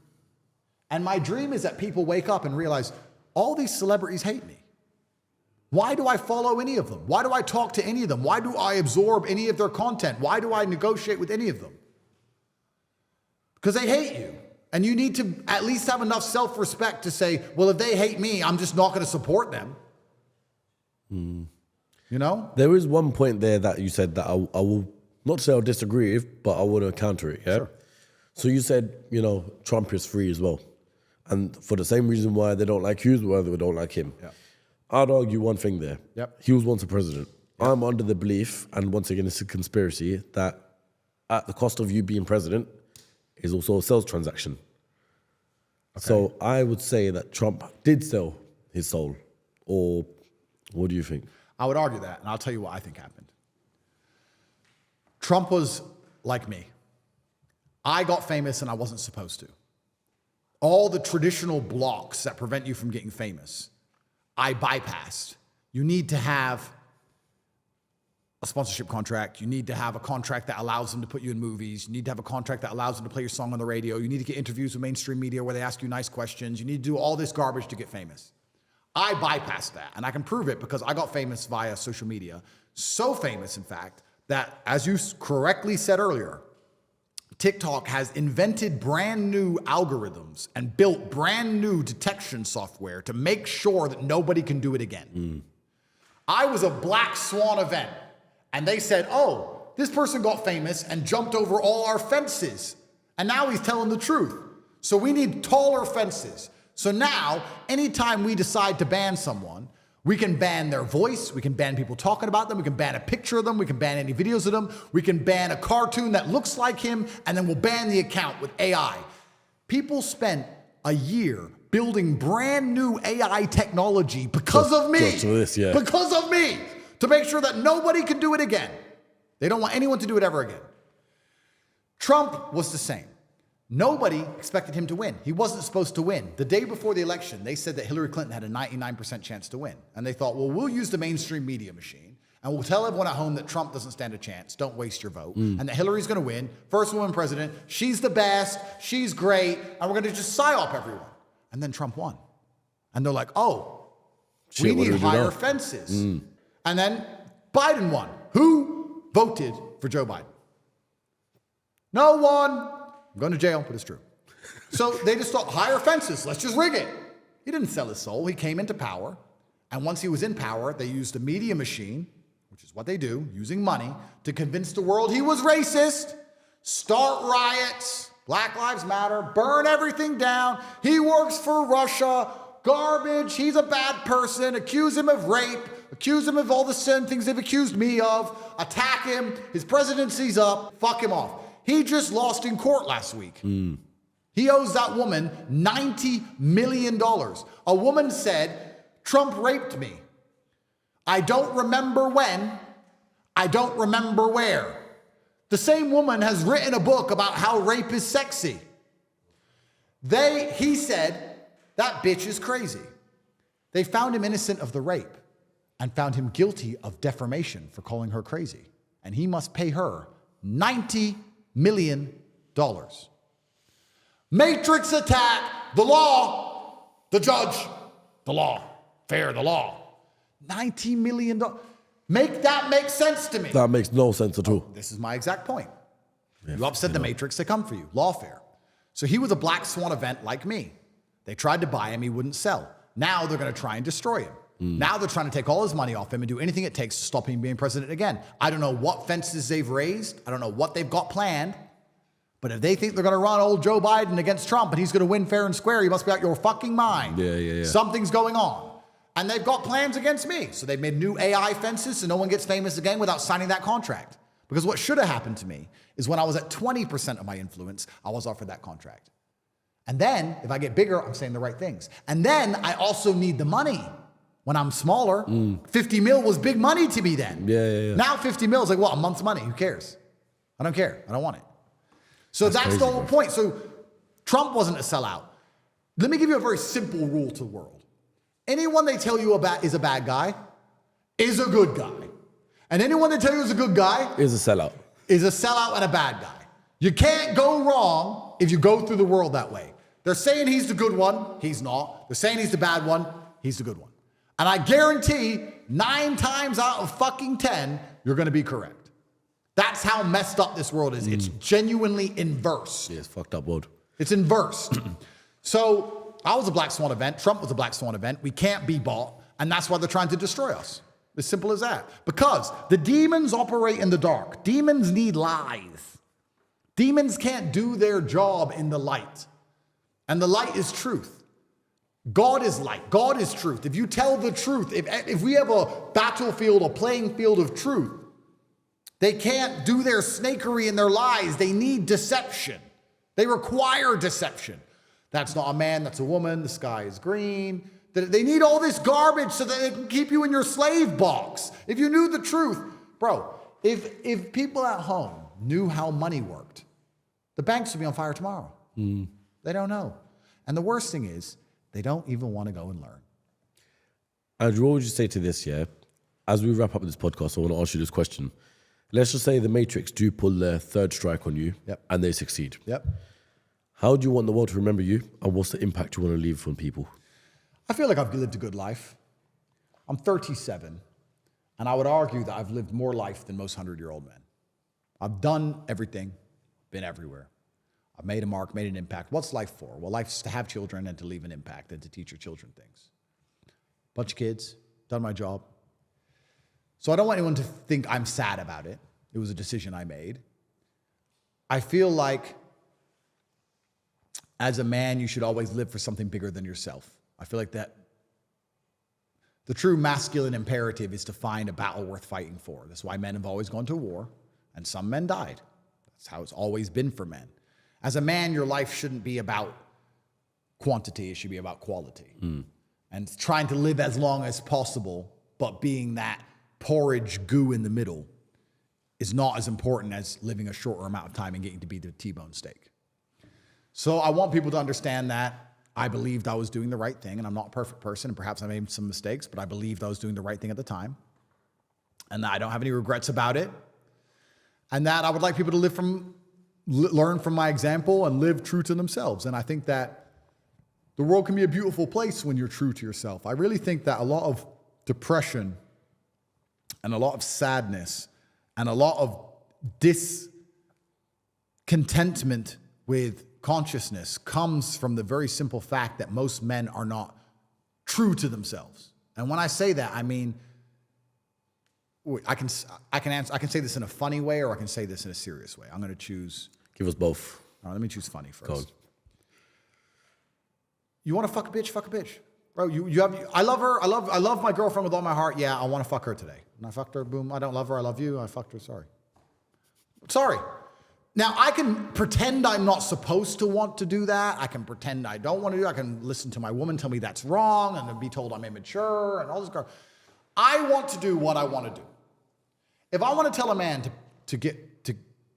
And my dream is that people wake up and realize all these celebrities hate me. Why do I follow any of them? Why do I talk to any of them? Why do I absorb any of their content? Why do I negotiate with any of them? Because they hate you. And you need to at least have enough self-respect to say, well, if they hate me, I'm just not going to support them. You know? There is one point there that you said that I will, not say I'll disagree with, but I want to counter it, yeah? Sure. So you said, Trump is free as well. And for the same reason why they don't like you is why they don't like him. Yeah. I'd argue one thing there. Yep. He was once a president. Yep. I'm under the belief, and once again, it's a conspiracy, that at the cost of you being president is also a sales transaction. Okay. So I would say that Trump did sell his soul. Or what do you think? I would argue that, and I'll tell you what I think happened. Trump was like me. I got famous and I wasn't supposed to. All the traditional blocks that prevent you from getting famous, I bypassed. You need to have a sponsorship contract. You need to have a contract that allows them to put you in movies. You need to have a contract that allows them to play your song on the radio. You need to get interviews with mainstream media where they ask you nice questions. You need to do all this garbage to get famous. I bypassed that, and I can prove it because I got famous via social media. So famous, in fact, that, as you correctly said earlier, TikTok has invented brand new algorithms and built brand new detection software to make sure that nobody can do it again. I was a black swan event, and they said, oh, this person got famous and jumped over all our fences, and now he's telling the truth. So we need taller fences. So now, anytime we decide to ban someone, we can ban their voice, we can ban people talking about them, we can ban a picture of them, we can ban any videos of them, we can ban a cartoon that looks like him, and then we'll ban the account with AI. People spent a year building brand new AI technology because of me. Because of me, to make sure that nobody can do it again. They don't want anyone to do it ever again. Trump was the same. Nobody expected him to win. He wasn't supposed to win. The day before the election, they said that Hillary Clinton had a 99% chance to win. And they thought, well, we'll use the mainstream media machine, and we'll tell everyone at home that Trump doesn't stand a chance. Don't waste your vote. And that Hillary's going to win. First woman president. She's the best. She's great. And we're going to just psyop everyone. And then Trump won. And they're like, oh, we need higher fences. And then Biden won. Who voted for Joe Biden? No one. I'm going to jail, but it's true. So they just thought, higher fences, let's just rig it. He didn't sell his soul. He came into power. And once he was in power, they used a media machine, which is what they do, using money, to convince the world he was racist, start riots, Black Lives Matter, burn everything down. He works for Russia, garbage, he's a bad person, accuse him of rape, accuse him of all the same things they've accused me of, attack him, his presidency's up, fuck him off. He just lost in court last week. He owes that woman $90 million. A woman said, Trump raped me. I don't remember when. I don't remember where. The same woman has written a book about how rape is sexy. He said, that bitch is crazy. They found him innocent of the rape and found him guilty of defamation for calling her crazy. And he must pay her $90 million. Matrix attack, the law, the judge, the law, fair, the law. $90 million. Make that make sense to me. That makes no sense at all. This is my exact point. You upset the Matrix, they come for you. Lawfare. So he was a black swan event like me. They tried to buy him, he wouldn't sell. Now they're going to try and destroy him. Now they're trying to take all his money off him and do anything it takes to stop him being president again. I don't know what fences they've raised. I don't know what they've got planned. But if they think they're going to run old Joe Biden against Trump and he's going to win fair and square, you must be out your fucking mind. Yeah. Something's going on. And they've got plans against me. So they've made new AI fences so no one gets famous again without signing that contract. Because what should have happened to me is when I was at 20% of my influence, I was offered that contract. And then, if I get bigger, I'm saying the right things. And then I also need the money. When I'm smaller, 50 mil was big money to me then. Yeah. Now 50 mil is like, what, a month's money? Who cares? I don't care. I don't want it. So that's crazy, the whole bro. point. So Trump wasn't a sellout. Let me give you a very simple rule to the world. Anyone they tell you about is a bad guy is a good guy. And anyone they tell you is a good guy Is a sellout. is a sellout and a bad guy. You can't go wrong if you go through the world that way. They're saying he's the good one. He's not. They're saying he's the bad one. He's the good one. And I guarantee 9 times out of fucking 10, you're going to be correct. That's how messed up this world is. It's genuinely inverse. Yeah, it's fucked up world. It's inverse. So I was a black swan event. Trump was a black swan event. We can't be bought. And that's why they're trying to destroy us. As simple as that. Because the demons operate in the dark. Demons need lies. Demons can't do their job in the light. And the light is truth. God is light. God is truth. If you tell the truth, if we have a battlefield, a playing field of truth, they can't do their snakery and their lies. They need deception. They require deception. That's not a man, that's a woman. The sky is green. They need all this garbage so that they can keep you in your slave box. If you knew the truth, bro, if people at home knew how money worked, the banks would be on fire tomorrow. They don't know. And the worst thing is, they don't even want to go and learn. Andrew, what would you say to this, yeah? As we wrap up this podcast, I want to ask you this question. Let's just say the Matrix do pull their third strike on you and they succeed. Yep. How do you want the world to remember you and what's the impact you want to leave on people? I feel like I've lived a good life. I'm 37, and I would argue that I've lived more life than most 100-year-old men. I've done everything, been everywhere. I've made a mark, made an impact. What's life for? Well, life's to have children and to leave an impact and to teach your children things. Bunch of kids, done my job. So I don't want anyone to think I'm sad about it. It was a decision I made. I feel like as a man, you should always live for something bigger than yourself. I feel like that the true masculine imperative is to find a battle worth fighting for. That's why men have always gone to war, and some men died. That's how it's always been for men. As a man, your life shouldn't be about quantity, it should be about quality. And trying to live as long as possible, but being that porridge goo in the middle is not as important as living a shorter amount of time and getting to be the T-bone steak. So I want people to understand that I believed I was doing the right thing, and I'm not a perfect person, and perhaps I made some mistakes, but I believed I was doing the right thing at the time, and that I don't have any regrets about it, and that I would like people to learn from my example and live true to themselves. And I think that the world can be a beautiful place when you're true to yourself. I really think that a lot of depression and a lot of sadness and a lot of discontentment with consciousness comes from the very simple fact that most men are not true to themselves. And when I say that, I mean, I can say this in a funny way, or I can say this in a serious way. I'm going to choose. Give us both. All right, let me choose funny first. Go on. You want to fuck a bitch? Fuck a bitch, bro. I love her. I love my girlfriend with all my heart. Yeah, I want to fuck her today. And I fucked her. Boom. I don't love her. I love you. I fucked her. Sorry. Now, I can pretend I'm not supposed to want to do that. I can pretend I don't want to do it. I can listen to my woman tell me that's wrong and then be told I'm immature and all this crap. I want to do what I want to do. If I want to tell a man to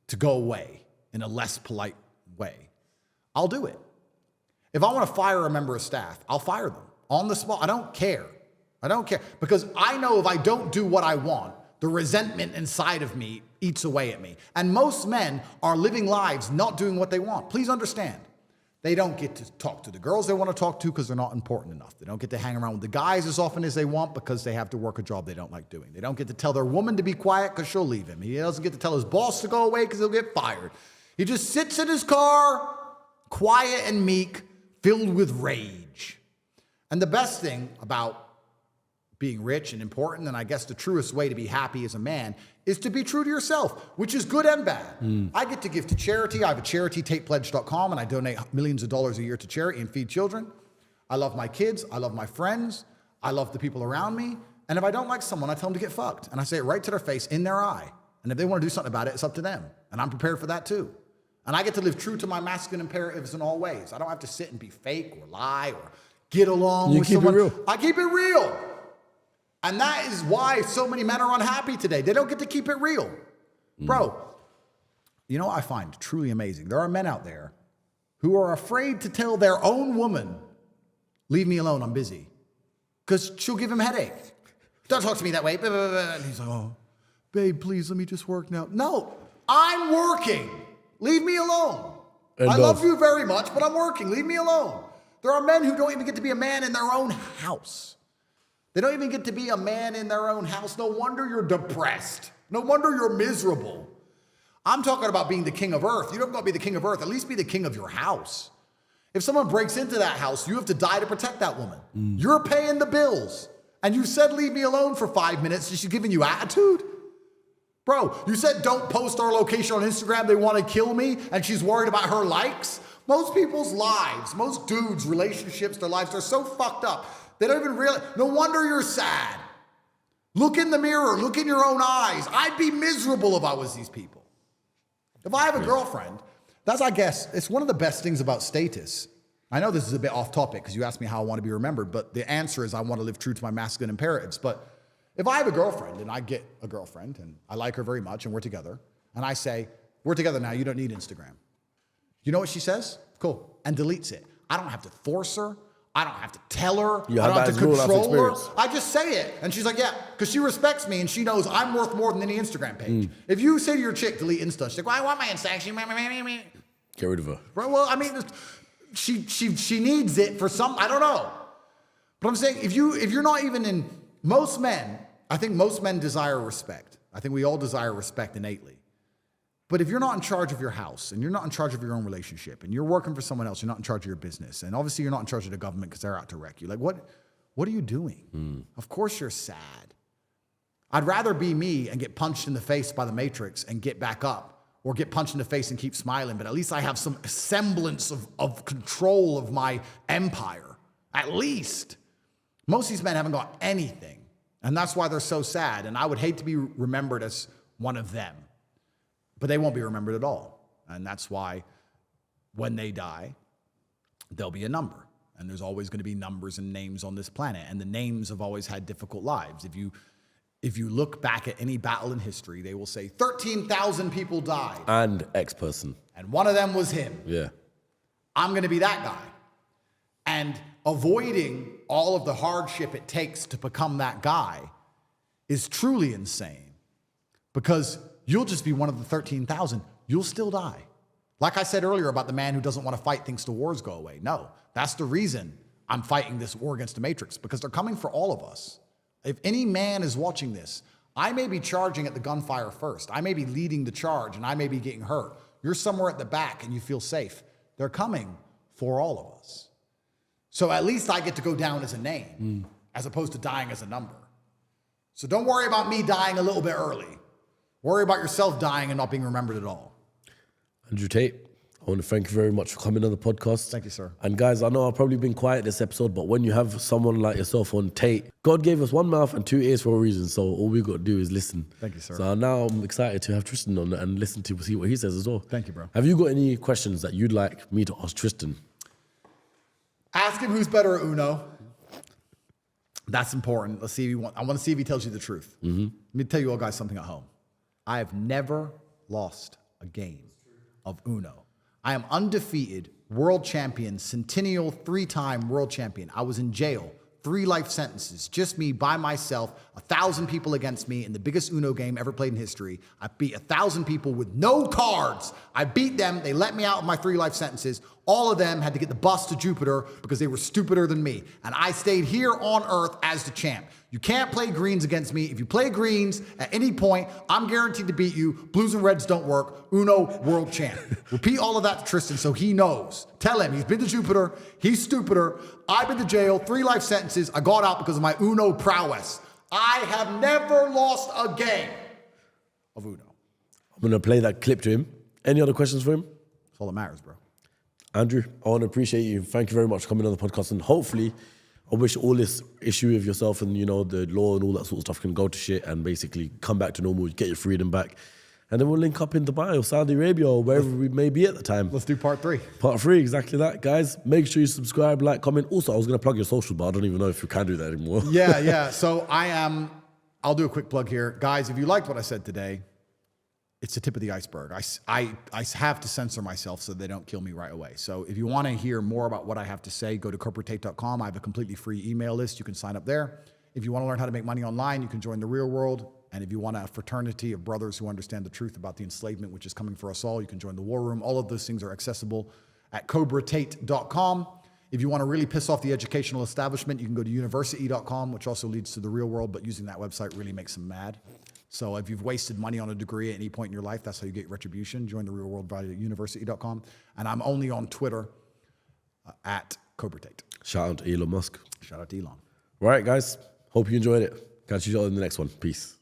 to go away in a less polite way, I'll do it. If I want to fire a member of staff, I'll fire them on the spot. I don't care. I don't care. Because I know if I don't do what I want, the resentment inside of me eats away at me. And most men are living lives not doing what they want. Please understand. They don't get to talk to the girls they want to talk to because they're not important enough. They don't get to hang around with the guys as often as they want because they have to work a job they don't like doing. They don't get to tell their woman to be quiet because she'll leave him. He doesn't get to tell his boss to go away because he'll get fired. He just sits in his car, quiet and meek, filled with rage. And the best thing about being rich and important, and I guess the truest way to be happy as a man, is to be true to yourself, which is good and bad. I get to give to charity. I have a charity, TATEpledge.com, and I donate millions of dollars a year to charity and feed children. I love my kids. I love my friends. I love the people around me. And if I don't like someone, I tell them to get fucked. And I say it right to their face, in their eye. And if they want to do something about it, it's up to them. And I'm prepared for that too. And I get to live true to my masculine imperatives in all ways. I don't have to sit and be fake or lie or get along with someone. You keep it real. I keep it real. And that is why so many men are unhappy today. They don't get to keep it real. Bro, you know what I find truly amazing? There are men out there who are afraid to tell their own woman, leave me alone, I'm busy. Because she'll give him a headache. Don't talk to me that way. And he's like, oh, babe, please, let me just work now. No, I'm working. Leave me alone. I love you very much, but I'm working. Leave me alone. There are men who don't even get to be a man in their own house. They don't even get to be a man in their own house. No wonder you're depressed. No wonder you're miserable. I'm talking about being the king of earth. You don't got to be the king of earth. At least be the king of your house. If someone breaks into that house, you have to die to protect that woman. You're paying the bills. And you said, leave me alone for 5 minutes. Is she giving you attitude? Bro, you said don't post our location on Instagram. They want to kill me. And she's worried about her likes. Most people's lives, most dudes' relationships, their lives are so fucked up. They don't even realize. No wonder you're sad. Look in the mirror. Look in your own eyes. I'd be miserable if I was these people. If I have a girlfriend, that's, I guess, it's one of the best things about status. I know this is a bit off topic because you asked me how I want to be remembered, but the answer is I want to live true to my masculine imperatives. But if I have a girlfriend and I get a girlfriend and I like her very much and we're together, and I say, we're together now, you don't need Instagram. You know what she says? Cool. And deletes it. I don't have to force her. I don't have to tell her. I don't have to control her. I just say it. And she's like, yeah, because she respects me and she knows I'm worth more than any Instagram page. If you say to your chick, delete Insta, she's like, well, I want my Insta. Get rid of her. Right, well, I mean, she needs it for some, I don't know. But I'm saying, if you're not even in, most men, I think most men desire respect. I think we all desire respect innately. But if you're not in charge of your house and you're not in charge of your own relationship and you're working for someone else, you're not in charge of your business. And obviously you're not in charge of the government because they're out to wreck you. Like, what are you doing? Of course you're sad. I'd rather be me and get punched in the face by the Matrix and get back up, or get punched in the face and keep smiling. But at least I have some semblance of control of my empire. At least. Most of these men haven't got anything. And that's why they're so sad. And I would hate to be remembered as one of them. But they won't be remembered at all. And that's why when they die, there'll be a number. And there's always going to be numbers and names on this planet. And the names have always had difficult lives. If you look back at any battle in history, they will say 13,000 people died. And X person. And one of them was him. Yeah. I'm going to be that guy. And avoiding all of the hardship it takes to become that guy is truly insane. Because you'll just be one of the 13,000. You'll still die. Like I said earlier about the man who doesn't want to fight things till wars go away. No, that's the reason I'm fighting this war against the Matrix, because they're coming for all of us. If any man is watching this, I may be charging at the gunfire first. I may be leading the charge and I may be getting hurt. You're somewhere at the back and you feel safe. They're coming for all of us. So at least I get to go down as a name as opposed to dying as a number. So don't worry about me dying a little bit early. Worry about yourself dying and not being remembered at all. Andrew Tate, I want to thank you very much for coming on the podcast. Thank you, sir. And guys, I know I've probably been quiet this episode, but when you have someone like yourself on Tate, God gave us one mouth and two ears for a reason, so all we've got to do is listen. Thank you, sir. So now I'm excited to have Tristan on and listen to see what he says as well. Thank you, bro. Have you got any questions that you'd like me to ask Tristan? Ask him who's better at Uno. That's important. Let's see if I want to see if he tells you the truth. Let me tell you all guys something at home. I have never lost a game of Uno. I am undefeated, world champion, centennial, 3-time world champion. I was in jail, 3 life sentences, just me by myself, 1,000 people against me in the biggest Uno game ever played in history. I beat 1,000 people with no cards. I beat them. They let me out of my 3 life sentences. All of them had to get the bus to Jupiter because they were stupider than me. And I stayed here on Earth as the champ. You can't play greens against me. If you play greens at any point, I'm guaranteed to beat you. Blues and reds don't work. Uno, world champ. Repeat all of that to Tristan so he knows. Tell him he's been to Jupiter. He's stupider. I've been to jail. 3 life sentences. I got out because of my Uno prowess. I have never lost a game of Uno. I'm going to play that clip to him. Any other questions for him? That's all that matters, bro. Andrew, I want to appreciate you. Thank you very much for coming on the podcast. And hopefully, I wish all this issue of yourself and, you know, the law and all that sort of stuff can go to shit and basically come back to normal, get your freedom back. And then we'll link up in Dubai or Saudi Arabia or wherever we may be at the time. Let's do part 3. Part 3, exactly that. Guys, make sure you subscribe, like, comment. Also, I was going to plug your social, but I don't even know if you can do that anymore. Yeah. So I'll do a quick plug here. Guys, if you liked what I said today, it's the tip of the iceberg. I have to censor myself so they don't kill me right away. So if you want to hear more about what I have to say, go to corporatate.com. I have a completely free email list. You can sign up there. If you want to learn how to make money online, you can join the real world. And if you want a fraternity of brothers who understand the truth about the enslavement which is coming for us all, you can join the war room. All of those things are accessible at cobratate.com. If you want to really piss off the educational establishment, you can go to university.com, which also leads to the real world, but using that website really makes them mad. So if you've wasted money on a degree at any point in your life, that's how you get retribution. Join the real world via university.com. And I'm only on Twitter at cobratate. Shout out to Elon Musk. Shout out to Elon. All right, guys. Hope you enjoyed it. Catch you all in the next one. Peace.